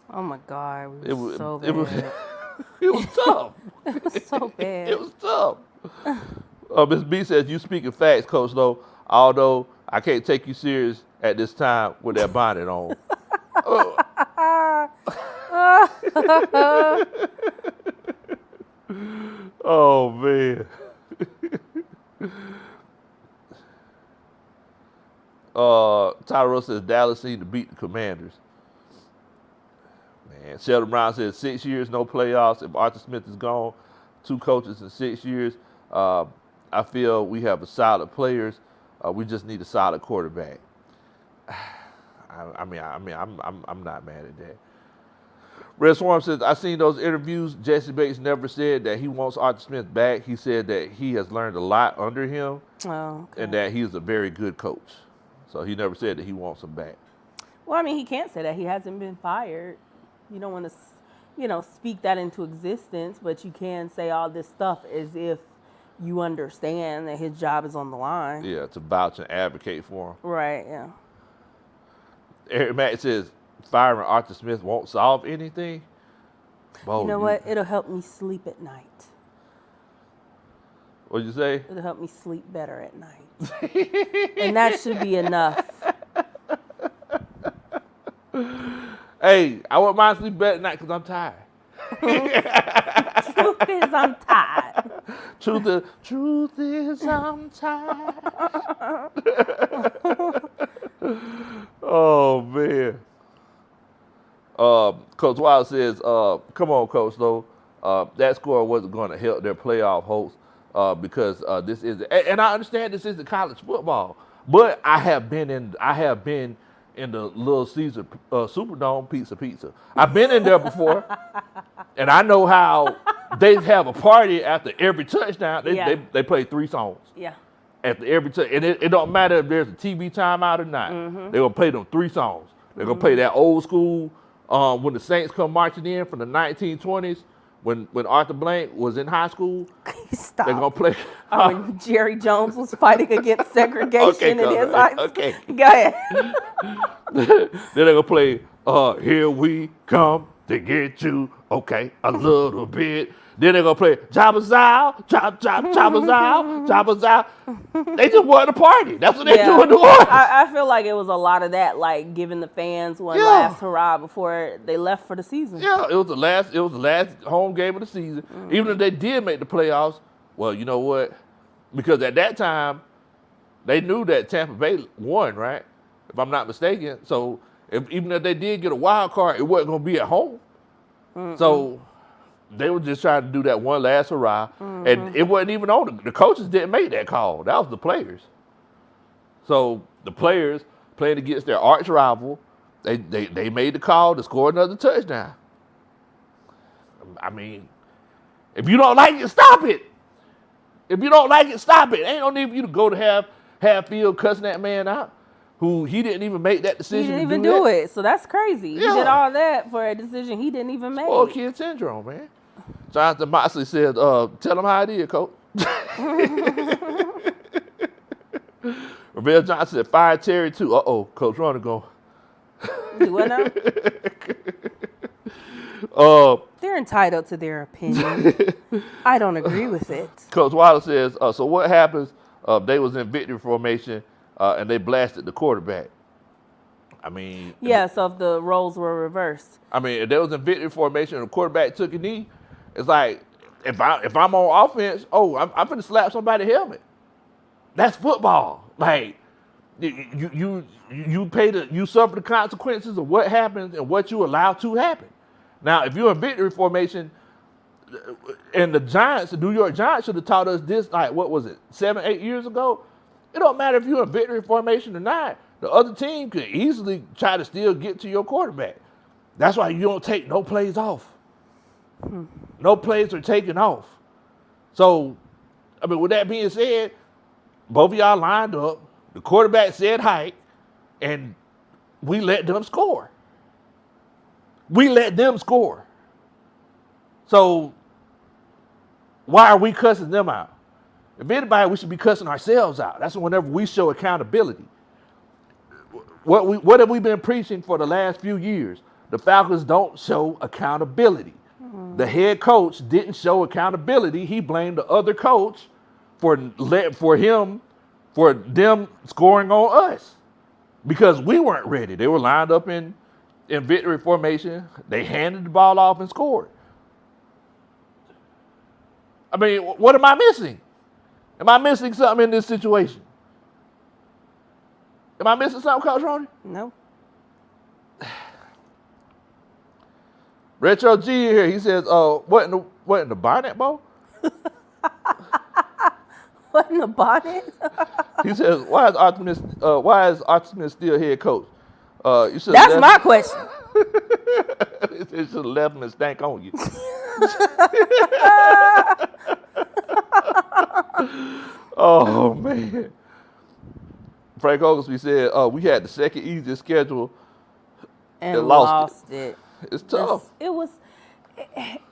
oh, my God. We were so bad. It was tough. It was so bad. It was tough. Ms. B says, you speaking facts, Coach Lowe, although I can't take you serious at this time with that bonnet on. Oh, man. Tyro says Dallas need to beat the Commanders. Man, Sheldon Brown says 6 years, no playoffs. If Arthur Smith is gone, 2 coaches in 6 years. I feel we have a solid players. We just need a solid quarterback. I'm not mad at that. Red Swarm says, I seen those interviews. Jesse Bates never said that he wants Arthur Smith back. He said that he has learned a lot under him and that he is a very good coach. So he never said that he wants him back. Well, I mean, he can't say that. He hasn't been fired. You don't want to, speak that into existence, but you can say all this stuff as if you understand that his job is on the line. Yeah, to vouch and advocate for him. Right, yeah. Eric Mack says, firing Arthur Smith won't solve anything. You know what? It'll help me sleep at night. What'd you say? It'll help me sleep better at night. And that should be enough. Hey, I want mine to sleep better at night because I'm tired. Truth is, I'm tired. Truth is, I'm tired. Oh, man. Coach Wild says, come on, Coach Lowe. That score wasn't going to help their playoff hopes because this is, and I understand this isn't college football, but I have been in in the Little Caesar Superdome pizza. I've been in there before, and I know how they have a party after every touchdown. They play 3 songs. Yeah. After every touchdown. And it don't matter if there's a TV timeout or not. Mm-hmm. They're going to play them 3 songs. They're going to play that old school, when the Saints come marching in from the 1920s, when Arthur Blank was in high school. Stop. They're going to play. When Jerry Jones was fighting against segregation in his high school. Okay. Go ahead. Then they're going to play, Here We Come to Get You, okay, a little bit. Then they're going to play Jabba's out, Jabba's out. They just want to party. That's what they do in New Orleans. I feel like it was a lot of that, like giving the fans one last hurrah before they left for the season. Yeah, it was the last home game of the season. Mm-hmm. Even if they did make the playoffs, well, you know what? Because at that time, they knew that Tampa Bay won, right? If I'm not mistaken. So even if they did get a wild card, it wasn't going to be at home. Mm-hmm. So they were just trying to do that one last hurrah. Mm-hmm. And it wasn't even on. The coaches didn't make that call. That was the players. So the players playing against their arch rival, they made the call to score another touchdown. I mean, if you don't like it, stop it. If you don't like it, stop it. Ain't no need for you to go to half field cussing that man out, who he didn't even make that decision. He didn't even do it. So that's crazy. Yeah. He did all that for a decision he didn't even make. Spoiled kid syndrome, man. Jonathan Moxley said, tell him how it is, coach. Ravelle Johnson said, fire Terry too. Uh-oh, Coach Ronald going. Do what now? They're entitled to their opinion. I don't agree with it. Coach Waller says, so what happens? They was in victory formation and they blasted the quarterback. I mean. Yeah, so if the roles were reversed. I mean, if they was in victory formation and the quarterback took a knee, it's like, if I'm on offense, I'm finna slap somebody's helmet. That's football. Like, you suffer the consequences of what happens and what you allow to happen. Now, if you're in victory formation, and the New York Giants should have taught us this, like, what was it, 7, 8 years ago? It don't matter if you're in victory formation or not. The other team could easily try to still get to your quarterback. That's why you don't take no plays off. No plays are taken off. So, I mean, with that being said, both of y'all lined up. The quarterback said hike, and we let them score. So, why are we cussing them out? If anybody, we should be cussing ourselves out. That's whenever we show accountability. What have we been preaching for the last few years? The Falcons don't show accountability. Mm-hmm. The head coach didn't show accountability. He blamed the other coach for them scoring on us because we weren't ready. They were lined up in victory formation. They handed the ball off and scored. I mean, what am I missing? Am I missing something in this situation? Am I missing something, Coach Ronnie? No. Retro G here. He says, what in the bonnet, Bo? What in the bonnet? He says, why is Artemis still head coach? That's my question. You should have left him and stank on you. Oh, man. Frank Oglesby said, we had the second easiest schedule and lost it. It's tough. It was,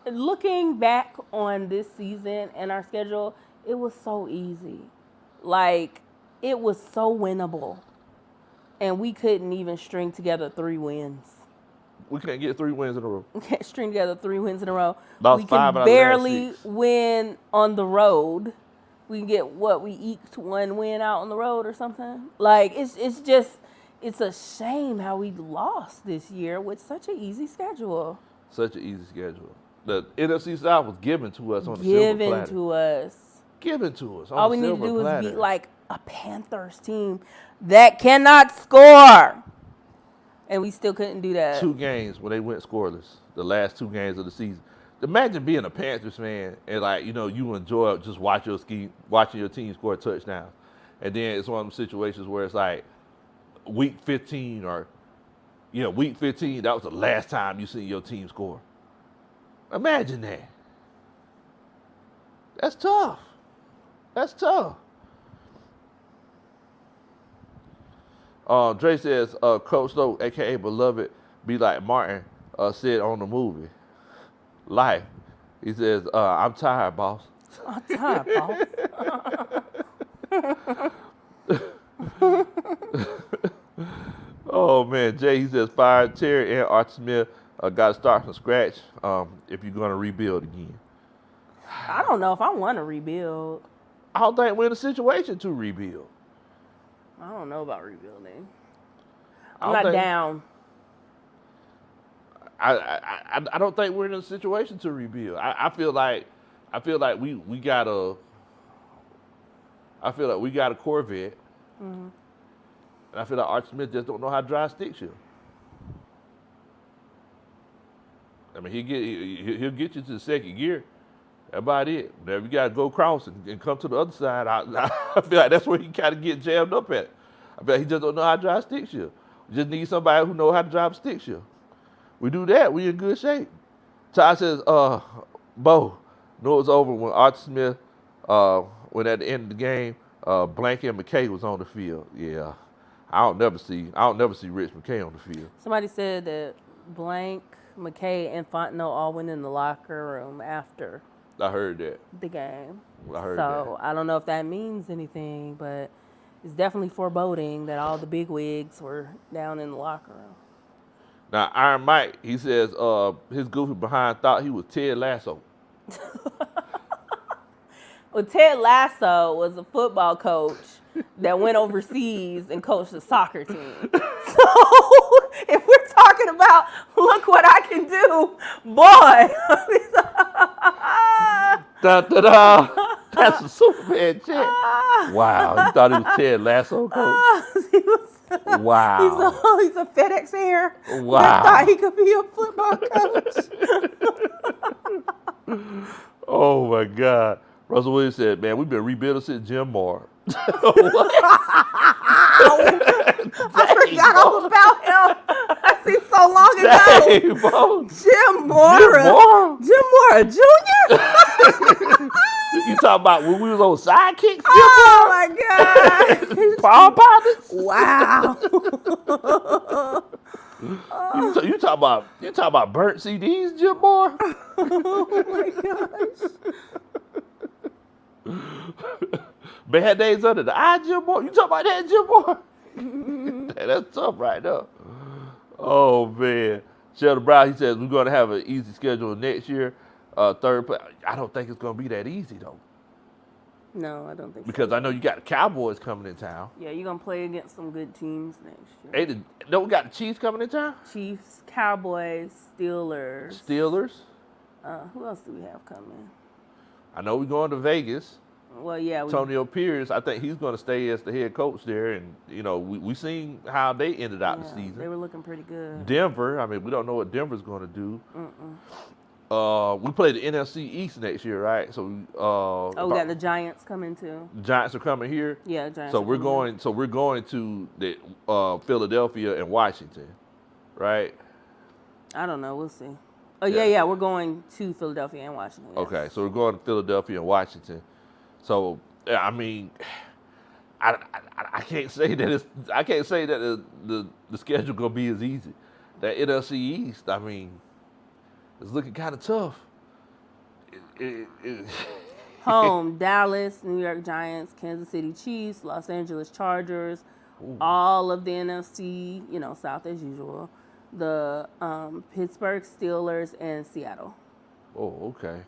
looking back on this season and our schedule, it was so easy. Like, it was so winnable. And we couldn't even string together 3 wins. We can't get 3 wins in a row. We can't string together 3 wins in a row. Lost we 5 can out of barely last 6. win on the road. We can get we eked 1 win out on the road or something. Like, it's a shame how we lost this year with such an easy schedule. Such an easy schedule. The NFC South was given to us on the silver platter. Given to us. All we need to do is beat like a Panthers team that cannot score. And we still couldn't do that. 2 games when they went scoreless. The last 2 games of the season. Imagine being a Panthers fan and you enjoy just watching your team score touchdowns. And then it's one of them situations where it's like week 15 or week 15, that was the last time you seen your team score. Imagine that. That's tough. That's tough. Dre says, Coach Low, a.k.a. Beloved, be like Martin said on the movie, Life. He says, I'm tired, boss. I'm tired, boss. Oh, man. Jay, he says, fire Terry and Archie Smith got to start from scratch if you're going to rebuild again. I don't know if I want to rebuild. I don't think we're in a situation to rebuild. I don't know about rebuilding. I'm not down. I don't think we're in a situation to rebuild. I feel like we got a Corvette. Mm-hmm. And I feel like Archie Smith just don't know how to drive stick shift. I mean, he'll get you to the second gear. That's about it. Now, if you got to go across and come to the other side, I feel like that's where he kind of get jammed up at. I feel like he just don't know how to drive stick shift. We just need somebody who know how to drive stick shift. We do that, we in good shape. Ty says, Bo, know it's over when Archie Smith, when at the end of the game, Blank and McKay was on the field. Yeah. I don't never see Rich McKay on the field. Somebody said that Blank, McKay, and Fontenot all went in the locker room after I heard that. the game. I heard that. So I don't know if that means anything, but it's definitely foreboding that all the big wigs were down in the locker room. Now, Iron Mike, he says his goofy behind thought he was Ted Lasso. Well, Ted Lasso was a football coach that went overseas and coached a soccer team. So if we're talking about look what I can do, boy. Da, da, da. That's a Superman check. Wow, you thought he was Ted Lasso coach? Wow. He's a FedEx air. Wow. I thought he could be a football coach. Oh, my God. Russell Williams said, man, we've been rebuilding since Jim Moore. I forgot all about him. I seen so long ago. Jim Moore Jr.? You talking about when we was on Sidekicks? Oh, my God. Paul Partners? Wow. You talking about burnt CDs, Jim Moore? Oh, my gosh. Bad Days Under the Eye, Jim Moore? You talking about that, Jim Moore? That's tough right there. Oh, man. Sheldon Brown, he says, we're going to have an easy schedule next year. Third place. I don't think it's going to be that easy, though. No, I don't think because I know you got the Cowboys coming in town. Yeah, you're going to play against some good teams next year. Hey, don't we got the Chiefs coming in town? Chiefs, Cowboys, Steelers. Who else do we have coming? I know we're going to Vegas. Well, yeah. Antonio Pierce, I think he's going to stay as the head coach there. And, you know, we seen how they ended out the season. They were looking pretty good. Denver, I mean, we don't know what Denver's going to do. We play the NFC East next year, right? So we got the Giants coming too. The Giants are coming here. Yeah, Giants. So we're going to the Philadelphia and Washington, right? I don't know. We'll see. Oh yeah. We're going to Philadelphia and Washington. Yes. Okay, so we're going to Philadelphia and Washington. So I mean, I can't say that the schedule gonna be as easy. That NFC East, I mean, it's looking kind of tough. Home, Dallas, New York Giants, Kansas City Chiefs, Los Angeles Chargers, all of the NFC, South as usual. The Pittsburgh Steelers and Seattle. Oh, okay.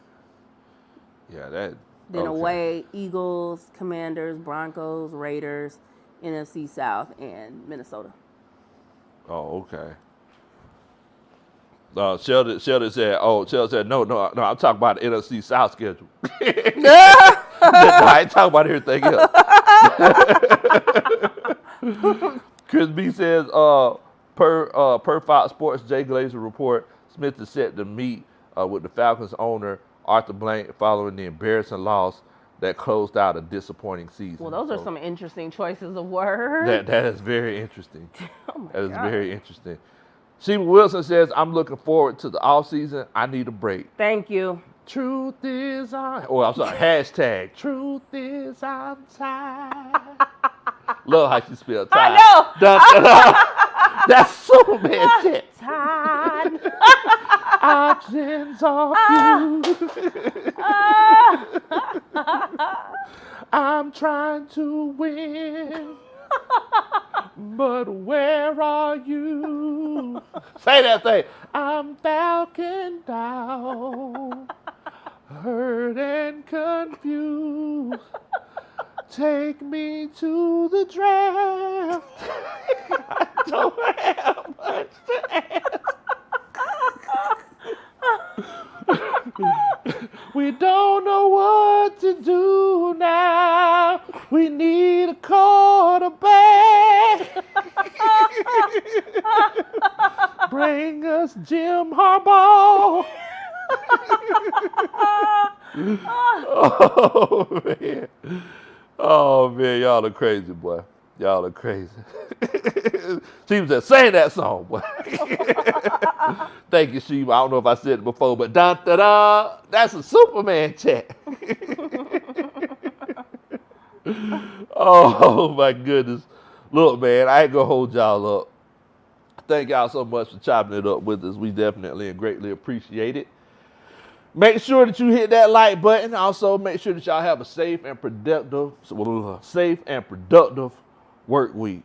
Yeah, that. Then away, Eagles, Commanders, Broncos, Raiders, NFC South, and Minnesota. Oh, okay. Sheldon said, no, I'm talking about the NFC South schedule. I ain't talking about everything else. Chris B says, per Fox Sports Jay Glazer report, Smith is set to meet with the Falcons owner Arthur Blank following the embarrassing loss that closed out a disappointing season. Well, those are some interesting choices of words. That is very interesting. Oh my God. God. Very interesting. Sheba Wilson says, I'm looking forward to the offseason. I need a break. Thank you. Truth is I'm sorry, hashtag truth is I'm tired. Love how she spelled tired. I know. That's Superman shit. Tired. Options off you. I'm trying to win. But where are you? Say that thing. I'm Falcon down, hurt and confused. Take me to the draft. I don't have much to ask. We don't know what to do now. We need a quarterback. Bring us Jim Harbaugh. Oh, man. Oh, man, y'all are crazy, boy. Y'all are crazy. She was just saying that song, boy. Thank you, Sheba. I don't know if I said it before, but da-da-da, that's a Superman chat. Oh, my goodness. Look, man, I ain't going to hold y'all up. Thank y'all so much for chopping it up with us. We definitely and greatly appreciate it. Make sure that you hit that like button. Also, make sure that y'all have a safe and productive work week.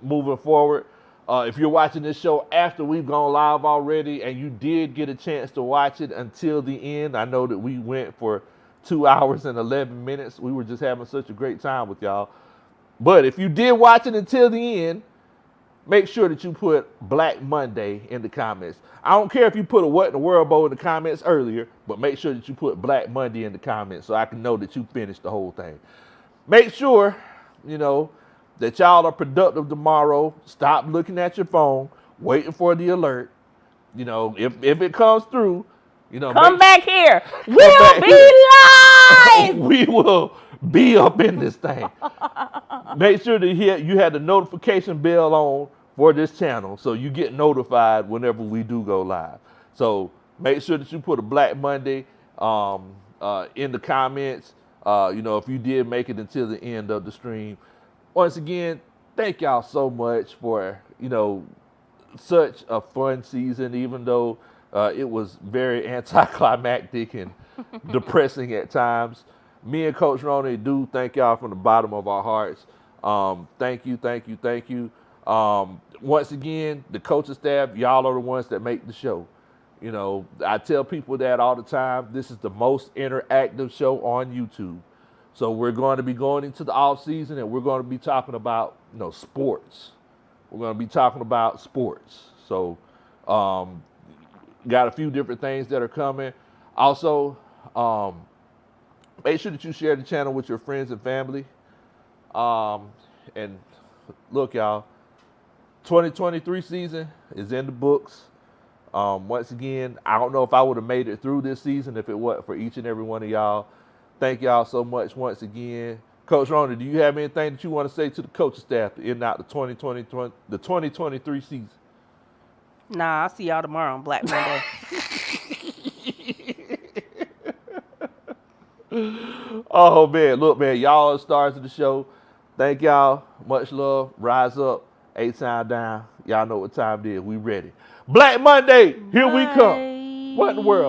Moving forward, if you're watching this show after we've gone live already and you did get a chance to watch it until the end, I know that we went for 2 hours and 11 minutes. We were just having such a great time with y'all. But if you did watch it until the end, make sure that you put Black Monday in the comments. I don't care if you put a What in the World Bowl in the comments earlier, but make sure that you put Black Monday in the comments so I can know that you finished the whole thing. Make sure, that y'all are productive tomorrow. Stop looking at your phone, waiting for the alert. If it comes through, come back here. We'll be live. We will be up in this thing. Make sure that you had the notification bell on for this channel so you get notified whenever we do go live. So make sure that you put a Black Monday in the comments, if you did make it until the end of the stream. Once again, thank y'all so much for, such a fun season, even though it was very anticlimactic and depressing at times. Me and Coach Ronnie do thank y'all from the bottom of our hearts. Thank you. Once again, the coaching staff, y'all are the ones that make the show. I tell people that all the time. This is the most interactive show on YouTube. So we're going to be going into the off season and we're going to be talking about, sports. We're going to be talking about sports. So got a few different things that are coming. Also, make sure that you share the channel with your friends and family. And look, y'all, 2023 season is in the books. Once again, I don't know if I would have made it through this season if it wasn't for each and every one of y'all. Thank y'all so much once again. Coach Ronnie, do you have anything that you want to say to the coaching staff to end out the 2023 season? Nah, I'll see y'all tomorrow on Black Monday. Oh, man. Look, man, y'all are the stars of the show. Thank y'all. Much love. Rise up. 8 time down. Y'all know what time it is. We ready. Black Monday. Here we come. What in the world?